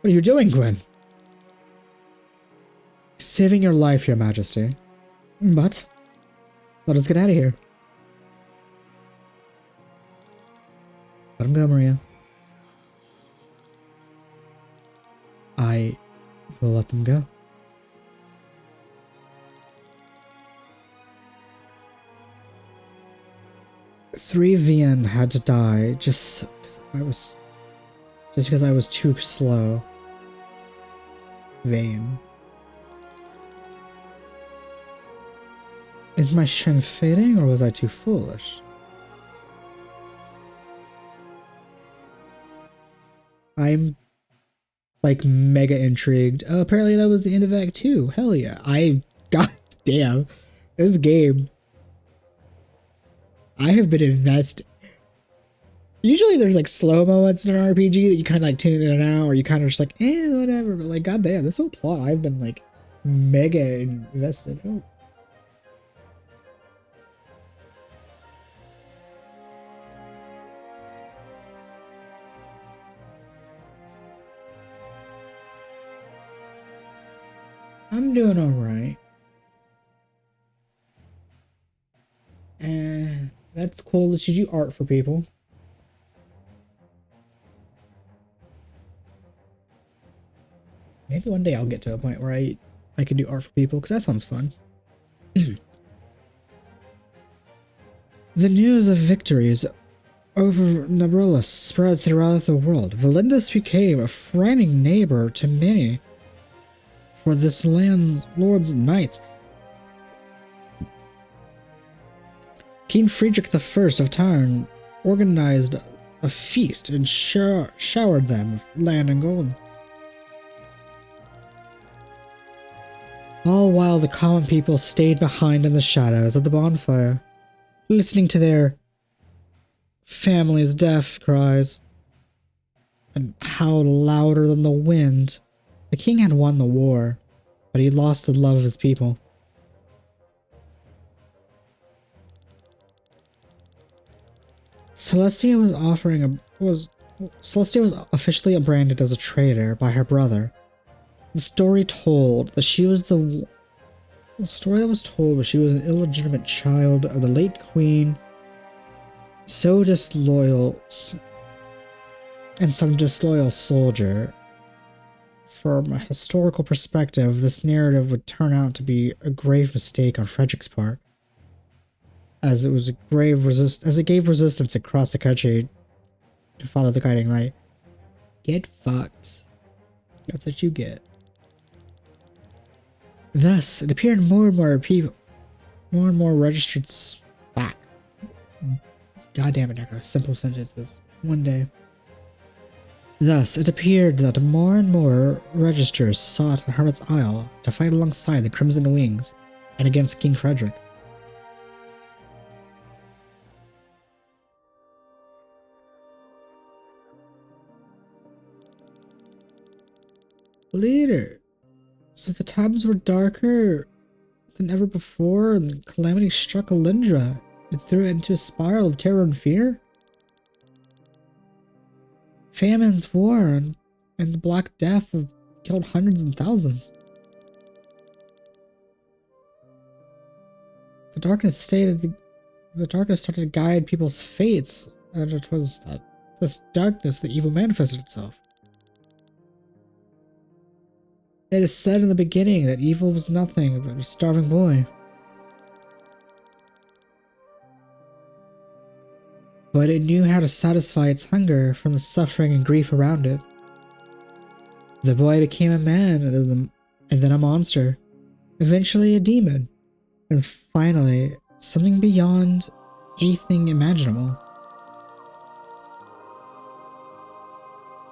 What are you doing, Gwen? Saving your life, Your Majesty. But... let us get out of here. Let him go, Maria. I will let them go. Three VN had to die just because I was too slow. Vain. Is my strength fading, or was I too foolish? I'm like mega intrigued. Oh, apparently that was the end of Act 2. Hell yeah. God damn. This game. I have been invested. Usually there's like slow moments in an RPG that you kind of like tune in and out, or you kind of just like, whatever. But like, goddamn, this whole plot, I've been like mega invested. Oh. I'm doing alright. And that's cool that you do art for people. Maybe one day I'll get to a point where I can do art for people, because that sounds fun. The news of victories over Nabrilla spread throughout the world. Valindus became a frightening neighbor to many. For this land's lord's knights, King Friedrich I of Tyrann organized a feast and showered them with land and gold. All while the common people stayed behind in the shadows of the bonfire, listening to their family's death cries, and howled louder than the wind. The king had won the war, but he lost the love of his people. Celestia was officially branded as a traitor by her brother. The story that was told was she was an illegitimate child of the late queen, some disloyal soldier from a historical perspective, this narrative would turn out to be a grave mistake on Frederick's part, as it gave resistance across the country to follow the guiding light. Get fucked. That's what you get. Thus, it appeared more and more registered back. God damn it, Necro. Simple sentences. One day. Thus, it appeared that more and more registers sought the Hermit's Isle to fight alongside the Crimson Wings and against King Frederick. Later, so the times were darker than ever before, and calamity struck Alindra and threw it into a spiral of terror and fear. Famines, war, and the Black Death have killed hundreds and thousands. The darkness started to guide people's fates, and it was this darkness that evil manifested itself. It is said in the beginning that evil was nothing but a starving boy. But it knew how to satisfy its hunger from the suffering and grief around it. The boy became a man, and then a monster, eventually a demon, and finally something beyond anything imaginable.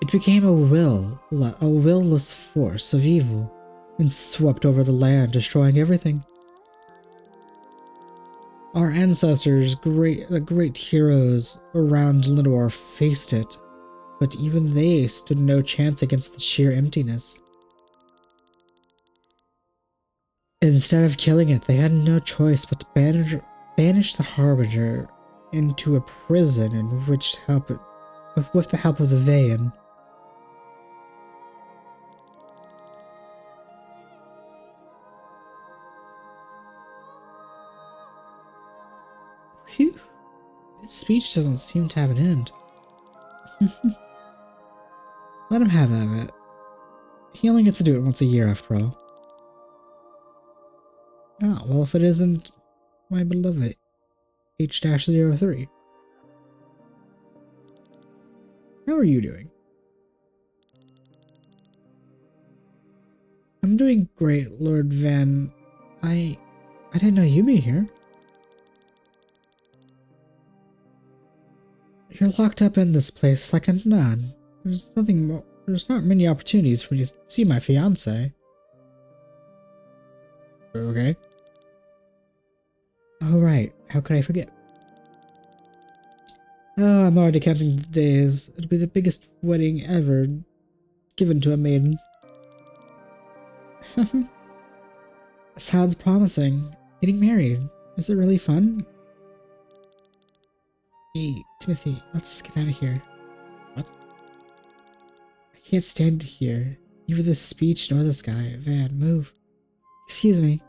It became a willless force of evil, and swept over the land, destroying everything. Our ancestors, the great heroes around Lindor, faced it, but even they stood no chance against the sheer emptiness. Instead of killing it, they had no choice but to banish the Harbinger into a prison in which with the help of the Vayan. Phew. His speech doesn't seem to have an end. Let him have it. He only gets to do it once a year after all. Ah, well, if it isn't my beloved H-03. How are you doing? I'm doing great, Lord Van. I didn't know you'd be here. You're locked up in this place like a nun. There's not many opportunities for you to see my fiancé. Okay. Oh, right. How could I forget? Oh, I'm already counting the days. It'll be the biggest wedding ever given to a maiden. Sounds promising. Getting married. Is it really fun? Hey, Timothy, let's get out of here. What? I can't stand here. Neither this speech nor this guy. Van, move. Excuse me.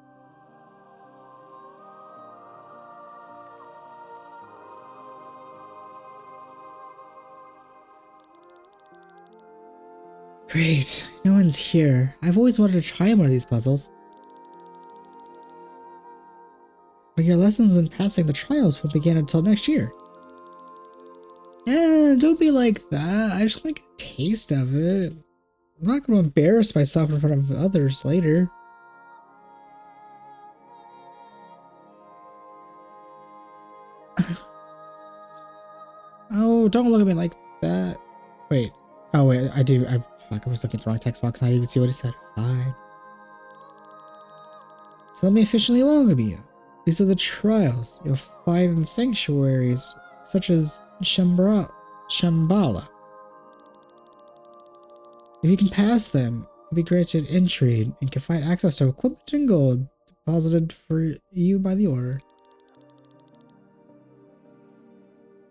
Great. No one's here. I've always wanted to try one of these puzzles. But your lessons in passing the trials won't begin until next year. Don't be like that. I just want to get a taste of it. I'm not going to embarrass myself in front of others later. Oh, don't look at me like that. Wait. Oh, wait. I was looking at the wrong text box and I didn't even see what it said. Fine. So let me officially welcome you. These are the trials you'll find in sanctuaries such as Shambhala. If you can pass them, you'll be granted entry and can find access to equipment and gold deposited for you by the Order.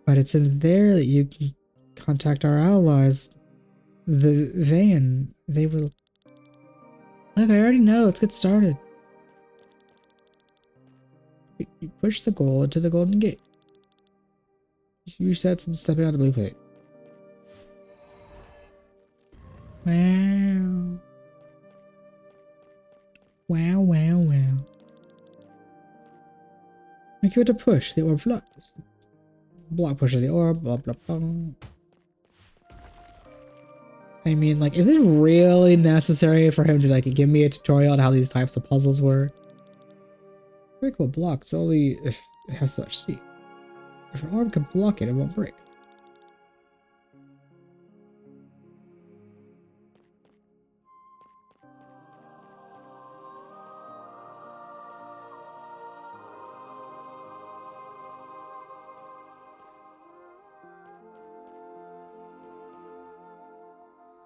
But it's in there that you can contact our allies, the Vayan. They will... Look, I already know. Let's get started. You push the goal into the golden gate. Resets and stepping on the blue plate. Wow. give it a push. The orb flies. Block pushes the orb. Blah, blah, blah. I mean, like, is it really necessary for him to, like, give me a tutorial on how these types of puzzles work? Breakable blocks only if it has such speed. If an orb can block it, it won't break.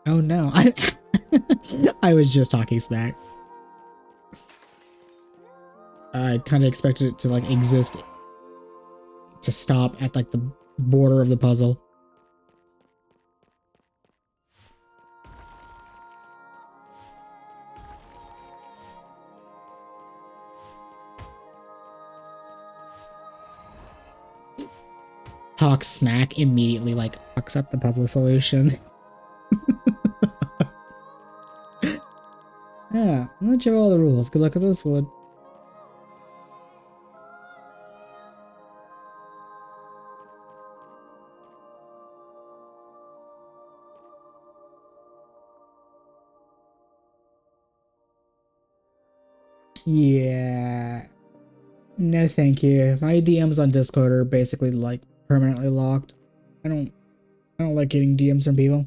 Oh no, I was just talking smack. I kind of expected it to like exist to stop at like the border of the puzzle. Talk smack immediately like fucks up the puzzle solution. Yeah, I'll let you have all the rules. Good luck with this one. Yeah. No, thank you. My DMs on Discord are basically like permanently locked. I don't like getting DMs from people.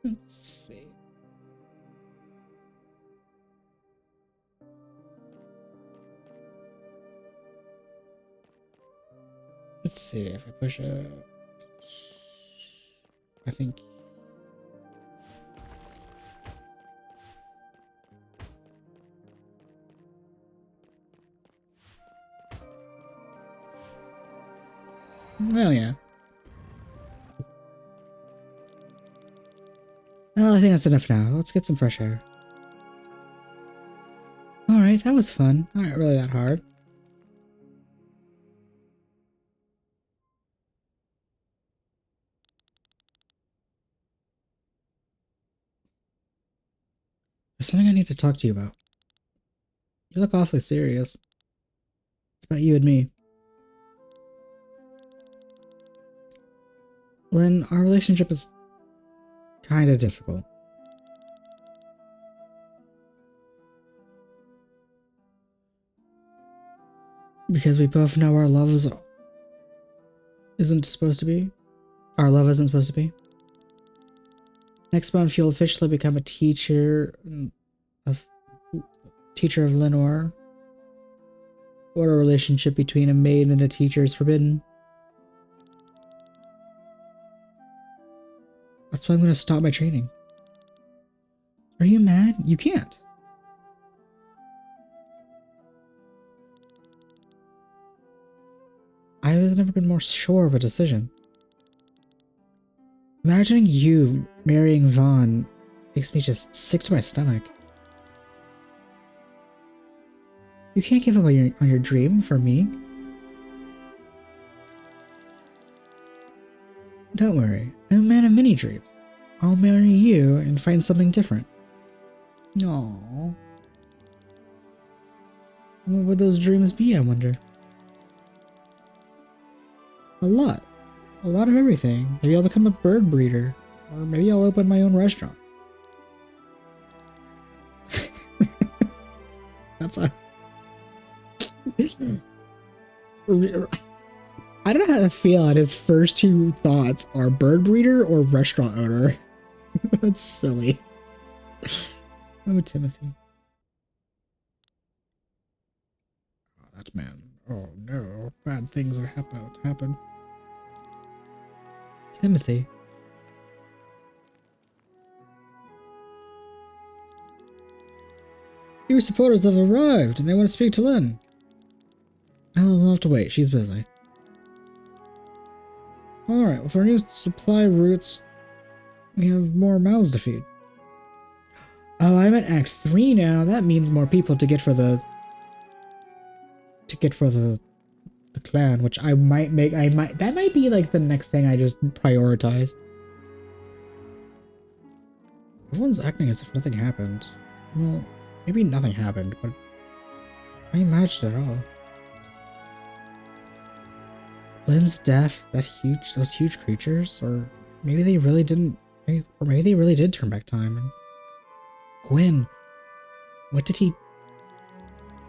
Let's see. Let's see if I push a. I think. Well, yeah. Well, I think that's enough now. Let's get some fresh air. Alright, that was fun. Not really that hard. There's something I need to talk to you about. You look awfully serious. It's about you and me. Lynn, our relationship is kind of difficult. Because we both know our love isn't supposed to be. Our love isn't supposed to be. Next month, you'll officially become a teacher of Lenore. What a relationship between a maid and a teacher is forbidden. That's why I'm going to stop my training. Are you mad? You can't. I was never been more sure of a decision. Imagining you marrying Vaughn makes me just sick to my stomach. You can't give up on your dream for me. Don't worry, I'm a man of many dreams. I'll marry you and find something different. Aww. What would those dreams be, I wonder? A lot. A lot of everything. Maybe I'll become a bird breeder. Or maybe I'll open my own restaurant. That's a... I don't know how to feel on his first two thoughts are bird breeder or restaurant owner. That's silly. Oh, Timothy. Oh, that man. Oh no, bad things are about to happen. Timothy. Your supporters have arrived and they want to speak to Lynn. I'll have to wait, she's busy. Alright, with our new supply routes, we have more mouths to feed. Oh, I'm at Act 3 now. That means more people to get for the clan, which that might be like the next thing I just prioritize. Everyone's acting as if nothing happened. Well, Maybe nothing happened, but I imagined it all. Lynn's death, those huge creatures, or maybe they really didn't, or maybe they really did turn back time. And Gwen, what did he?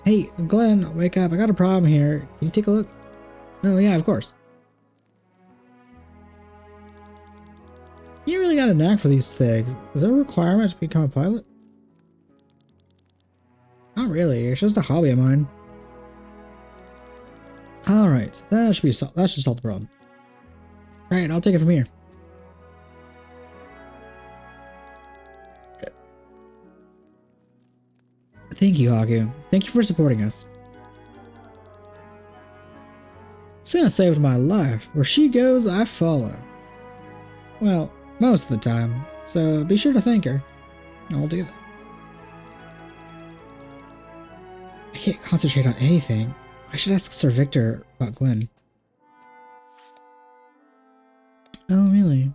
Hey, Glenn, wake up! I got a problem here. Can you take a look? Oh yeah, of course. You really got a knack for these things. Is there a requirement to become a pilot? Not really. It's just a hobby of mine. All right, that should solve the problem. All right, I'll take it from here. Thank you, Haku. Thank you for supporting us. Santa saved my life. Where she goes, I follow. Well, most of the time. So be sure to thank her. I'll do that. I can't concentrate on anything. I should ask Sir Victor about Gwen. Oh, really?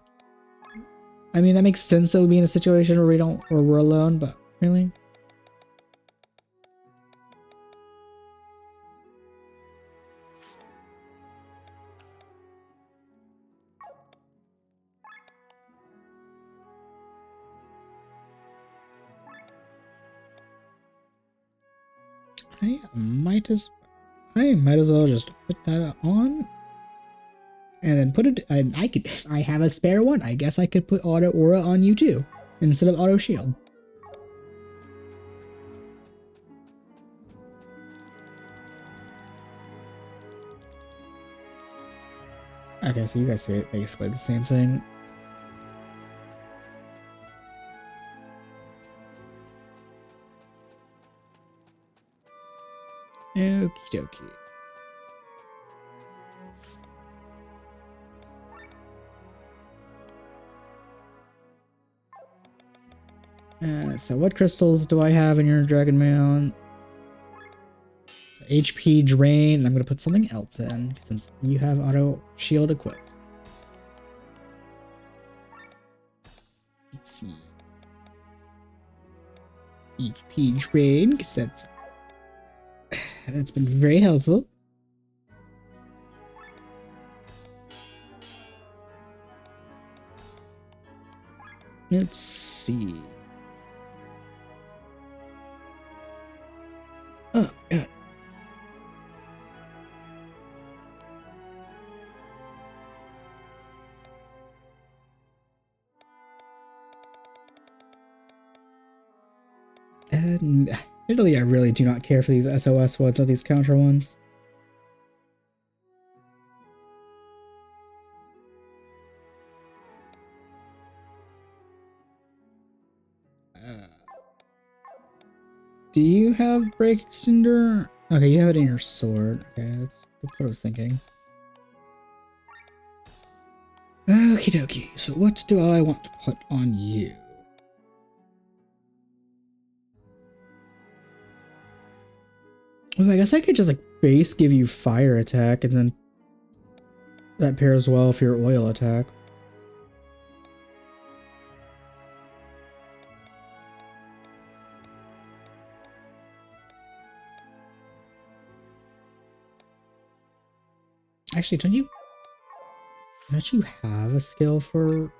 I mean, that makes sense that we'd be in a situation where we're alone, but really? I might as well just put that on and then put it, and I have a spare one. I guess I could put auto aura on you too instead of auto shield. Okay, so you guys say basically the same thing. Okie dokie. So what crystals do I have in your Dragon Mail? So HP drain. I'm gonna put something else in since you have auto shield equipped. Let's see. HP drain, because that's been very helpful. Let's see. Oh, God. Italy, I really do not care for these SOS ones or these counter ones. Do you have break extender? Okay, you have it in your sword. Okay, that's what I was thinking. Okie dokie. So what do I want to put on you? Well, I guess I could just like base give you fire attack and then that pairs well for your oil attack. Actually, don't you have a skill for...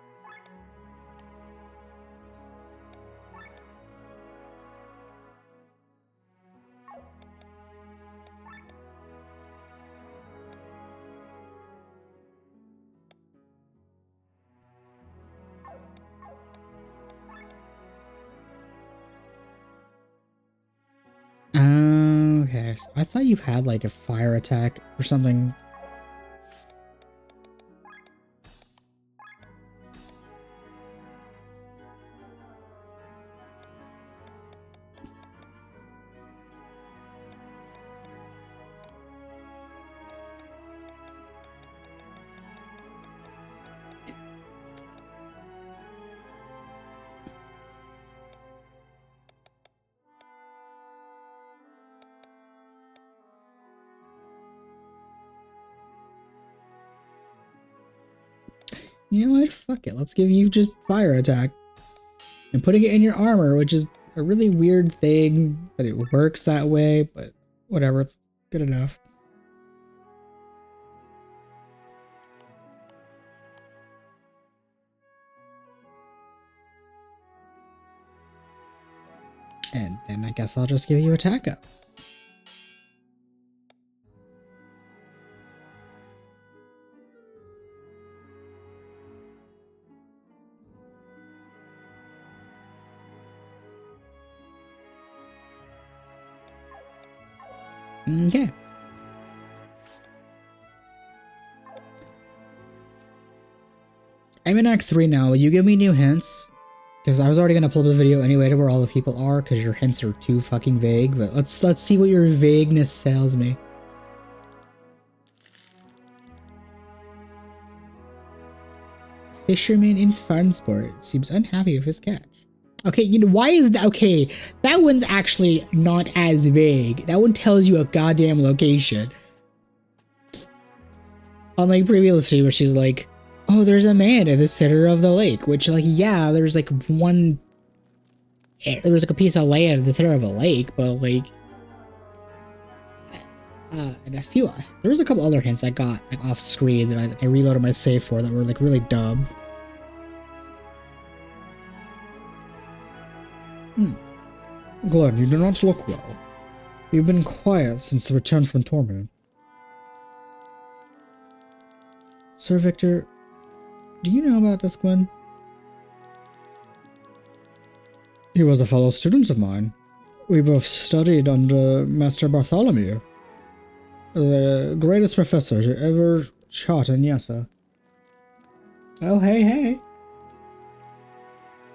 Okay, so I thought you had like a fire attack or something. You know what? Fuck it. Let's give you just fire attack. And putting it in your armor, which is a really weird thing that it works that way, but whatever, it's good enough. And then I guess I'll just give you attack up. Okay. I'm in Act 3 now. Will you give me new hints? Because I was already going to pull up the video anyway to where all the people are, because your hints are too fucking vague, but let's see what your vagueness tells me. Fisherman in Farnsport seems unhappy with his catch. Okay, you know, why is that? Okay, that one's actually not as vague. That one tells you a goddamn location. Unlike previously, where she's like, oh, there's a man in the center of the lake, which, like, yeah, there's like there's like a piece of land in the center of a lake, but like, and a few, there was a couple other hints I got like off screen that I reloaded my save for that were like really dumb. Glenn, you do not look well. You've been quiet since the return from Tormund. Sir Victor, do you know about this, Glenn? He was a fellow student of mine. We both studied under Master Bartholomew, the greatest professor to ever taught in Yasa. Oh, hey.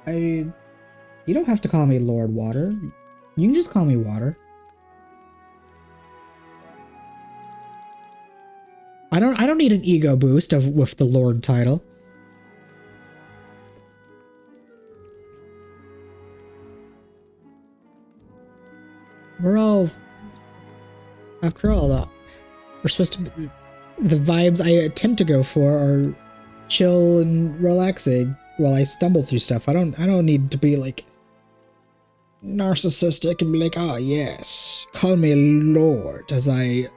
You don't have to call me Lord Water. You can just call me Water. I don't need an ego boost with the Lord title. We're all, after all, we're supposed to be, the vibes I attempt to go for are chill and relaxing while I stumble through stuff. I don't need to be like narcissistic and be like, oh yes, call me Lord as I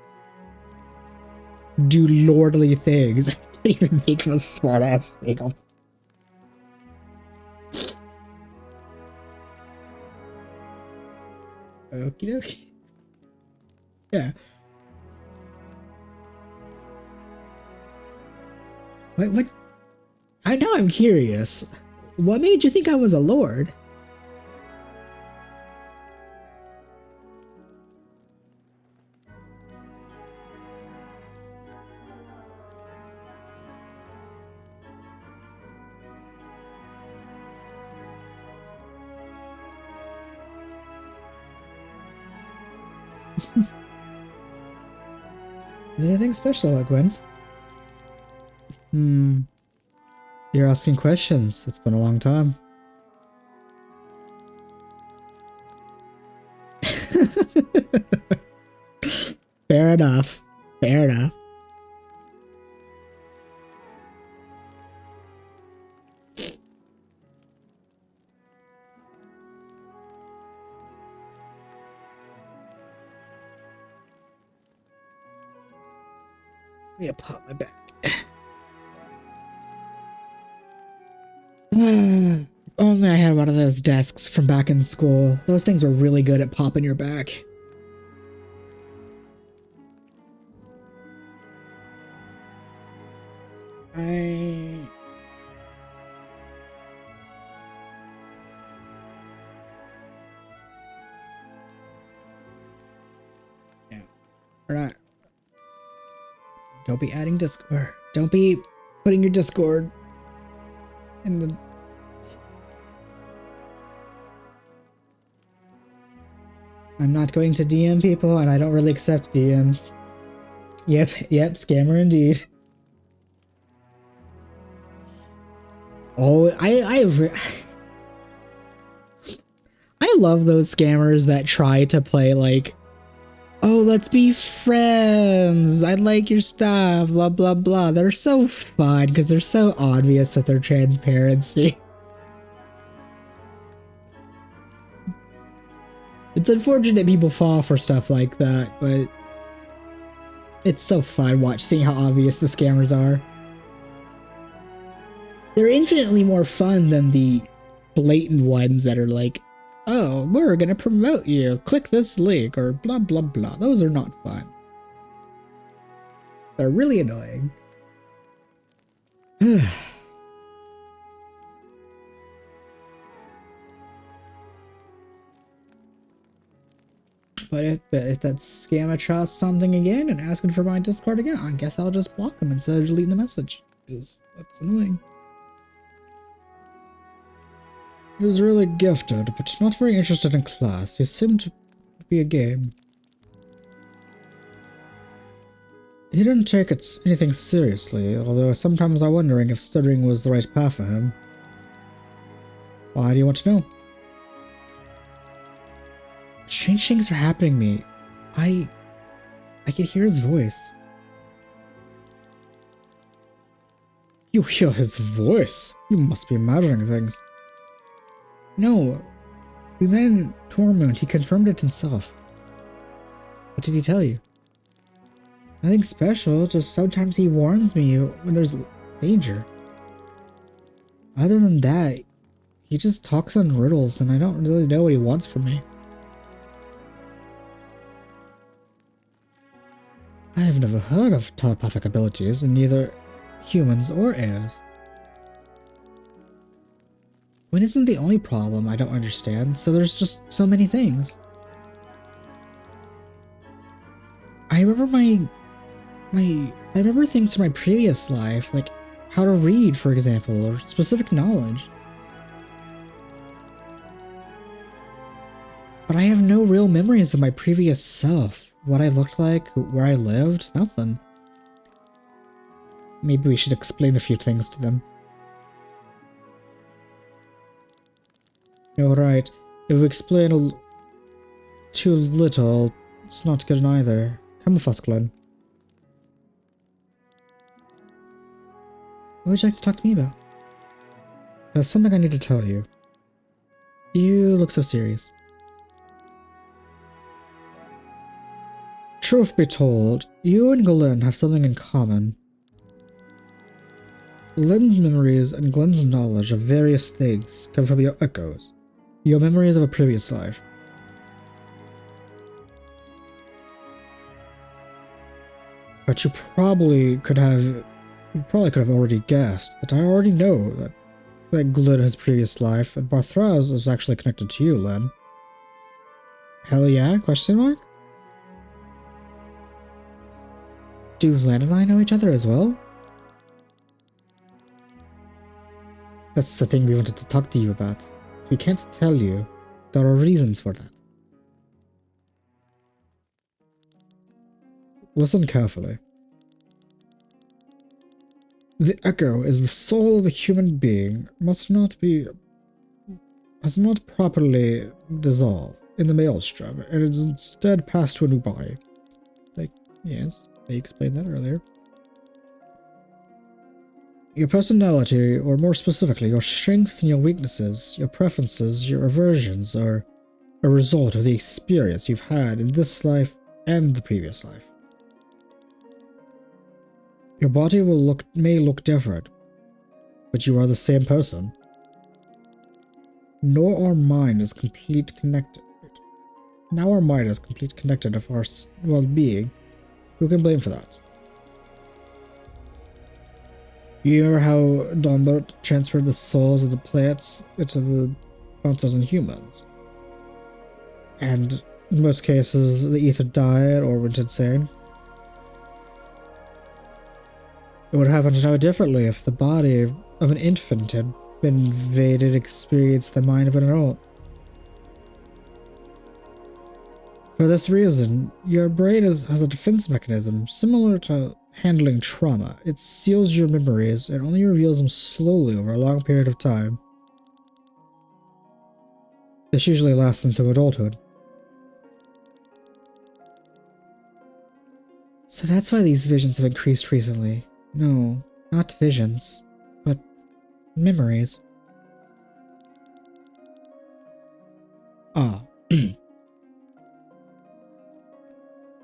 do lordly things. I can't even think of a smart ass thing. Okie dokie. Yeah. What? I know, I'm curious. What made you think I was a lord? Is there anything special, Gwen? You're asking questions. It's been a long time. Fair enough. Fair enough. I need to pop my back. Only I had one of those desks from back in school. Those things are really good at popping your back. Yeah. We're not. Don't be adding Discord. Don't be putting your Discord in the... I'm not going to DM people, and I don't really accept DMs. Yep, scammer indeed. Oh, I love those scammers that try to play like, oh, let's be friends, I like your stuff, blah blah blah. They're so fun because they're so obvious with their transparency. It's unfortunate people fall for stuff like that, but it's so fun seeing how obvious the scammers are. They're infinitely more fun than the blatant ones that are like, oh, we're gonna promote you, click this link, or blah blah blah. Those are not fun. They're really annoying. But if that scammer tries something again and asking for my Discord again, I guess I'll just block them instead of deleting the message. Because that's annoying. He was really gifted, but not very interested in class. He seemed to be a game. He didn't take anything seriously, although sometimes I'm wondering if studying was the right path for him. Why do you want to know? Strange things are happening to me. I can hear his voice. You hear his voice? You must be imagining things. No, we met in Tormund. He confirmed it himself. What did he tell you? Nothing special, just sometimes he warns me when there's danger. Other than that, he just talks in riddles and I don't really know what he wants from me. I have never heard of telepathic abilities in neither humans or AIs. When isn't the only problem I don't understand, so there's just so many things. I remember I remember things from my previous life, like how to read, for example, or specific knowledge. But I have no real memories of my previous self. What I looked like, where I lived, nothing. Maybe we should explain a few things to them. Alright, if we explain too little, it's not good either. Come with us, Glenn. What would you like to talk to me about? There's something I need to tell you. You look so serious. Truth be told, you and Glenn have something in common. Glenn's memories and Glenn's knowledge of various things come from your echoes, your memories of a previous life. But you probably could have already guessed that I already know that Glenn has previous life, and Barthraz is actually connected to you, Len. Hell yeah? Question mark? Do Len and I know each other as well? That's the thing we wanted to talk to you about. We can't tell you. There are reasons for that. Listen carefully. The echo is the soul of a human being must not properly dissolve in the maelstrom and is instead passed to a new body. Like, yes, they explained that earlier. Your personality, or more specifically, your strengths and your weaknesses, your preferences, your aversions, are a result of the experience you've had in this life and the previous life. Your body may look different, but you are the same person. Nor our mind is complete connected. Now our mind is complete connected of our well-being. Who can blame for that? You remember how Dombert transferred the souls of the plants into the monsters and humans? And in most cases, the ether died or went insane. It would happen no differently if the body of an infant had been invaded, experienced the mind of an adult. For this reason, your brain has a defense mechanism similar to handling trauma. It seals your memories and only reveals them slowly over a long period of time. This usually lasts until adulthood. So that's why these visions have increased recently. No, not visions, but memories. Ah.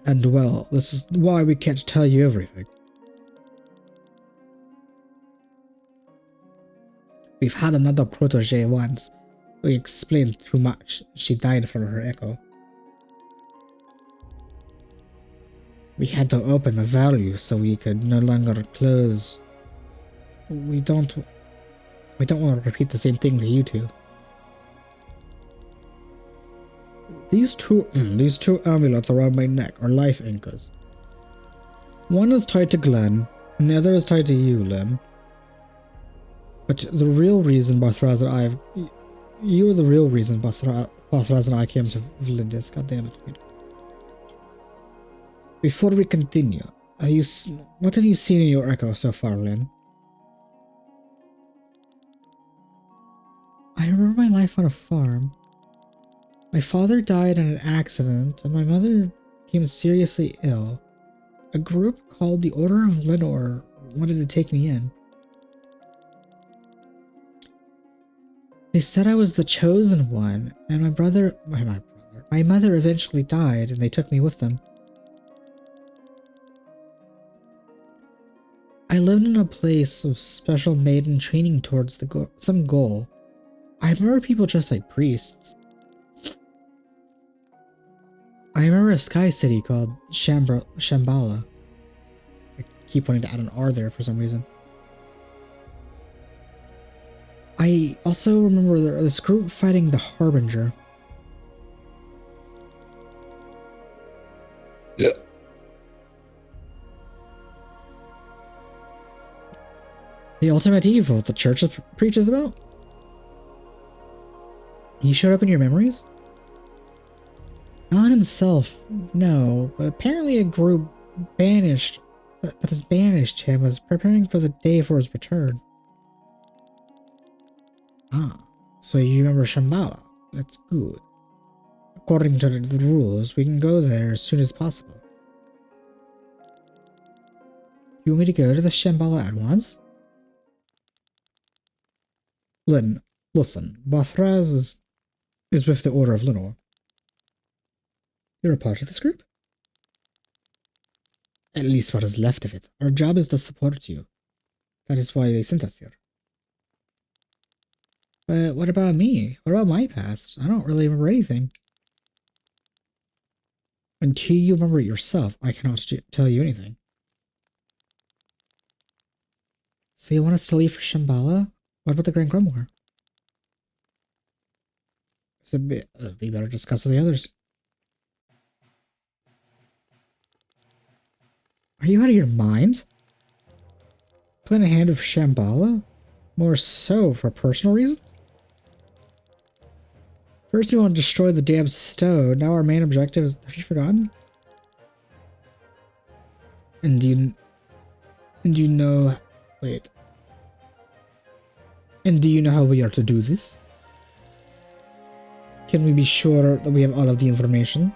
And well, this is why we can't tell you everything. We've had another protege once. We explained too much. She died from her echo. We had to open the value so we could no longer close. We don't want to repeat the same thing to you two. These two amulets around my neck are life anchors. One is tied to Glenn, and the other is tied to you, Lynn. But the real reason Barthraz and you were the real reason Barthraz and I came to Vlindis. God damn it. Before we continue, what have you seen in your echo so far, Lynn? I remember my life on a farm. My father died in an accident, and my mother became seriously ill. A group called the Order of Lenore wanted to take me in. They said I was the chosen one, and my mother eventually died, and they took me with them. I lived in a place of special maiden training towards some goal. I remember people dressed like priests. I remember a sky city called Shambhala. I keep wanting to add an R there for some reason. I also remember this group fighting the Harbinger. Yeah. The ultimate evil the church preaches about? He showed up in your memories? Not himself, no, but apparently a group that has banished him was preparing for the day for his return. Ah, so you remember Shambhala. That's good. According to the rules, we can go there as soon as possible. You want me to go to the Shambhala at once? Lynn, listen, Barthraz is with the Order of Lenore. You're a part of this group? At least what is left of it. Our job is to support you. That is why they sent us here. But what about me? What about my past? I don't really remember anything. Until you remember it yourself, I cannot tell you anything. So you want us to leave for Shambhala? What about the Grand Grimoire? It'd be better to discuss with the others. Are you out of your mind? Put in a hand of Shambhala? More so for personal reasons? First we want to destroy the damn stone, now our main objective is... Have you forgotten? And do you know... Wait. And do you know how we are to do this? Can we be sure that we have all of the information?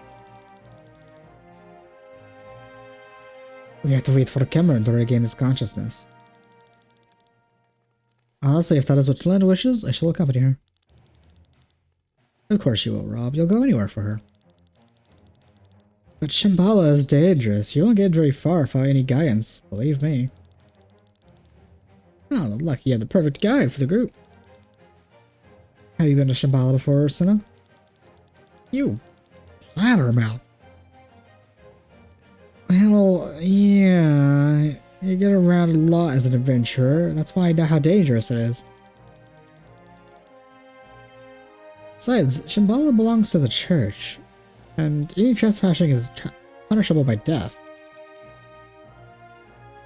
We have to wait for Cameron to regain his consciousness. Honestly, if that is what Lynn wishes, I shall accompany her. Of course you will, Rob. You'll go anywhere for her. But Shambhala is dangerous. You won't get very far without any guidance, believe me. Oh, lucky you have the perfect guide for the group. Have you been to Shambhala before, Ursina? You blabbermouth. Well, yeah, you get around a lot as an adventurer. That's why I know how dangerous it is. Besides, Shambhala belongs to the church, and any trespassing is punishable by death.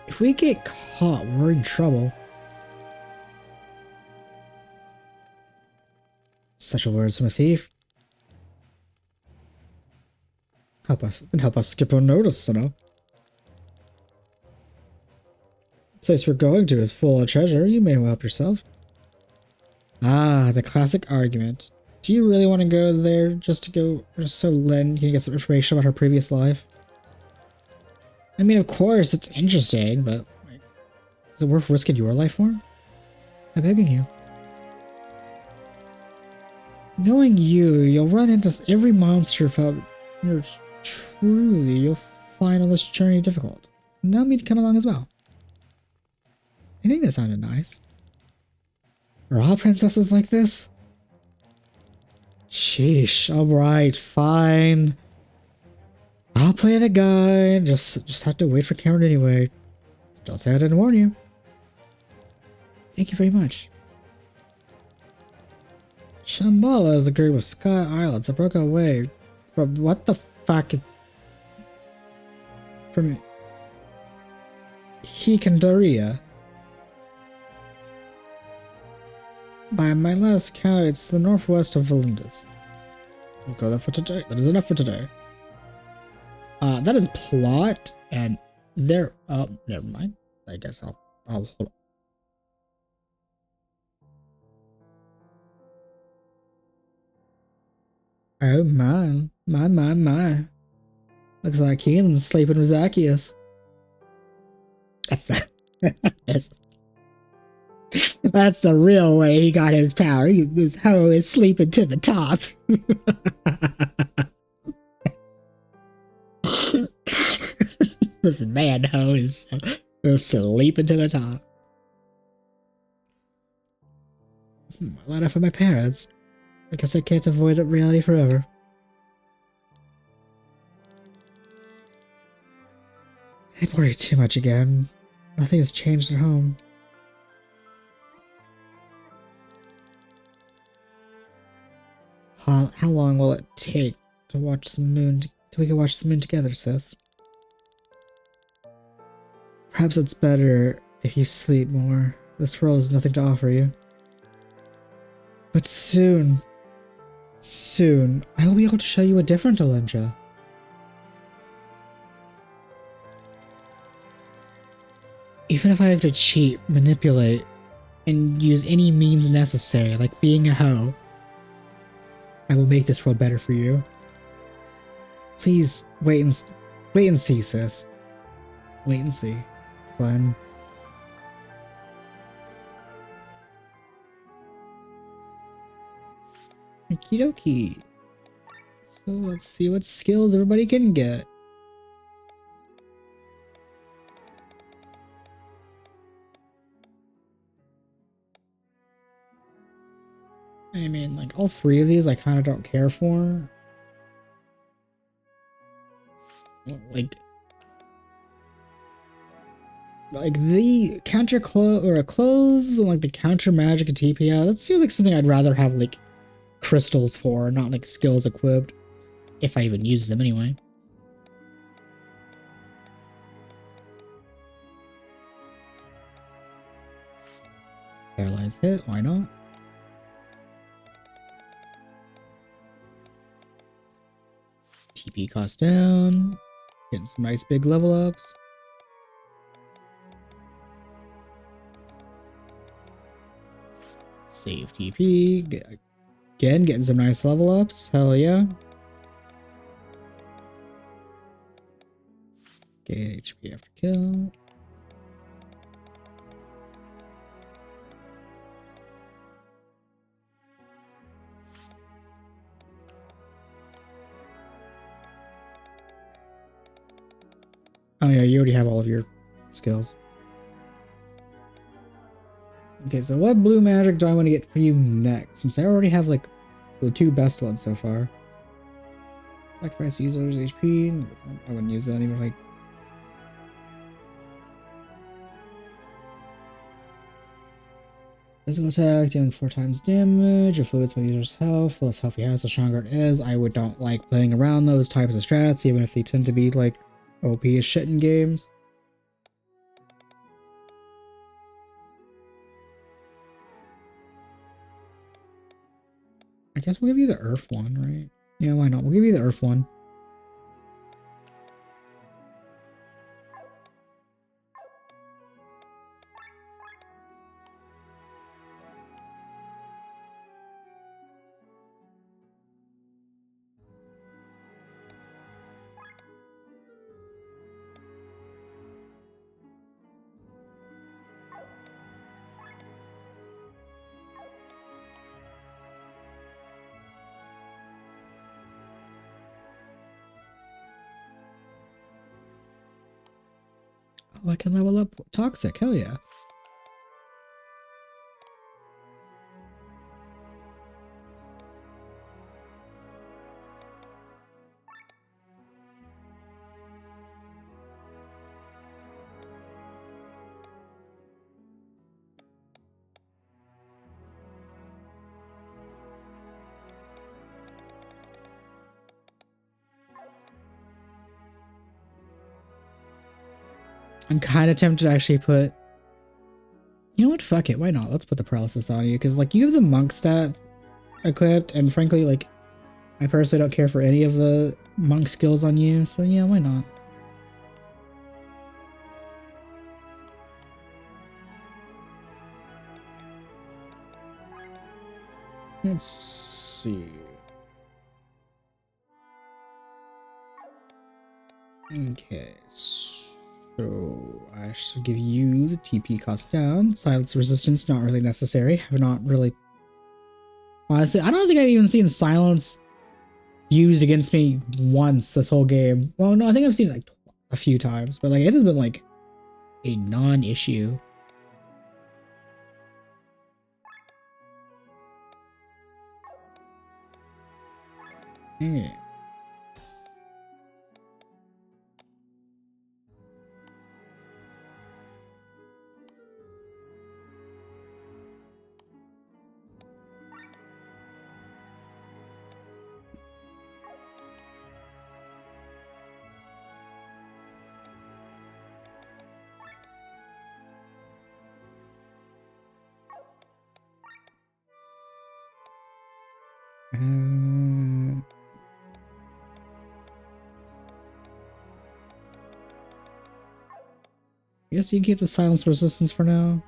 If we get caught, we're in trouble. Such a words from a thief. Help us skip unnoticed, you know. The place we're going to is full of treasure. You may well help yourself. Ah, the classic argument. Do you really want to go there just so Lynn can get some information about her previous life? I mean, of course, it's interesting, but like, is it worth risking your life for? I'm begging you. Knowing you, you'll run into every monster without... Truly, you'll find on this journey difficult. Allow me to come along as well. I think that sounded nice. Are all princesses like this? Sheesh, alright, fine. I'll play the guy. Just have to wait for Cameron anyway. Don't say I didn't warn you. Thank you very much. Shambhala is a group of Sky Islands that broke away from what the fuck? From Hikandaria. By my last count, it's the northwest of Valindas. We'll go there for today. That is enough for today. That is plot, and there. Oh, never mind. I guess I'll hold on. Oh my. Looks like Keelan's sleeping with Zacchaeus. That's the that's the real way he got his power. This hoe is sleeping to the top. This man hoe is sleeping to the top. A letter from my parents. I guess I can't avoid reality forever. I worry too much again. Nothing has changed at home. How long will it take to watch the moon till we can watch the moon together, sis? Perhaps it's better if you sleep more. This world has nothing to offer you. But soon, I will be able to show you a different Alenja. Even if I have to cheat, manipulate, and use any means necessary, like being a hoe, I will make this world better for you. Please, wait and see, sis. Wait and see. Glenn. Okie dokie. So let's see what skills everybody can get. I mean, like, all three of these I kind of don't care for. Like the counter cloves and like the counter magic and TPO, that seems like something I'd rather have like crystals for, not like skills equipped. If I even use them anyway. Paralyze hit, why not? TP cost down. Getting some nice big level ups. Save TP. Again, getting some nice level ups. Hell yeah. Gain HP after kill. Oh yeah, you already have all of your skills. Okay, so what blue magic do I want to get for you next? Since I already have like the two best ones so far. Sacrifice users HP. I wouldn't use that even like. Physical attack, dealing 4 times damage. Influence my user's health. The less health he has, the stronger it is. I would don't like playing around those types of strats, even if they tend to be like OP as shit in games. I guess we'll give you the Earth one, right? Yeah, why not? We'll give you the Earth one. Oh, I can level up Toxic. Hell yeah. I'm kind of tempted to actually put... You know what? Fuck it. Why not? Let's put the paralysis on you. Because, like, you have the monk stat equipped. And frankly, like, I personally don't care for any of the monk skills on you. So, yeah, why not? Let's see. Okay, so I should give you the TP cost down. Silence resistance, not really necessary. I've not really... Honestly, I don't think I've even seen silence used against me once this whole game. Well, no, I think I've seen it like a few times, but like it has been like a non-issue. Yeah. I guess you can keep the silence resistance for now.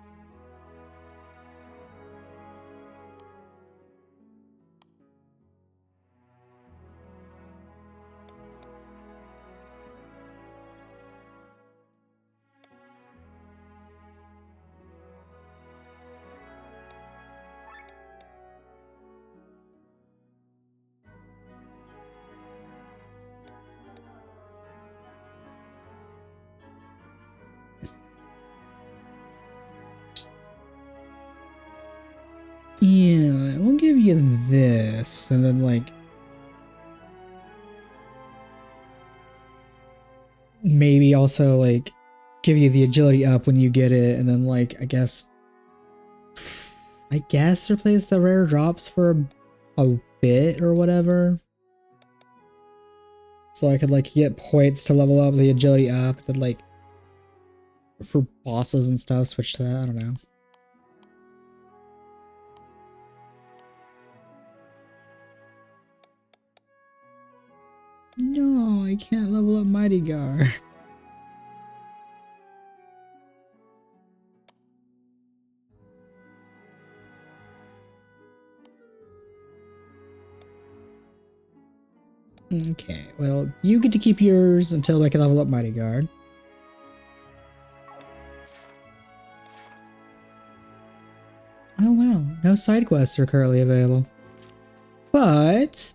Yeah, we'll give you this, and then like maybe also like give you the agility up when you get it, and then like I guess replace the rare drops for a bit or whatever. So I could like get points to level up the agility up, then like for bosses and stuff, switch to that. I don't know. No, I can't level up Mighty Gar. Okay, well, you get to keep yours until I can level up Mighty Guard. Oh wow, no side quests are currently available. But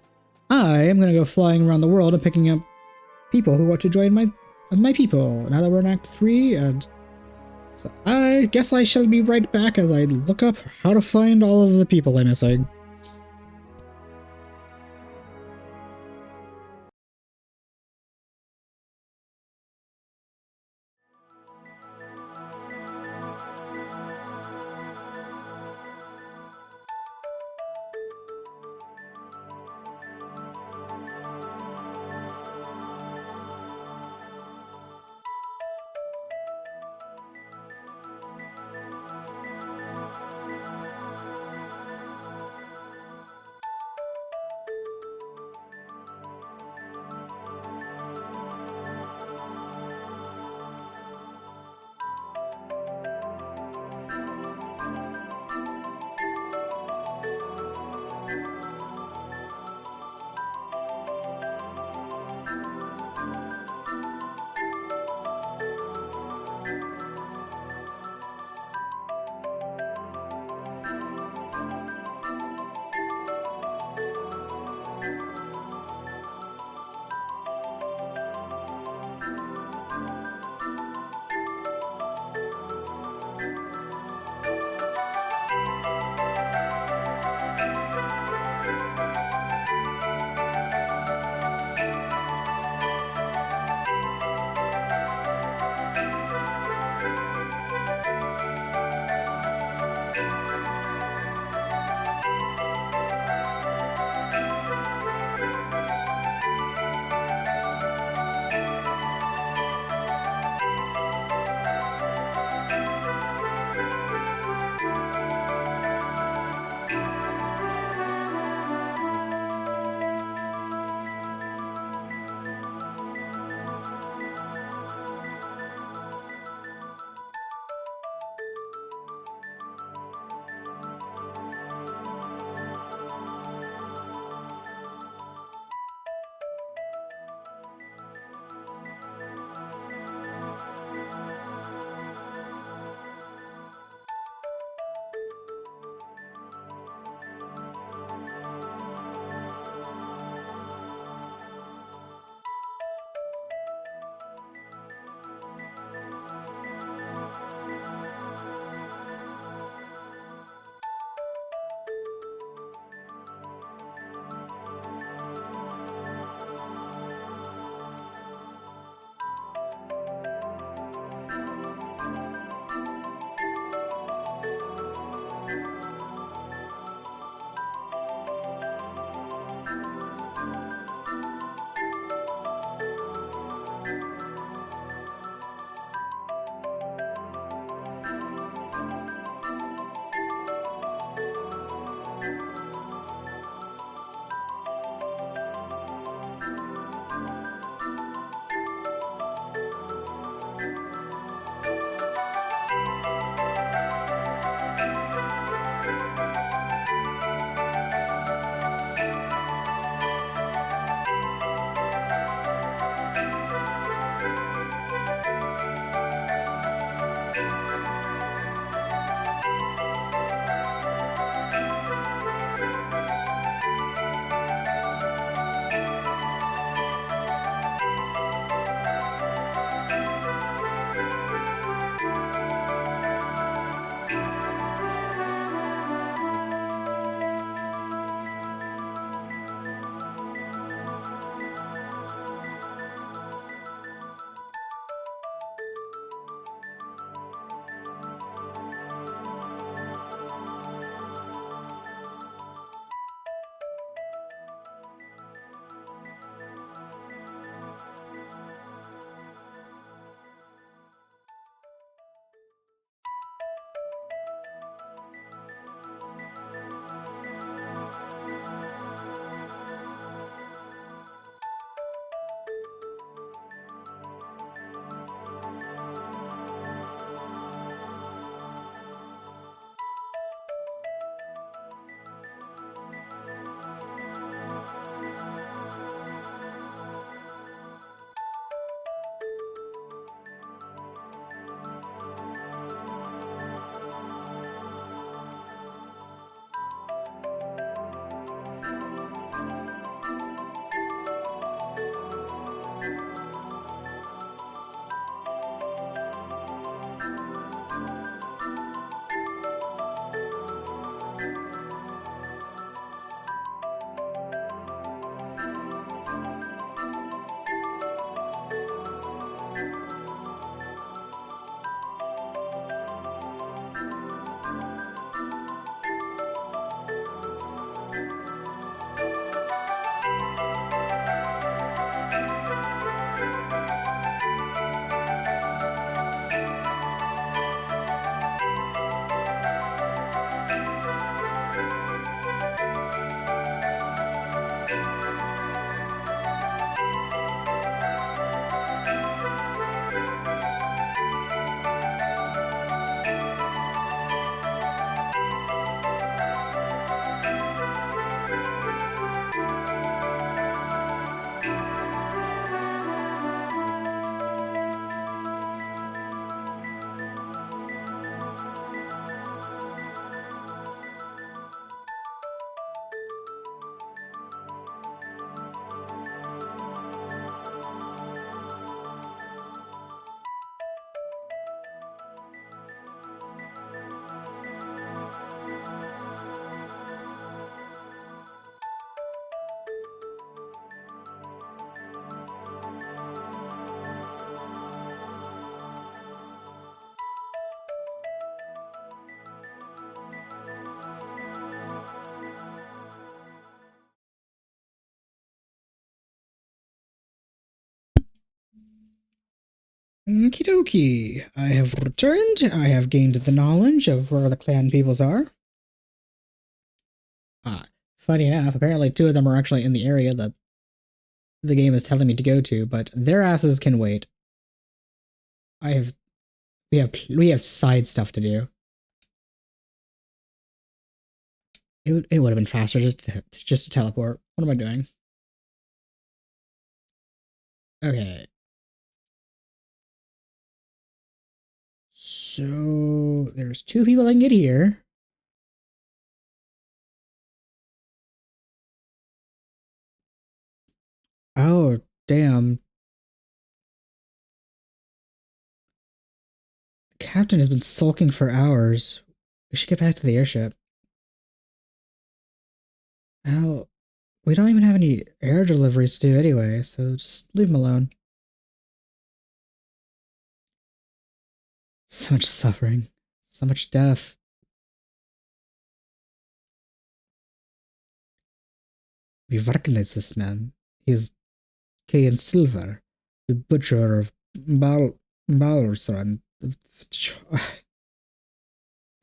I am gonna go flying around the world and picking up people who want to join my people. Now that we're in Act 3, and so I guess I shall be right back as I look up how to find all of the people I'm missing. Okie dokie. I have returned. I have gained the knowledge of where the clan peoples are. Funny enough, apparently two of them are actually in the area that the game is telling me to go to, but their asses can wait. I have we have side stuff to do. It would have been faster just to teleport. What am I doing? Okay. So there's two people I can get here. Oh, damn. The captain has been sulking for hours. We should get back to the airship. Well, we don't even have any air deliveries to do anyway, so just leave him alone. So much suffering. So much death. We recognize this man. He's Kay Silver, the butcher of Balrusran.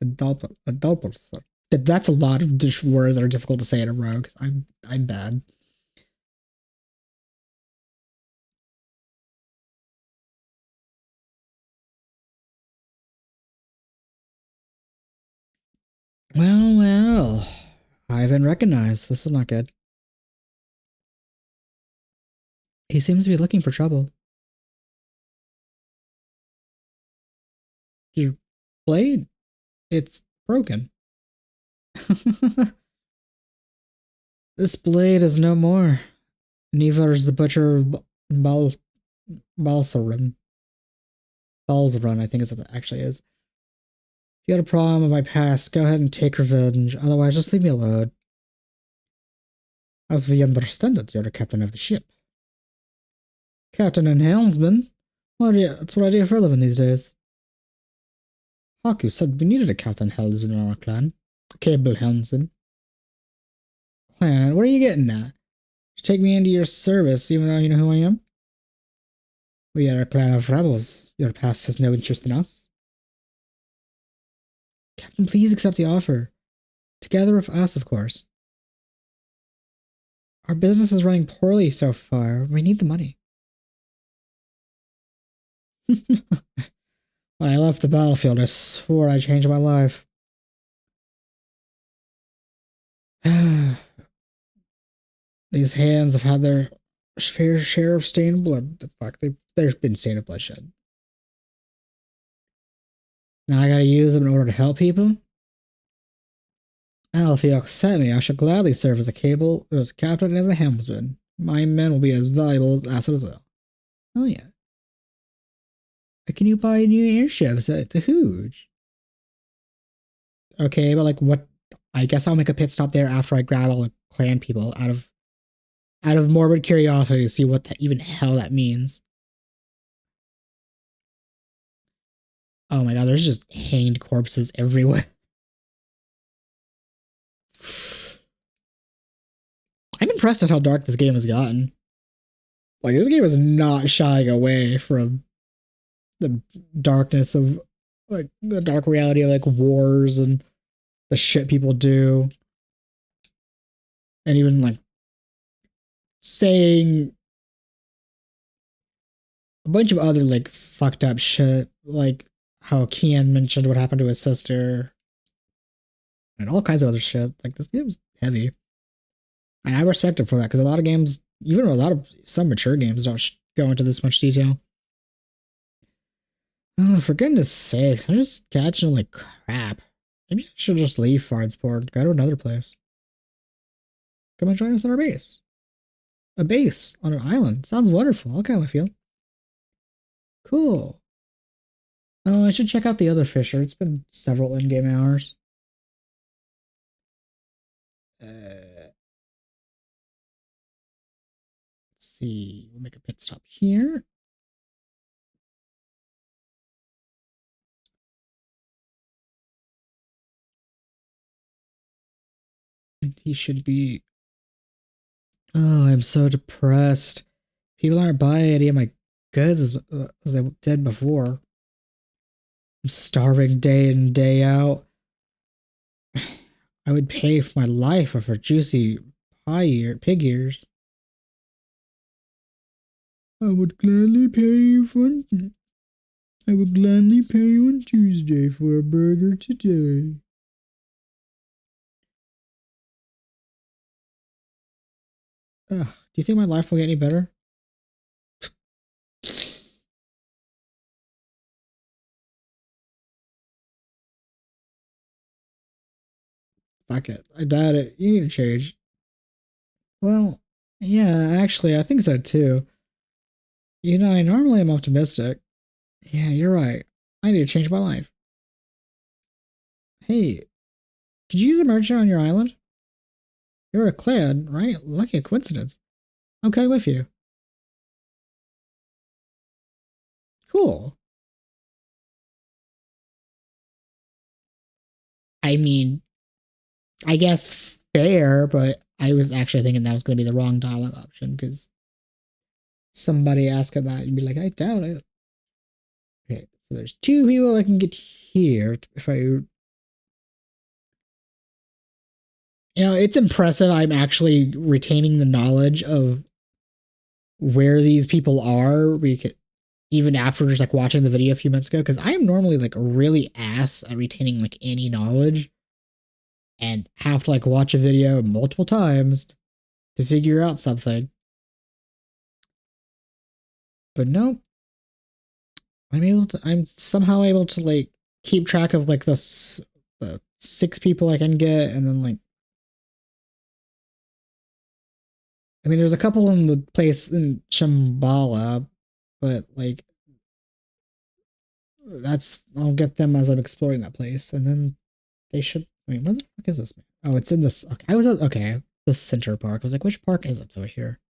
Adulpulsar. That's a lot of words that are difficult to say in a row. I'm bad. Well. I've been recognized. This is not good. He seems to be looking for trouble. Your blade? It's broken. This blade is no more. Neither is the butcher of Balsaran. Balzaran, I think is what it actually is. If you had a problem with my past, go ahead and take revenge. Otherwise, just leave me alone. As we understand it, you're the captain of the ship. Captain and helmsman? That's what I do for a living these days. Haku said we needed a captain helmsman in our clan. Cable helmsman. Clan, what are you getting at? Just take me into your service, even though you know who I am? We are a clan of rebels. Your past has no interest in us. Captain, please accept the offer. Together with us, of course. Our business is running poorly so far. We need the money. When I left the battlefield, I swore I'd change my life. These hands have had their fair share of stained blood. The fuck, there's been stained bloodshed. Now I gotta use them in order to help people? Well, if you accept me, I shall gladly serve as a captain and as a helmsman. My men will be as valuable as asset as well. Oh yeah. Can you buy new airships at the Hooge? Okay, but like what? I guess I'll make a pit stop there after I grab all the clan people out of morbid curiosity to see what the even hell that means. Oh my god, there's just hanged corpses everywhere. I'm impressed at how dark this game has gotten. Like, this game is not shying away from the darkness of, like, the dark reality of, like, wars and the shit people do. And even, like, saying a bunch of other, like, fucked up shit. Like, how Kian mentioned what happened to his sister. And all kinds of other shit. Like, this game's heavy. And I respect it for that, because a lot of games, even some mature games don't go into this much detail. Oh, for goodness sakes, I'm just catching like crap. Maybe I should just leave Fardsport and go to another place. Come and join us on our base. A base on an island. Sounds wonderful. Okay, I feel. Cool. Oh, I should check out the other fisher. It's been several in-game hours. Let's see. We'll make a pit stop here. And he should be. Oh, I'm so depressed. People aren't buying any of my good as I did before. I'm starving day in, day out. I would pay for my life for juicy pig ears. I would gladly pay you for. I would gladly pay you on Tuesday for a burger today. Ugh, do you think my life will get any better? Fuck it. I doubt it. You need to change. Well, yeah, actually, I think so too. You know, I normally am optimistic. Yeah, you're right. I need to change my life. Hey, could you use a merchant on your island? You're a clan, right? Lucky coincidence. Okay, with you. Cool. I mean, I guess fair, but I was actually thinking that was going to be the wrong dialogue option because somebody asking that, you'd be like, I doubt it. Okay, so there's two people I can get here if I. You know, it's impressive I'm actually retaining the knowledge of where these people are. Even after just like watching the video a few minutes ago, because I am normally like really ass at retaining like any knowledge and have to like watch a video multiple times to figure out something. But no, I'm somehow able to like keep track of like the 6 people I can get, and then like, I mean, there's a couple in the place in Shambhala, but like I'll get them as I'm exploring that place, and then they should. Wait, where the fuck is this? Oh, it's in this. Okay, I was at, okay. The center park. I was like, which park is it over here?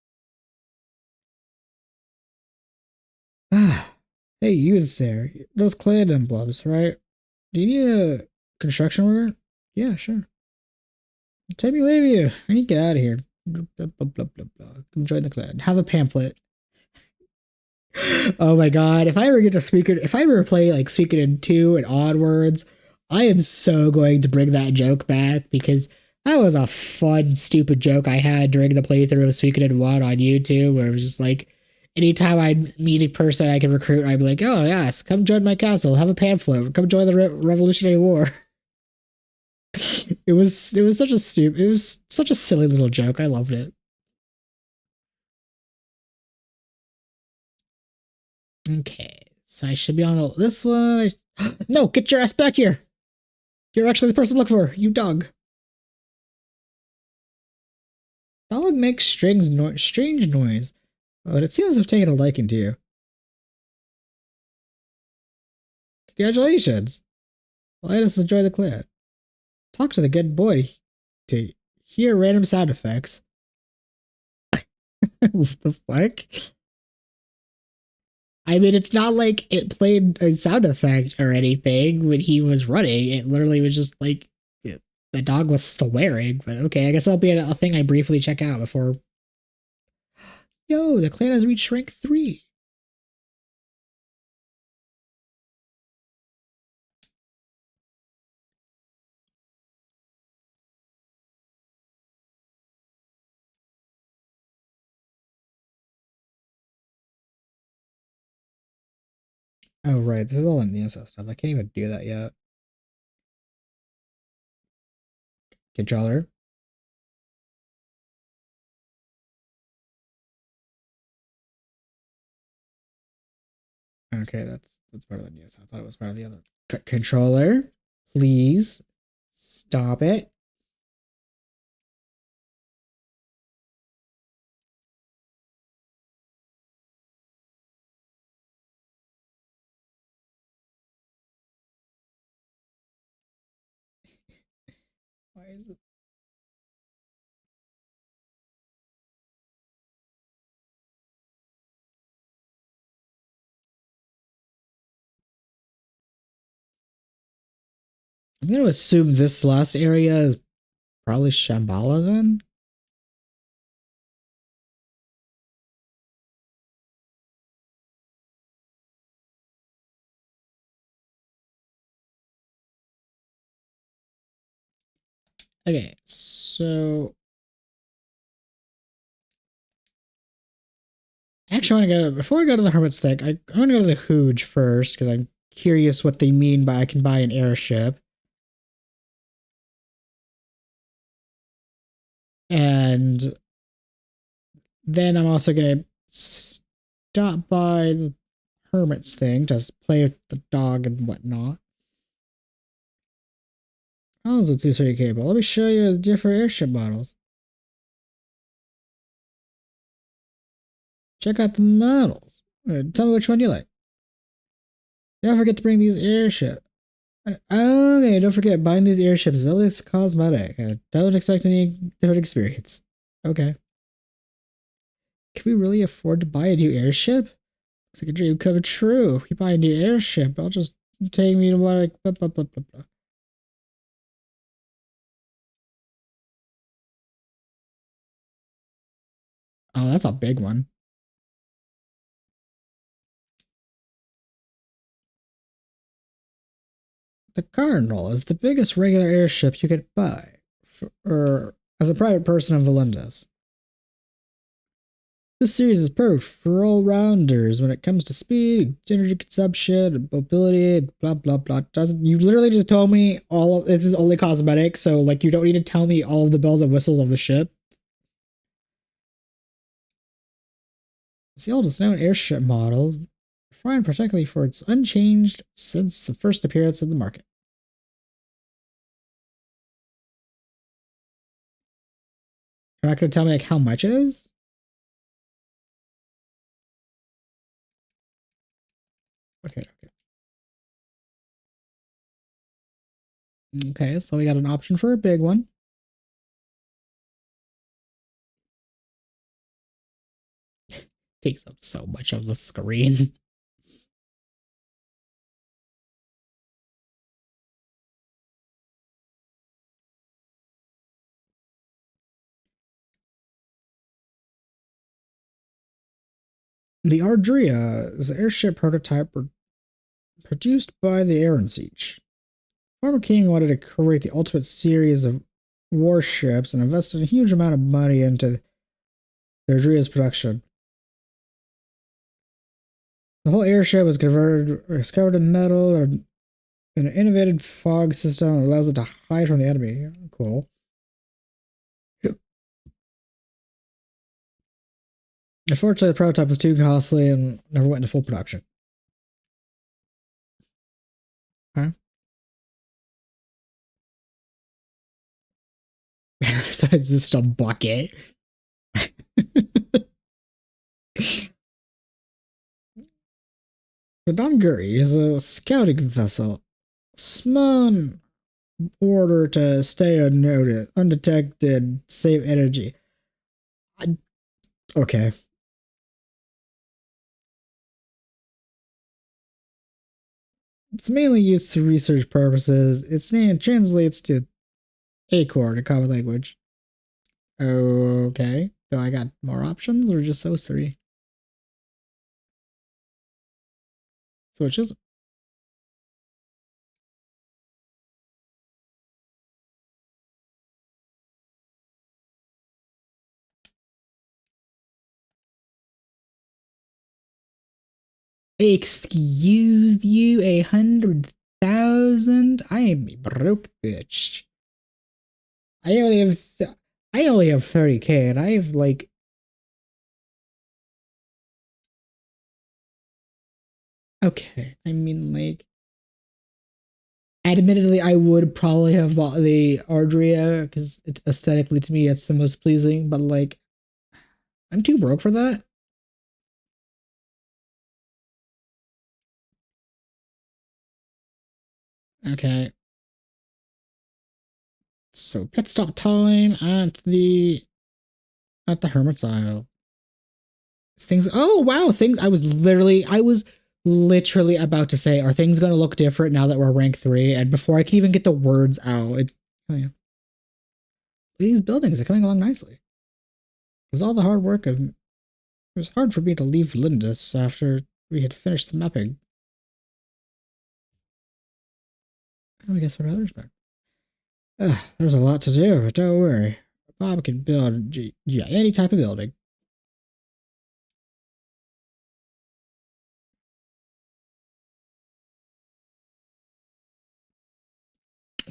Ah, hey, you there? Those clan emblems, right? Do you need a construction worker? Yeah, sure. Take me with you. I need to get out of here. Blah, blah, blah, blah, blah. Come join the clan. Have a pamphlet. Oh my god! If I ever get to if I ever play like Suikoden 2 and onwards, I am so going to bring that joke back because that was a fun, stupid joke I had during the playthrough of Suikoden 1 on YouTube, where it was just like, anytime I'd meet a person I could recruit, I'd be like, oh yes, come join my castle, have a pamphlet, come join the Revolutionary War. It was such a silly little joke. I loved it. Okay, so I should be on this one. No, get your ass back here. You're actually the person I'm looking for. You dog. Dog makes strange noise, but it seems to have taken a liking to you. Congratulations. Let us enjoy the clan. Talk to the good boy to hear random sound effects. What the fuck? I mean, it's not like it played a sound effect or anything when he was running. It literally was just like the dog was swearing. But okay, I guess that'll be a thing I briefly check out before. Yo, the clan has reached rank 3. Oh, right. This is all in ESO stuff. I can't even do that yet. Controller. Okay, that's part of the news. I thought it was part of the other. Controller, please stop it. Why is it? I'm gonna assume this last area is probably Shambhala then. Okay, so actually, I want to go before I go to the Hermit's thing. I want to go to the Hooge first because I'm curious what they mean by I can buy an airship. And then I'm also gonna stop by the Hermit's thing, just play with the dog and whatnot. Oh, it's a 230 cable. Let me show you the different airship models. Check out the models. Tell me which one you like. Don't forget to bring these airships. Okay, don't forget, buying these airships is only cosmetic. Don't expect any different experience. Okay. Can we really afford to buy a new airship? Looks like a dream come true. If we buy a new airship, I'll just take me to like blah blah blah blah blah. Oh, that's a big one. The Cardinal is the biggest regular airship you could buy, or as a private person in Valindas. This series is perfect for all-rounders when it comes to speed, energy consumption, mobility, blah blah blah. Doesn't you literally just told me all of this is only cosmetic, so like you don't need to tell me all of the bells and whistles of the ship. It's the oldest known airship model, refined particularly for its unchanged since the first appearance in the market. You're not going to tell me like how much it is? Okay, okay. Okay, so we got an option for a big one. Takes up so much of the screen. The Ardria is an airship prototype produced by the Aaron Siege. Former King wanted to create the ultimate series of warships and invested a huge amount of money into the Ardria's production. The whole airship was covered in metal and an innovative fog system that allows it to hide from the enemy. Cool. Unfortunately, the prototype was too costly and never went into full production. Okay. So it's just a bucket. The Donguri is a scouting vessel. Small order to stay unnoticed, undetected, save energy. Okay. It's mainly used for research purposes. Its name translates to acorn in common language. Okay. So I got more options or just those three? So it's just excuse you, 100,000? I am a broke bitch. I only have I only have 30K and I have like okay. I mean like admittedly I would probably have bought the Ardria because aesthetically to me it's the most pleasing, but like I'm too broke for that. Okay. So pit stop time at the Hermit's Isle. Things oh wow, things I was literally about to say, are things gonna look different now that we're rank 3? And before I can even get the words out, oh yeah. These buildings are coming along nicely. It was all the hard work of it was hard for me to leave Lindis after we had finished the mapping. I guess what others back. There's a lot to do, but don't worry. Bob can build yeah, any type of building.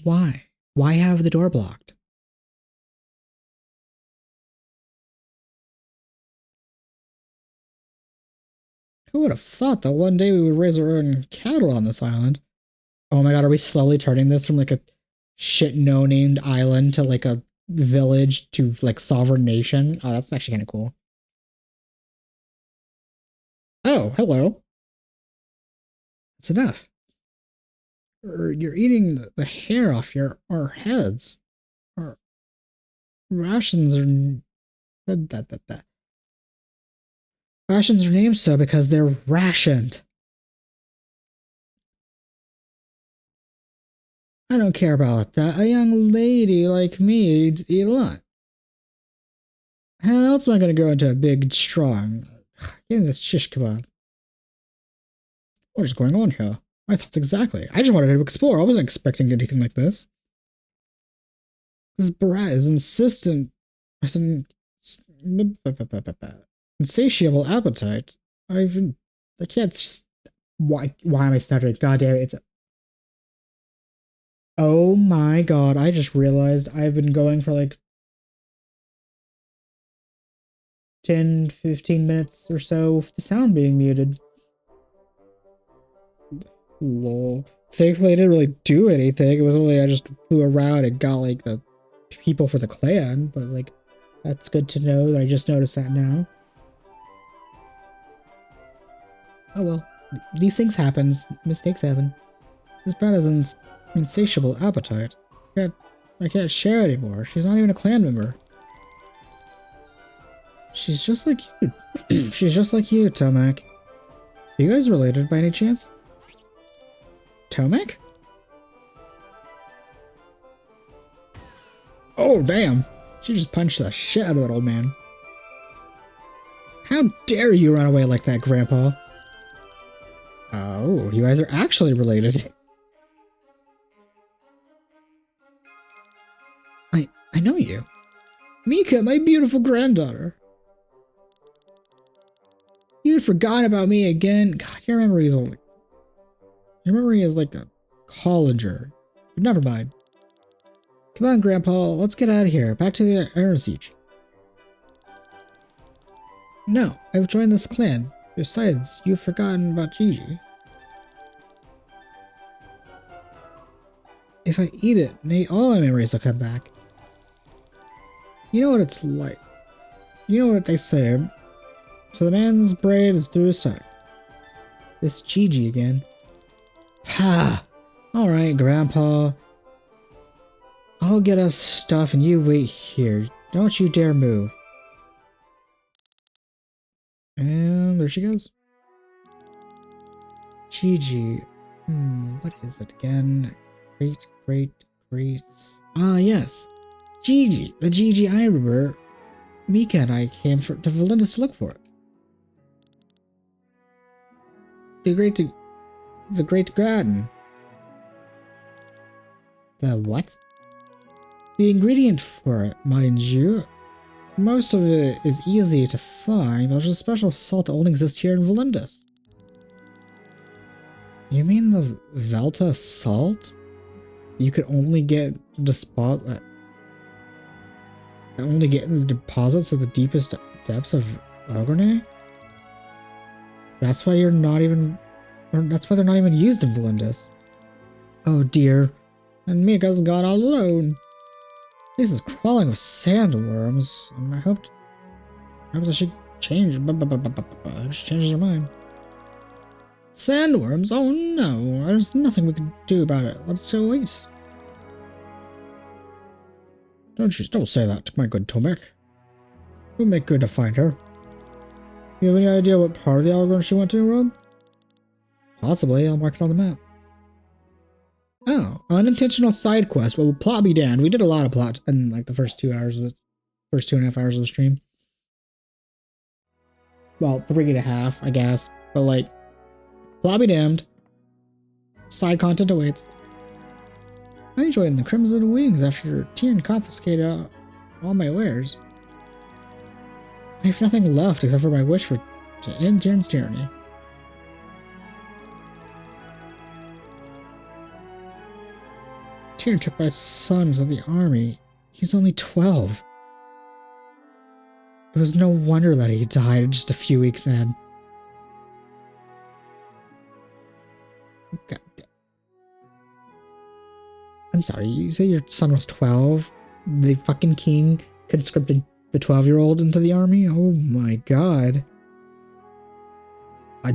Why? Why have the door blocked? Who would have thought that one day we would raise our own cattle on this island? Oh my god, are we slowly turning this from like a shit no-named island to like a village to like sovereign nation? Oh, that's actually kind of cool. Oh, hello. That's enough. You're eating the hair off our heads. Our rations are rations are named so because they're rationed. I don't care about that. A young lady like me eats a lot. How else am I going to grow into a big, strong? Give me this shish kebab. What is going on here? My thoughts exactly. I just wanted to explore. I wasn't expecting anything like this. This brat is insistent. Has an insatiable appetite. I can't. Why am I stuttering? God damn it! Oh my god! I just realized I've been going for like 10, 15 minutes or so with the sound being muted. Lol. Thankfully, I didn't really do anything. It was only I just flew around and got like the people for the clan, but like that's good to know that I just noticed that now. Oh well, these things happen. Mistakes happen. This brat has an insatiable appetite. I can't share anymore. She's not even a clan member. She's just like you. She's just like you, Tomac. Are you guys related by any chance? Tomac? Oh, damn. She just punched the shit out of that old man. How dare you run away like that, Grandpa? Oh, you guys are actually related. I know you. Mika, my beautiful granddaughter. You had forgotten about me again. God, your memory is only... Your memory is like a collager. But never mind. Come on, Grandpa, let's get out of here. Back to the Iron Siege. No, I've joined this clan. Besides, you've forgotten about Gigi. If I eat it, all my memories will come back. You know what it's like. You know what they say. So the man's brain is through his side. This Gigi again. Ha! Alright, Grandpa. I'll get us stuff and you wait here. Don't you dare move. And there she goes. Gigi. What is it again? Great. Ah, yes. Gigi. The Gigi I remember. Mika and I came to Valinda to look for it. The Great Gratin. The what? The ingredient for it, mind you. Most of it is easy to find, but there's a special salt that only exists here in Valindus. You mean the Velta salt? You could only get the spot that only get in the deposits of the deepest depths of Algornay? That's why you're not even... That's why they're not even used in Valindus. Oh dear. And Mika's gone all alone. This is crawling with sandworms, and I hoped that she changes her mind. Sandworms? Oh no, there's nothing we can do about it. Let's go wait. Don't say that to my good Tomek. We'll make good to find her. You have any idea what part of the Algorn she went to, Rob? Possibly, I'll mark it on the map. Oh, unintentional side quest. Well, plot be damned. We did a lot of plot in like the first 2.5 hours of the stream. Well, 3.5, I guess. But like, plot be damned. Side content awaits. I joined the Crimson Wings after Tyrion confiscated all my wares. I have nothing left except for my wish to end Tyrion's tyranny. Tyrion took my sons of the army. He's only 12. It was no wonder that he died just a few weeks in. God damn. I'm sorry, you say your son was 12? The fucking king conscripted the 12-year-old into the army? Oh my god.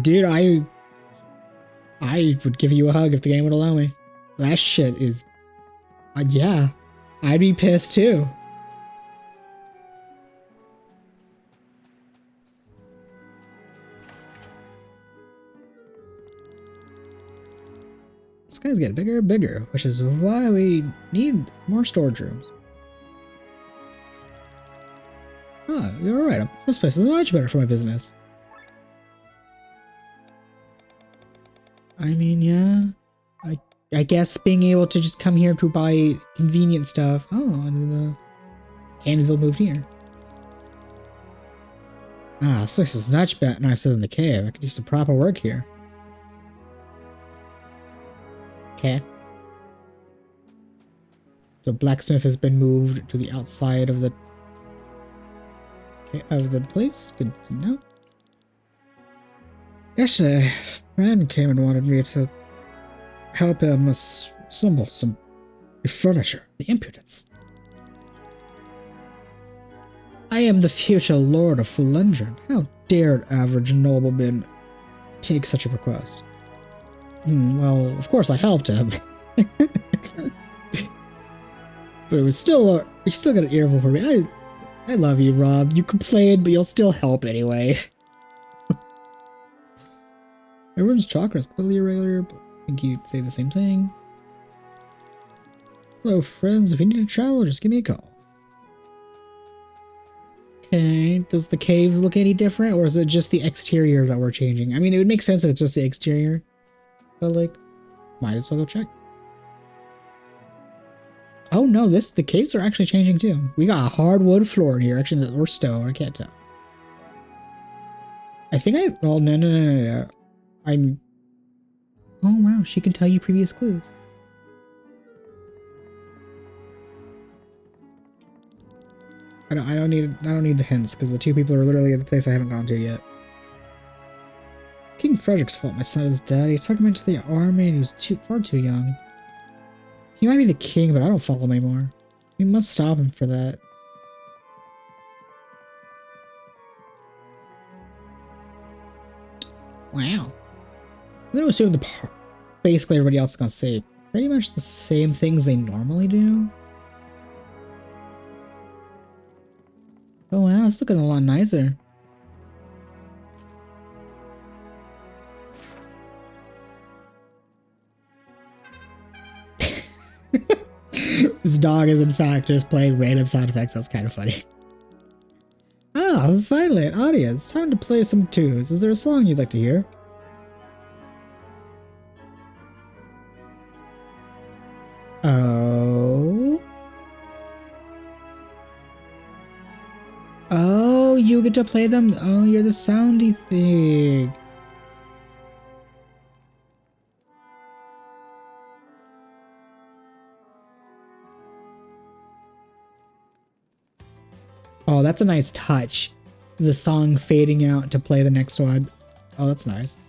Dude, I would give you a hug if the game would allow me. That shit is... yeah, I'd be pissed too. This guy's getting bigger and bigger, which is why we need more storage rooms. Ah, you're right. This place is much better for my business. I mean, yeah. I guess being able to just come here to buy convenient stuff. Oh, and the Anvil moved here. Ah, this place is much nicer than the cave. I could do some proper work here. Okay. So blacksmith has been moved to the outside of the place. Good to know. Yesterday, a friend came and wanted me to help him assemble some furniture. The impudence. I am the future Lord of Fulendron. How dare an average nobleman take such a request? Well, of course I helped him. But it was still, you still got an earful for me. I love you, Rob. You complained, but you'll still help anyway. Everyone's chakra is completely irregular, but I think you'd say the same thing. Hello, friends. If you need to travel, just give me a call. Okay. Does the cave look any different, or is it just the exterior that we're changing? I mean, it would make sense if it's just the exterior, but like, might as well go check. Oh no, the caves are actually changing too. We got a hardwood floor in here, actually, or stone. I can't tell. I think oh no. Oh wow, she can tell you previous clues. I don't need the hints because the two people are literally at the place I haven't gone to yet. King Frederick's fault. My son is dead. He took him into the army and he was far too young. He might be the king, but I don't follow him anymore. We must stop him for that. Wow. I'm gonna assume basically everybody else is gonna say pretty much the same things they normally do. Oh wow, it's looking a lot nicer. This dog is in fact just playing random sound effects. That's kind of funny. Ah, finally an audience. Time to play some tunes. Is there a song you'd like to hear? Oh. Oh, you get to play them? Oh, you're the soundy thing. Oh, that's a nice touch. The song fading out to play the next one. Oh, that's nice.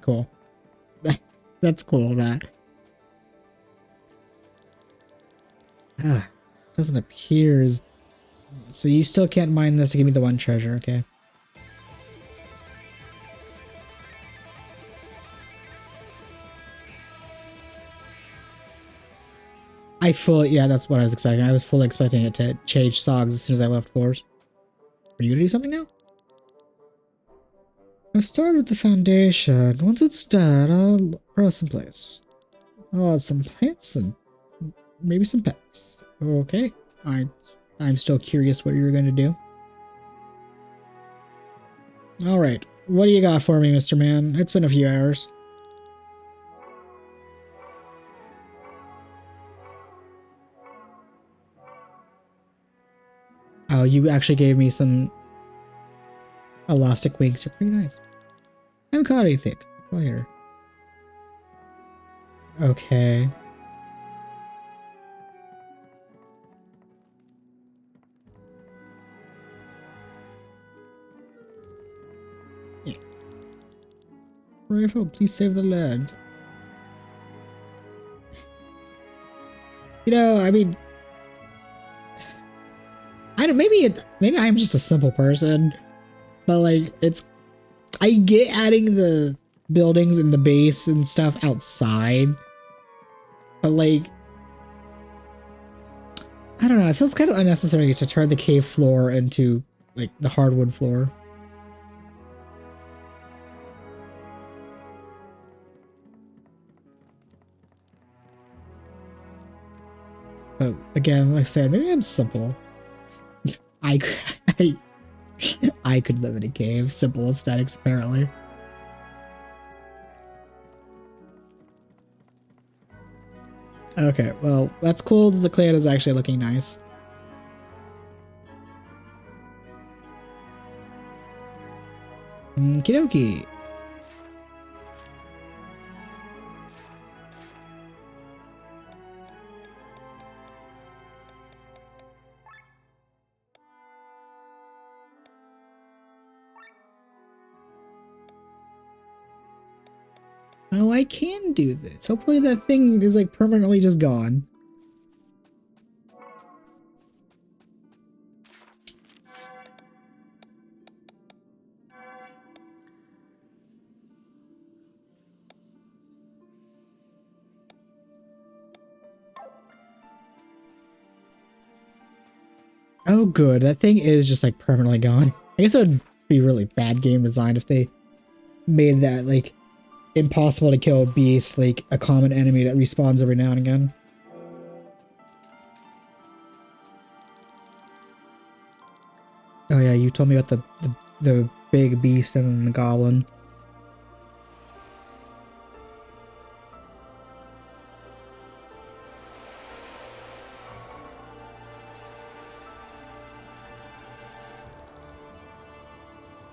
Cool. That's cool, that. Ah, doesn't appear as... So you still can't mine this to give me the one treasure, okay? Yeah, that's what I was expecting. I was fully expecting it to change songs as soon as I left floors. Are you gonna do something now? I've started with the foundation. Once it's done, I'll rest in place. I'll add some plants and maybe some pets. Okay. I'm still curious what you're gonna do. Alright. What do you got for me, Mr. Man? It's been a few hours. Oh, you actually gave me some elastic wings. You're pretty nice. I haven't caught anything. Later. Okay. Yeah. Rifle, please save the land. You know, I mean, I don't. Maybe I'm just a simple person, but like I get adding the buildings and the base and stuff outside, but like I don't know. It feels kind of unnecessary to turn the cave floor into like the hardwood floor. But again, like I said, maybe I'm simple. I could live in a cave. Simple aesthetics, apparently. Okay, well, that's cool that the clan is actually looking nice. Okie dokie. Oh, I can do this. Hopefully that thing is like permanently just gone. Oh, good. That thing is just like permanently gone. I guess it would be really bad game design if they made that like impossible to kill beast, like a common enemy that respawns every now and again. Oh yeah, you told me about the big beast and the goblin.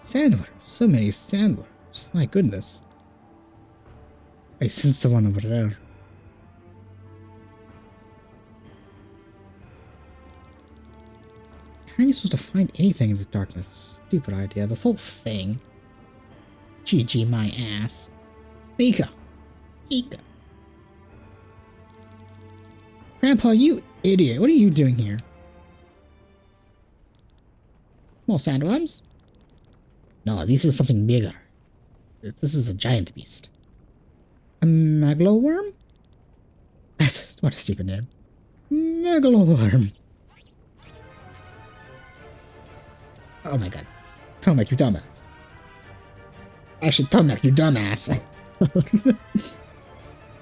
Sandworms. So many sandworms. My goodness. I sense the one over there. How are you supposed to find anything in the darkness? Stupid idea. This whole thing. GG my ass. Mika. Mika. Grandpa, you idiot. What are you doing here? More sandworms? No, this is something bigger. This is a giant beast. A megaloworm? What a stupid name. Megaloworm. Oh my god. Tomek, you dumbass. Actually, Tomek, you dumbass.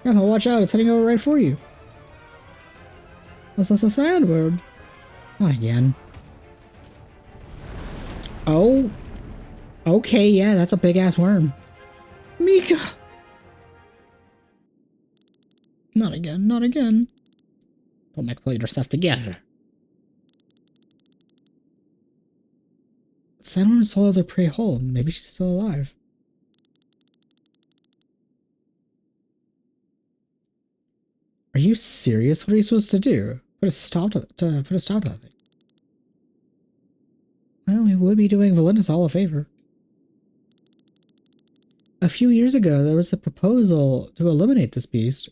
Grandpa, watch out, it's heading over right for you. That's a sandworm. Not again. Oh. Okay, yeah, that's a big ass worm. Mika! Not again, not again. Tomek, pull yourself together. Sandworms swallow their prey whole. Maybe she's still alive. Are you serious? What are you supposed to do? Put a stop to put a stop to that thing. Well, we would be doing Valentis all a favor. A few years ago, there was a proposal to eliminate this beast,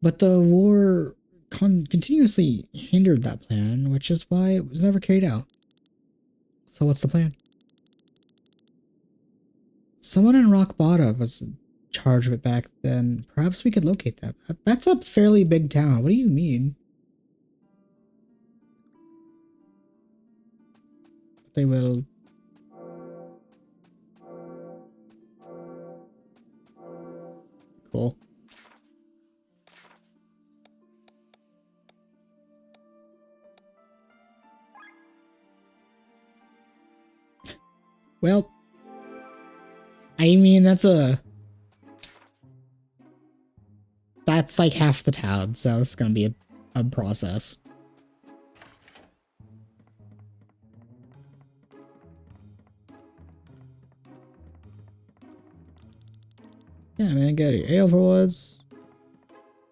but the war continuously hindered that plan, which is why it was never carried out. So what's the plan? Someone in Rock Bottom was charged with it back then. Perhaps we could locate that. That's a fairly big town. What do you mean? they will. Cool. Well, I mean, that's like half the town, so it's gonna be a process. Yeah, man, get it. Ale for woods.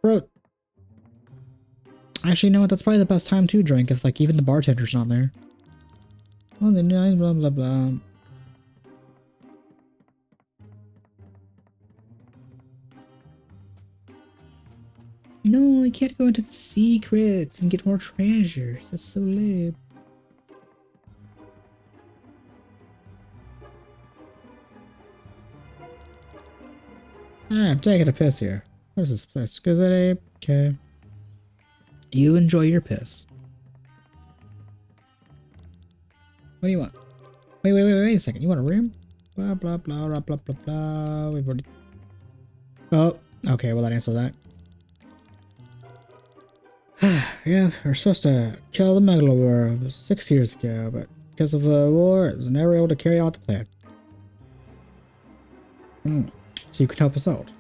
Bro. Actually, you know what? That's probably the best time to drink if, like, even the bartender's not there. On the night, blah, blah, blah. No, I can't go into the secrets and get more treasures. That's so lame. Ah, I'm taking a piss here. Where's this place? Okay. You enjoy your piss. What do you want? Wait a second. You want a room? Blah, blah, blah, blah, blah, blah, blah. We've already... Oh, okay. Well, that answers that. Yeah, we're supposed to kill the Megalowar 6 years ago, but because of the war, it was never able to carry out the plan. So you can help us out.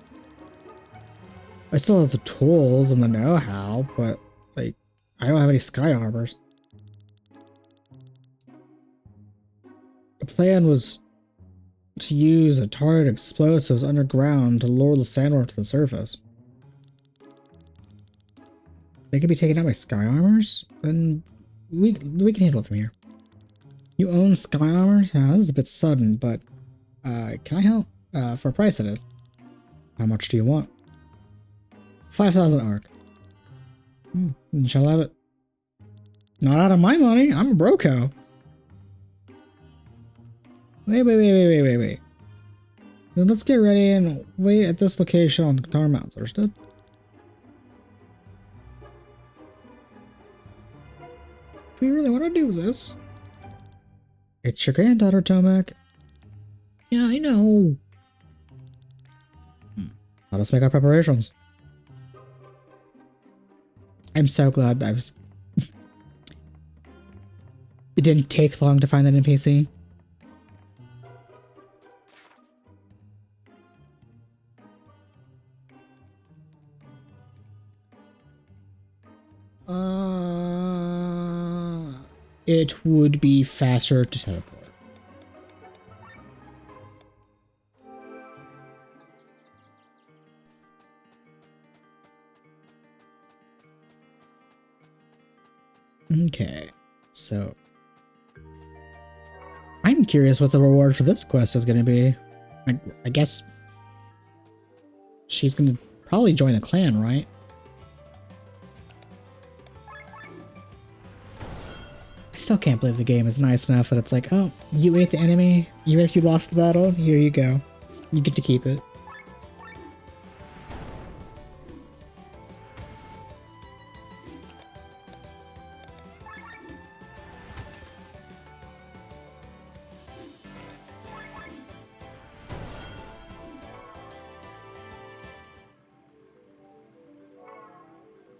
I still have the tools and the know-how, but, like, I don't have any sky armors. The plan was to use a target explosives underground to lower the sandworm to the surface. They could be taking out my sky armors, and we can handle it from here. You own sky armors? This is a bit sudden, but can I help? For a price, it is. How much do you want? 5,000 arc. You shall have it. Not out of my money. I'm a broco. Wait. Then let's get ready and wait at this location on the Guitar Mountains. Understood? Do we really want to do this? It's your granddaughter, Tomek. Yeah, I know. Let us make our preparations. I'm so glad I was... It didn't take long to find that NPC. It would be faster to teleport. Okay, so I'm curious what the reward for this quest is going to be. I guess she's going to probably join the clan, right? I still can't believe the game is nice enough that it's like, oh, you ate the enemy, even if you lost the battle, here you go. You get to keep it.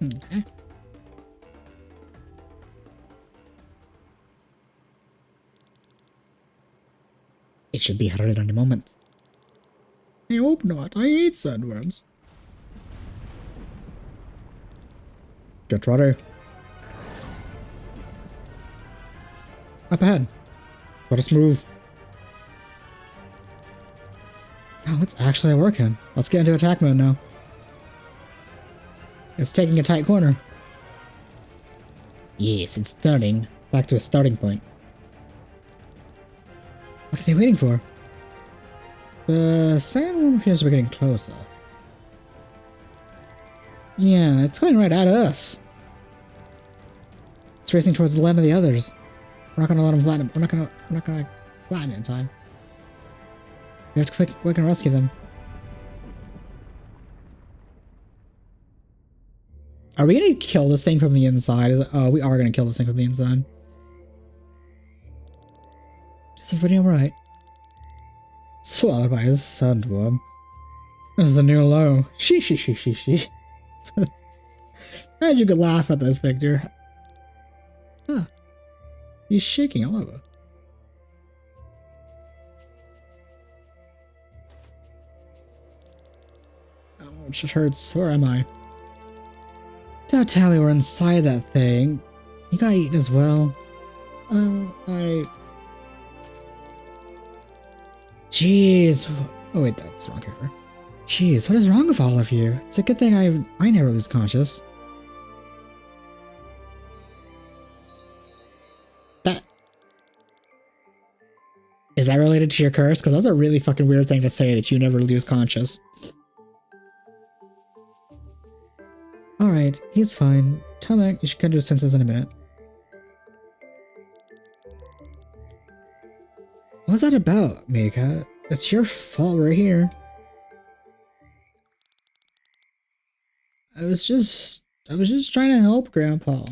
Okay. It should be harder in a moment. I hope not. I hate sandworms. Get ready. Up ahead. Let us move. Oh, it's actually working. Let's get into attack mode now. It's taking a tight corner. Yes, it's starting. Back to a starting point. What are they waiting for? The sandworm appears to be getting closer. Yeah, it's coming right at us. It's racing towards the land of the others. We're not gonna let them flatten it. We're not gonna flatten it in time. We have to quick and rescue them. Are we gonna kill this thing from the inside? Oh, we are gonna kill this thing from the inside. Is everybody alright? Swallowed by his sandworm. This is the new low. She. Glad you could laugh at this, Victor. Huh. He's shaking all over. Oh, it just hurts. Where am I? Don't tell me we're inside that thing. You got eaten as well. Jeez. Oh wait, that's the wrong character. Jeez, what is wrong with all of you? It's a good thing I never lose conscious. That... Is that related to your curse? Because that's a really fucking weird thing to say, that you never lose conscious. Alright, he's fine. Tomek, you should come to his senses in a minute. What's that about, Mika? It's your fault we're here. I was just trying to help Grandpa.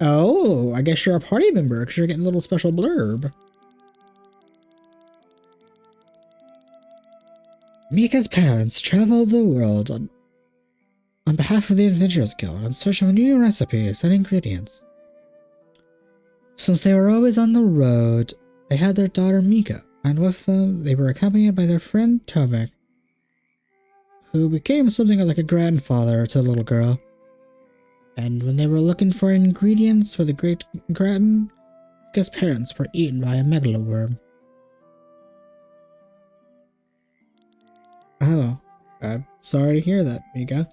Oh, I guess you're a party member because you're getting a little special blurb. Mika's parents traveled the world on behalf of the Adventurers Guild in search of new recipes and ingredients. Since they were always on the road, they had their daughter Mika, and with them they were accompanied by their friend Tomek, who became something like a grandfather to the little girl. And when they were looking for ingredients for the Great Gratin, Mika's parents were eaten by a megaloworm. Oh, I'm sorry to hear that, Mika.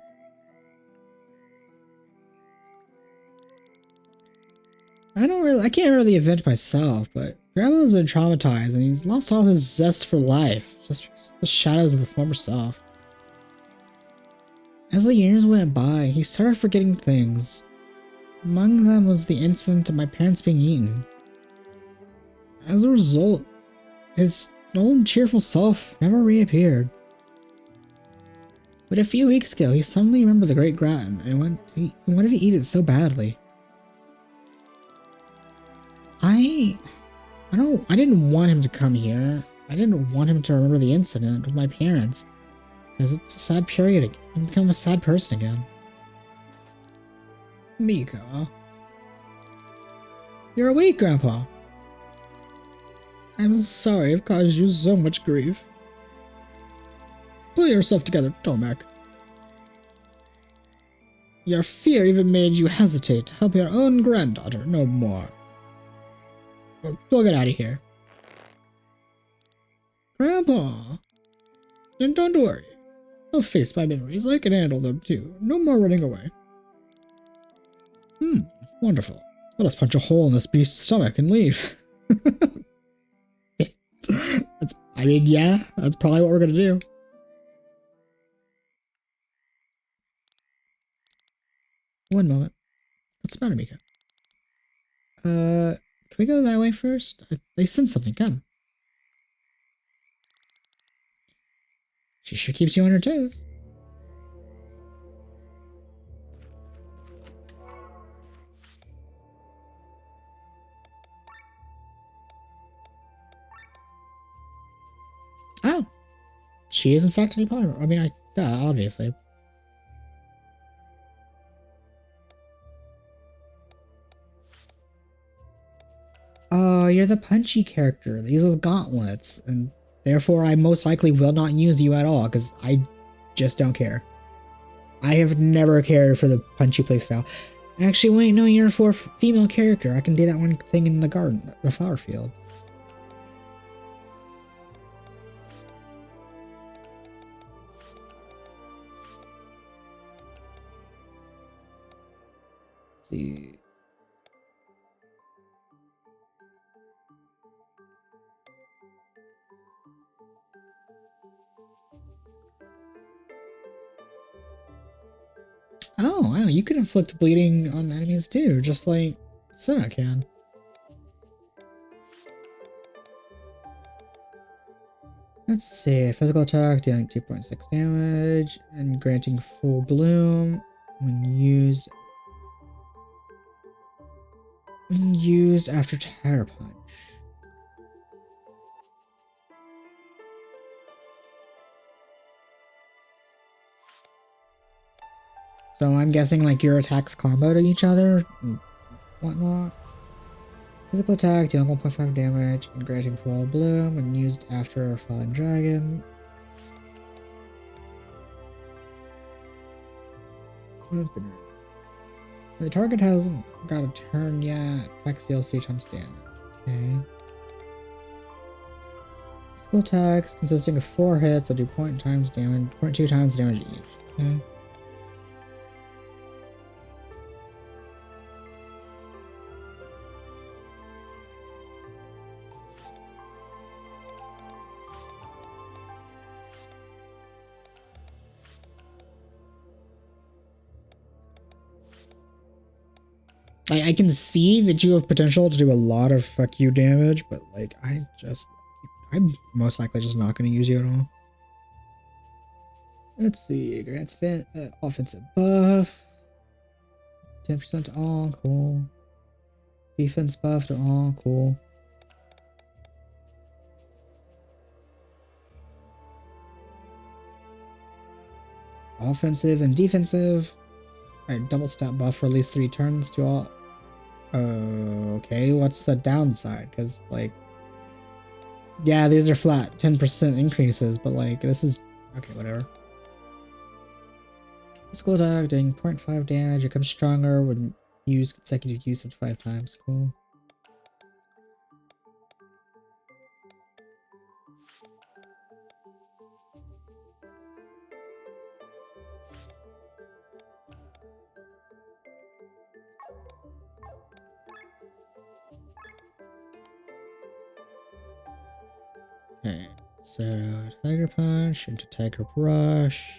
I can't remember the event myself, but Grandma's been traumatized and he's lost all his zest for life, just the shadows of the former self. As the years went by, he started forgetting things. Among them was the incident of my parents being eaten. As a result, his old cheerful self never reappeared. But a few weeks ago, he suddenly remembered the Great Gratin and he wanted to eat it so badly. I didn't want him to come here. I didn't want him to remember the incident with my parents. Because it's a sad period. He become a sad person again. Mika. You're awake, Grandpa. I'm sorry I've caused you so much grief. Pull yourself together, Tomek. Your fear even made you hesitate to help your own granddaughter no more. We'll get out of here. Grandpa! And don't worry. I'll face my memories. I can handle them too. No more running away. Wonderful. Let us punch a hole in this beast's stomach and leave. Yeah, that's probably what we're gonna do. One moment. What's the matter, Mika? Can we go that way first? They sent something, come. She sure keeps you on her toes. Oh! She is in fact a polymorph. I mean, obviously. Oh, you're the punchy character. These are the gauntlets, and therefore I most likely will not use you at all, because I just don't care. I have never cared for the punchy playstyle. Actually, wait, no, you're for female character. I can do that one thing in the garden, the flower field. Let's see. Oh, wow, you can inflict bleeding on enemies too, just like Senna can. Let's see, physical attack dealing 2.6 damage and granting full bloom when used after Tire Punch. So I'm guessing like your attacks combo to each other and whatnot. Physical attack, dealing 1.5 damage and granting full bloom when used after a fallen dragon. The target hasn't got a turn yet. Attack deals 3 times damage. Okay. Physical attacks consisting of 4 hits that do 0.2 times damage each. Okay. I can see that you have potential to do a lot of fuck you damage, but like I'm most likely just not going to use you at all. Let's see, grants offensive buff, 10% to all, cool. Defense buff to all, cool. Offensive and defensive. Alright, double stat buff, release 3 turns to all. Okay, what's the downside? Because, like, yeah, these are flat 10% increases, but, like, this is... Okay, whatever. Physical attack doing 0.5 damage. It becomes stronger when used consecutive use of 5 times. Cool. Okay, so Tiger Punch into Tiger Brush.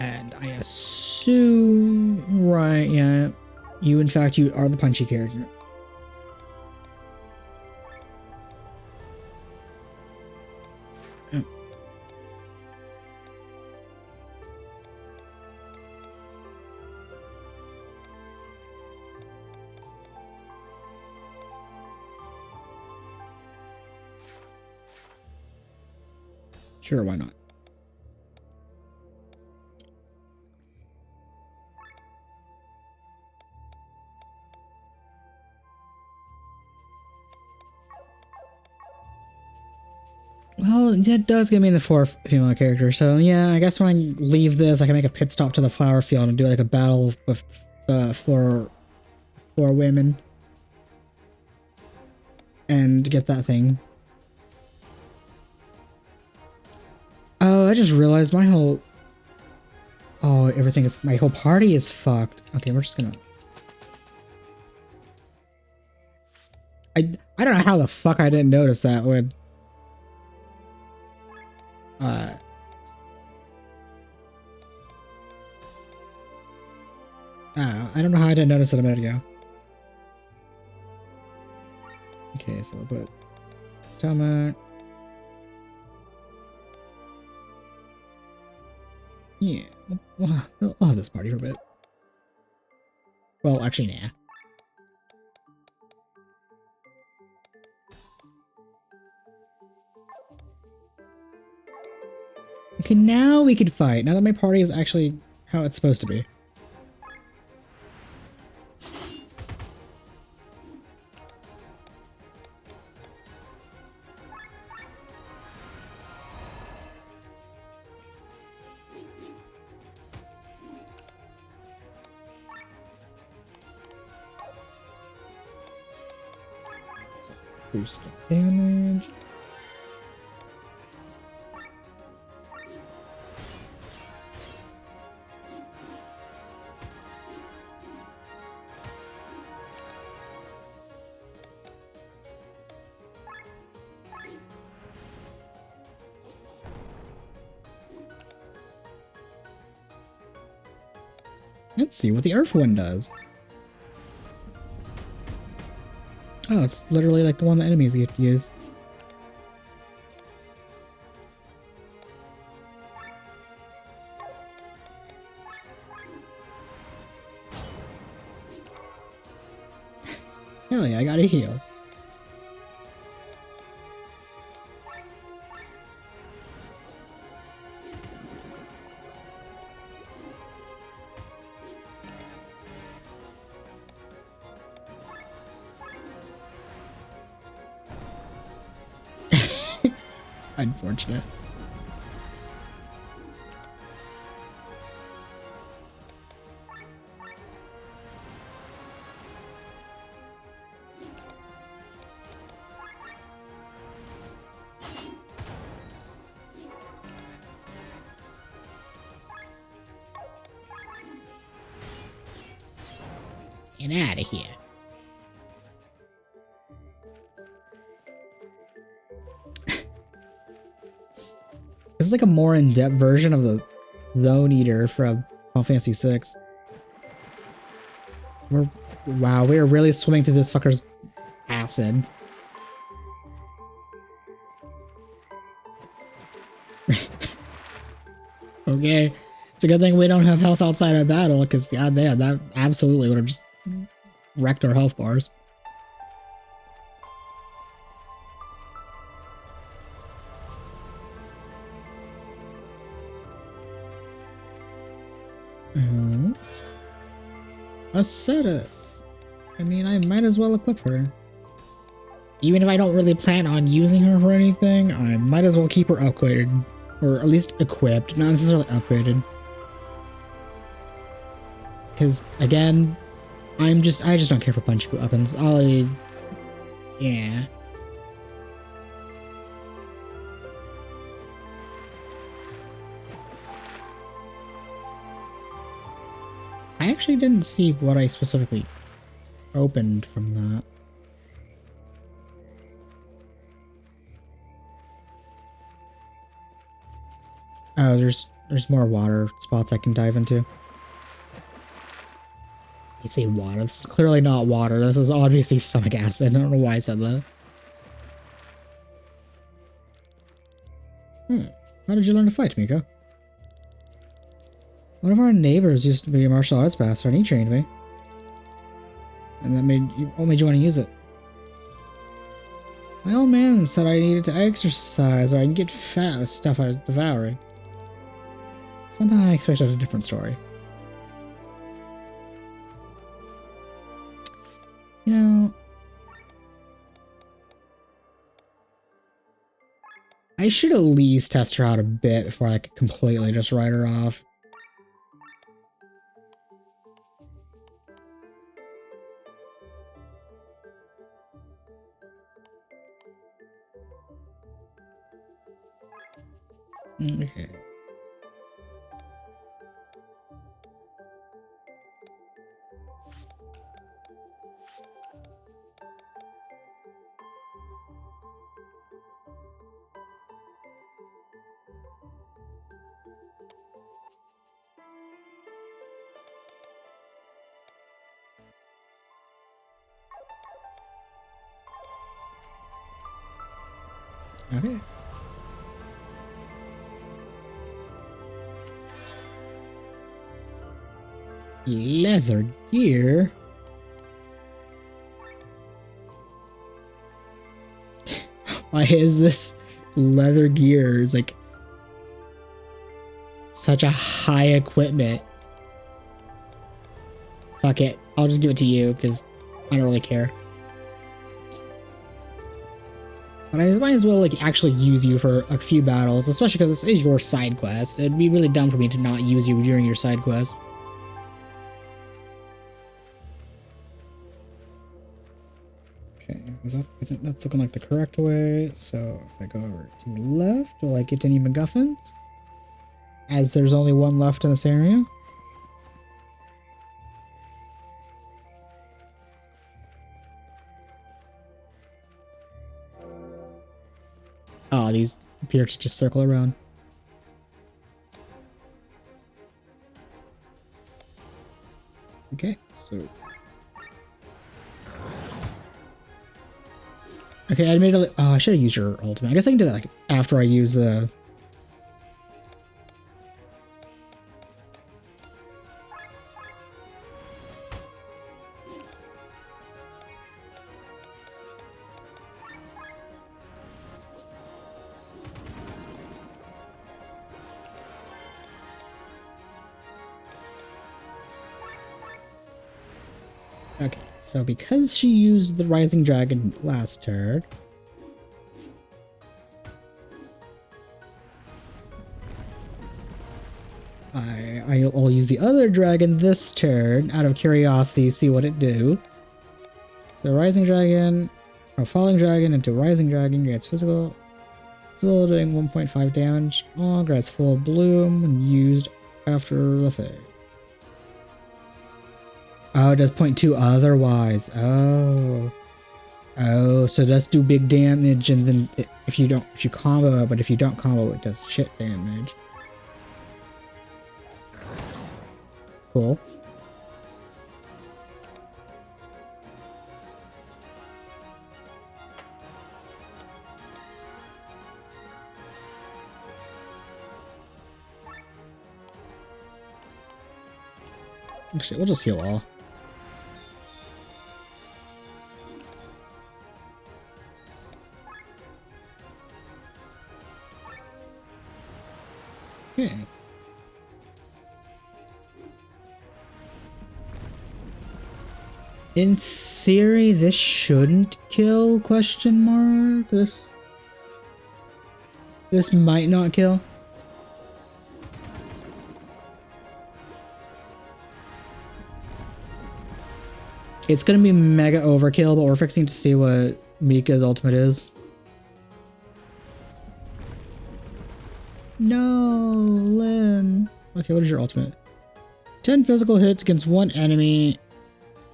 And I assume, right, yeah, you in fact, you are the punchy character. Oh. Sure, why not? Well, it does give me the 4th female character, so yeah, I guess when I leave this, I can make a pit stop to the flower field and do like a battle with floor women. And get that thing. Oh, I just realized my whole... Oh, everything is... My whole party is fucked. Okay, we're just gonna... I don't know how the fuck I didn't notice that when... I don't know how I didn't notice it a minute ago. Okay, so we'll put... Tormund. Yeah, I'll have this party for a bit. Well, actually, nah. Okay, now we can fight. Now that my party is actually how it's supposed to be. So, boost damage. Let's see what the Earth one does. Oh, it's literally like the one the enemies get to use. Hell yeah, I got a heal. Unfortunate. Get out of here. This is like a more in-depth version of the Zone Eater from Final Fantasy VI. Wow, we are really swimming through this fucker's acid. Okay, it's a good thing we don't have health outside of battle, because goddamn, that absolutely would have just wrecked our health bars. Acetus. I mean, I might as well equip her. Even if I don't really plan on using her for anything, I might as well keep her upgraded. Or at least equipped, not necessarily upgraded. Because, again, I just don't care for punch weapons. Yeah. I actually didn't see what I specifically opened from that. Oh, there's more water spots I can dive into. I say water. This is clearly not water. This is obviously stomach acid. I don't know why I said that. How did you learn to fight, Miko? One of our neighbors used to be a martial arts master, and he trained me. And that made you want to use it. My old man said I needed to exercise or I can get fat with stuff I was devouring. Somehow I expected a different story. You know, I should at least test her out a bit before I could completely just write her off. Okay. Okay. Leather gear? Why is this leather gear is like such a high equipment? Fuck it. I'll just give it to you because I don't really care. But I might as well like actually use you for a few battles, especially because this is your side quest. It'd be really dumb for me to not use you during your side quest. Okay, I think that's looking like the correct way. So if I go over to the left, will I get any MacGuffins? As there's only one left in this area. Oh, these appear to just circle around. Okay, I made a. Oh, I should have used your ultimate. I guess I can do that like after I use the. Okay, so because she used the Rising Dragon last turn, I'll use the other dragon this turn out of curiosity, see what it do. So Rising Dragon, or Falling Dragon into Rising Dragon grants physical, still doing 1.5 damage. Oh, grants full bloom and used after the thing. Oh, it does 0.2 otherwise. Oh. Oh, so let's do big damage, and then if you combo, but if you don't combo, it does shit damage. Cool. Actually, we'll just heal all. Okay. In theory, this shouldn't kill, question mark? This might not kill. It's gonna be mega overkill, but we're fixing to see what Mika's ultimate is. No, Lynn. Okay, what is your ultimate? 10 physical hits against one enemy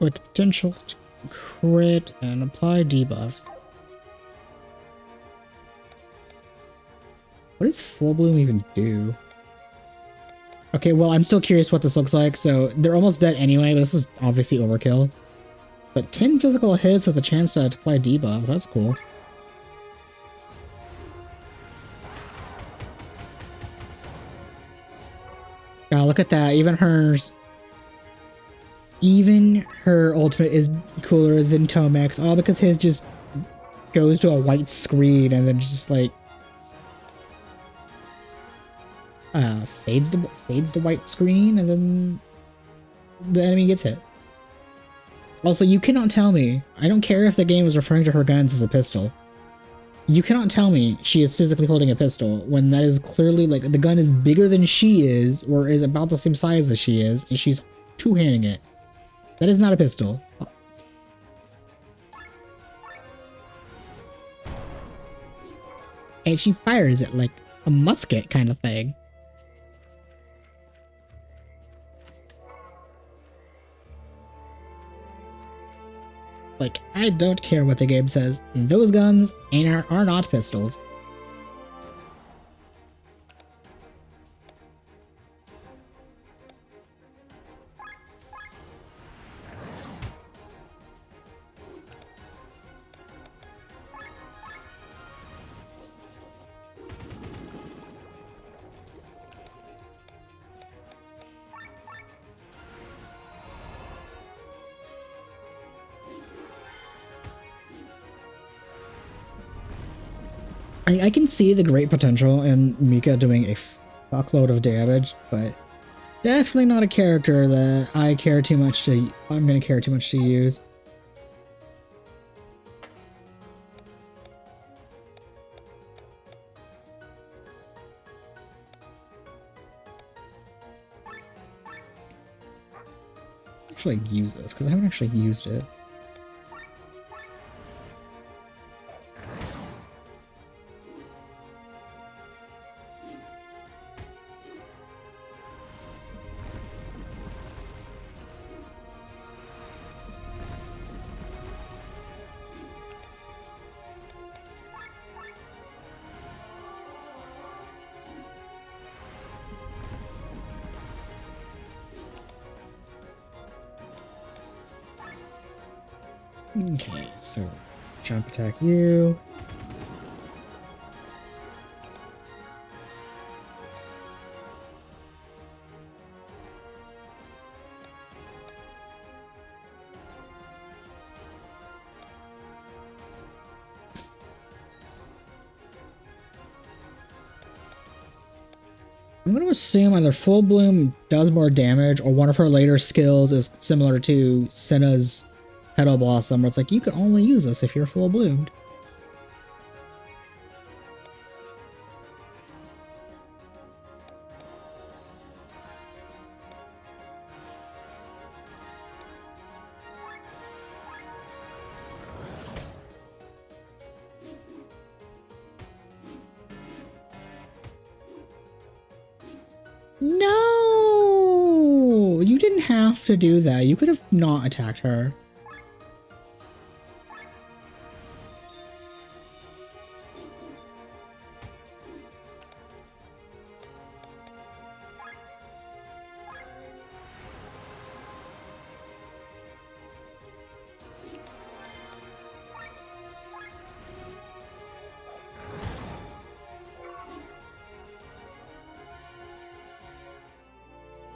with the potential to crit and apply debuffs. What does full bloom even do? Okay, well, I'm still curious what this looks like. So they're almost dead anyway, but this is obviously overkill. But 10 physical hits with a chance to apply debuffs. That's cool. God, look at that. Even her ultimate is cooler than Tomek's. All because his just goes to a white screen and then just like fades the white screen, and then the enemy gets hit. Also, you cannot tell me, I don't care if the game is referring to her guns as a pistol. You cannot tell me she is physically holding a pistol when that is clearly like the gun is bigger than she is, or is about the same size as she is, and she's two-handing it. That is not a pistol. And she fires it like a musket kind of thing. Like, I don't care what the game says. Those guns are not pistols. I can see the great potential in Mika doing a fuckload of damage, but definitely not a character that I'm gonna care too much to use. Actually use this, because I haven't actually used it. Okay, so Jump attack you. I'm going to assume either Full Bloom does more damage or one of her later skills is similar to Senna's Petal Blossom, where it's like, you can only use this if you're full bloomed. No! You didn't have to do that. You could have not attacked her.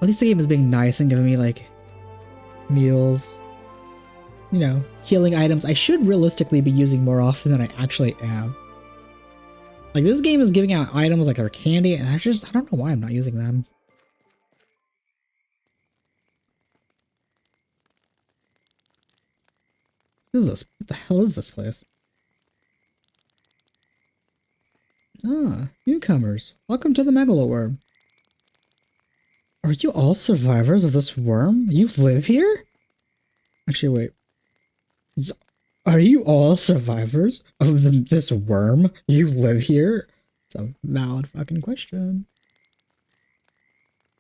At least the game is being nice and giving me, like, meals. You know, healing items I should realistically be using more often than I actually am. Like, this game is giving out items like they're candy, and I don't know why I'm not using them. What is this? What the hell is this place? Ah, newcomers. Welcome to the Megaloworm. Are you all survivors of this worm? You live here? Actually, wait. Are you all survivors of this worm? You live here? It's a valid fucking question.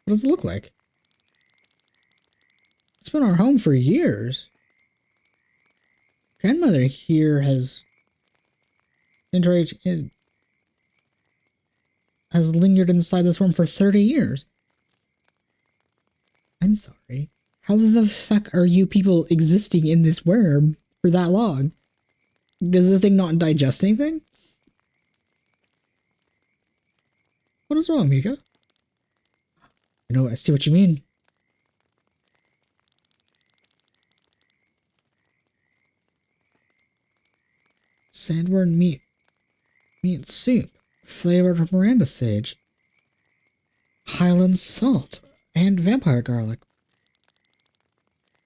What does it look like? It's been our home for years. Grandmother here has lingered inside this worm for 30 years. I'm sorry. How the fuck are you people existing in this worm for that long? Does this thing not digest anything? What is wrong, Mika? I see what you mean. Sandworm meat soup, flavored with Miranda sage, Highland salt, and vampire garlic.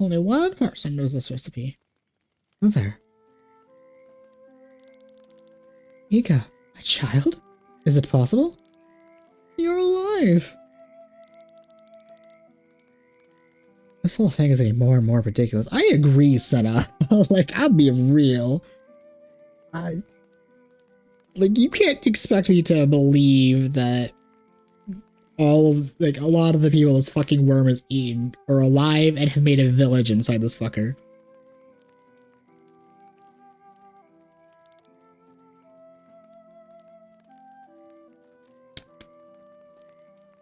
Only one person knows this recipe. Mother. Mika, my child? Is it possible? You're alive! This whole thing is getting more and more ridiculous. I agree, Senna. Like, I'll be real. Like, you can't expect me to believe that a lot of the people this fucking worm is eating are alive and have made a village inside this fucker.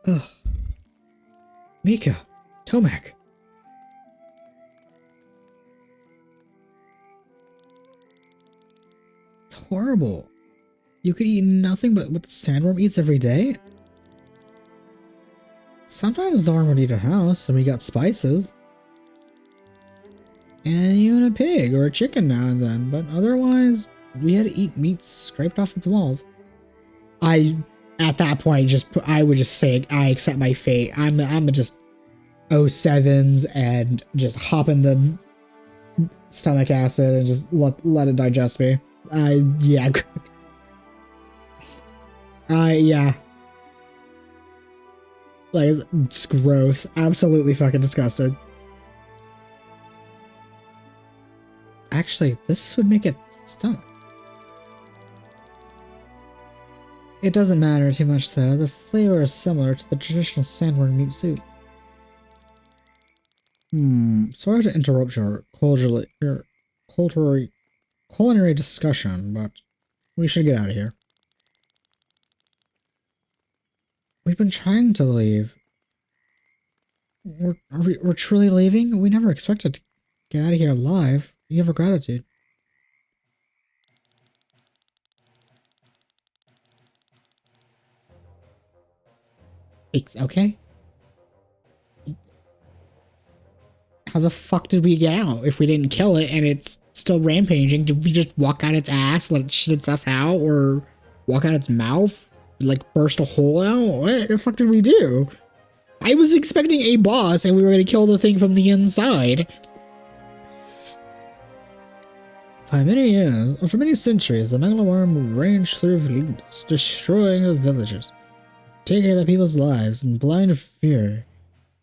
Ugh. Mika, Tomek. It's horrible. You could eat nothing but what the sandworm eats every day? Sometimes the worm would eat a house, and we got spices. And even a pig or a chicken now and then, but otherwise, we had to eat meat scraped off its walls. At that point, I would just say, I accept my fate. I'm just 07s and just hop in the stomach acid and just let it digest me. Yeah. Yeah. Like, it's gross. Absolutely fucking disgusting. Actually, this would make it stomach. It doesn't matter too much though. The flavor is similar to the traditional sandworm meat soup. Sorry to interrupt your culinary discussion, but we should get out of here. We've been trying to leave. We're truly leaving? We never expected to get out of here alive. You have a gratitude. Okay. How the fuck did we get out if we didn't kill it and it's still rampaging? Did we just walk out its ass, let it shit us out, or walk out its mouth, like burst a hole out? What the fuck did we do? I was expecting a boss and we were gonna kill the thing from the inside. For many centuries, the Megaloworm ranged through Valindus, destroying the villagers, taking the people's lives in blind fear,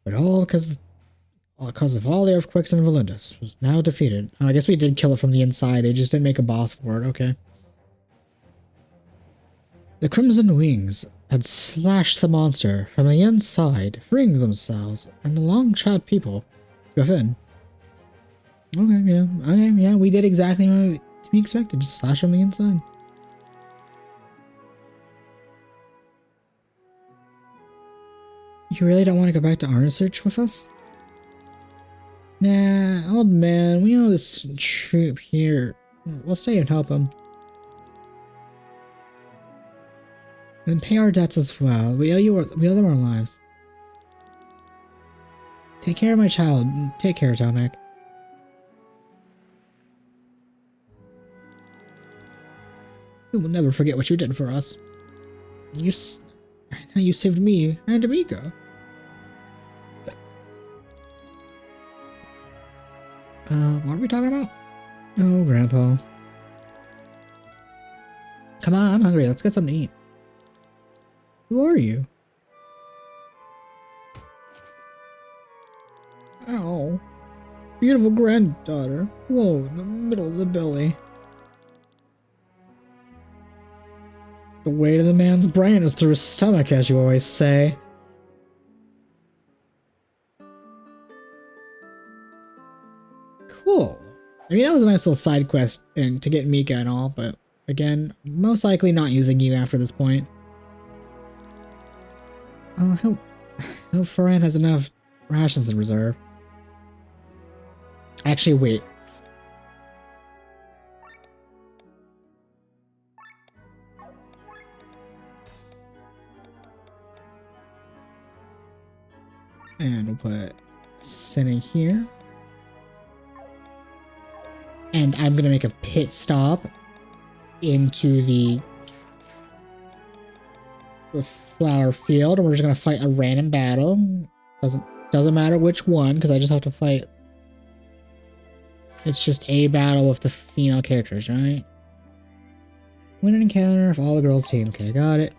but all because of all the earthquakes in Valindus was now defeated. Oh, I guess we did kill it from the inside. They just didn't make a boss for it. Okay. The Crimson Wings had slashed the monster from the inside, freeing themselves and the long-shot people within. Okay, yeah, we did exactly what we expected. Just slash from the inside. You really don't want to go back to Arnesearch with us? Nah, old man, we know this troop here. We'll stay and help him. And pay our debts as well. We owe them our lives. Take care of my child. Take care, Tomek. We will never forget what you did for us. You saved me and Amika. What are we talking about? Oh, Grandpa. Come on, I'm hungry. Let's get something to eat. Who are you? Oh, beautiful granddaughter. Whoa, in the middle of the belly. The weight of the man's brain is through his stomach, as you always say. Cool. I mean, that was a nice little side quest and to get Mika and all, but again, most likely not using you after this point. I hope Ferran has enough rations in reserve. Actually, wait. And we'll put Sin in here. And I'm gonna make a pit stop into the flower field, and we're just gonna fight a random battle. Doesn't matter which one, because I just have to fight. It's just a battle with the female characters, right? Win an encounter if all the girls team. Okay, got it.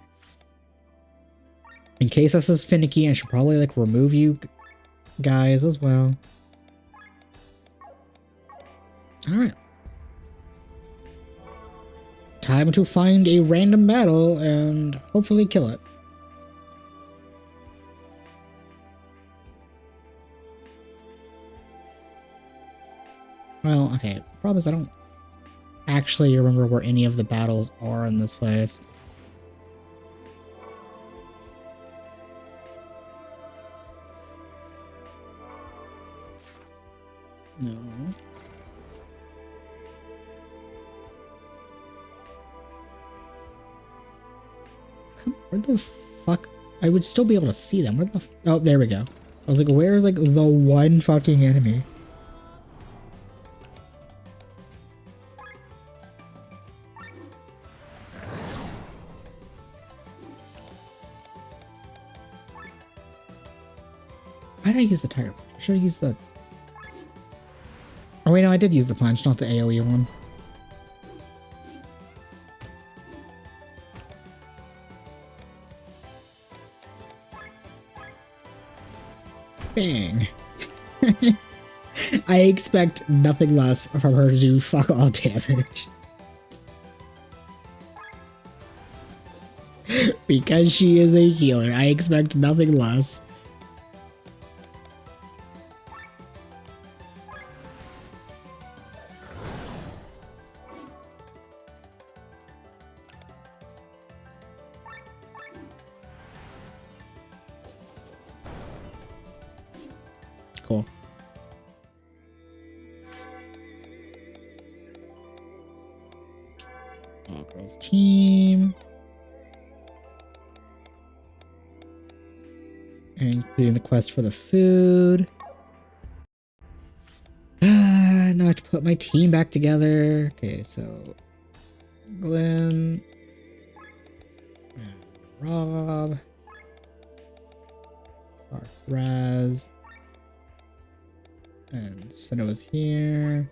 In case this is finicky, I should probably like remove you guys as well. Alright. Time to find a random battle and hopefully kill it. Well, okay. Problem is I don't actually remember where any of the battles are in this place. No. Where the fuck? I would still be able to see them. Where the oh, there we go. I was like, where's like the one fucking enemy? Why did I use the tiger? I should have used the... Oh wait, no, I did use the punch, not the AoE one. Bang. I expect nothing less from her to do fuck all damage. Because she is a healer, I expect nothing less. Cool. All girls team. including the quest for the food. Now I have to put my team back together. Okay, so Glenn and Rob, Raz, and Senna was here,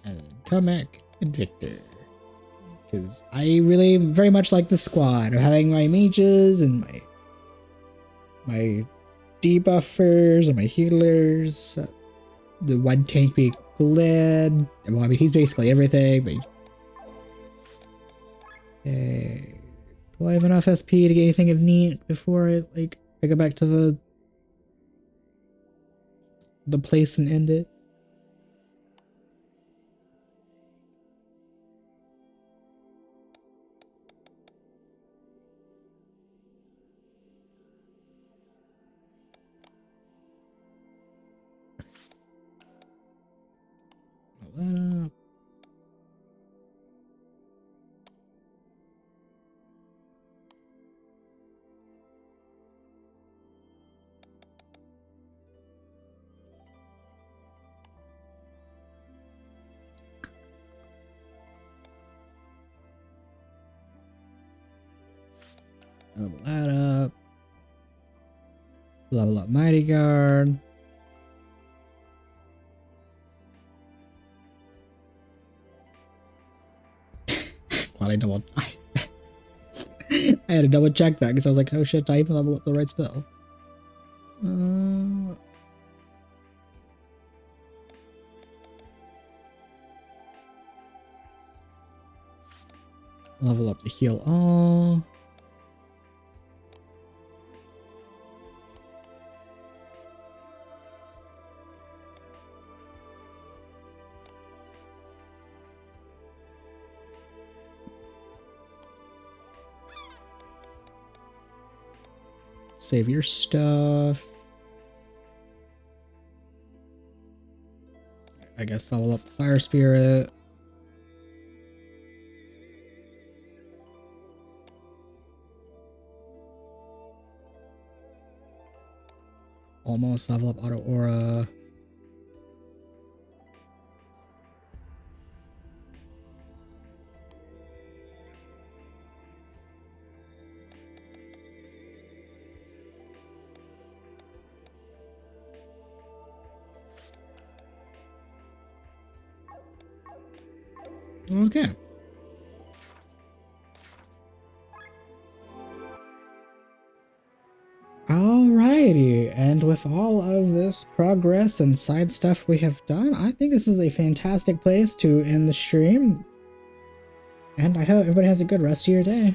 and Tomek and Victor. Because I really very much like the squad of having my mages and my debuffers and my healers. The one tank being Glad. Well, I mean, he's basically everything, but okay. Do I have enough SP to get anything of neat before I go back to the place and end it? Level that up. Level up Mighty Guard. Glad I double. I had to double check that because I was like, oh shit, I even level up the right spell. Level up the heal all. Save your stuff. I guess level up the Fire Spirit. Almost level up Auto Aura. Okay. Alrighty, and with all of this progress and side stuff we have done, I think this is a fantastic place to end the stream. And I hope everybody has a good rest of your day.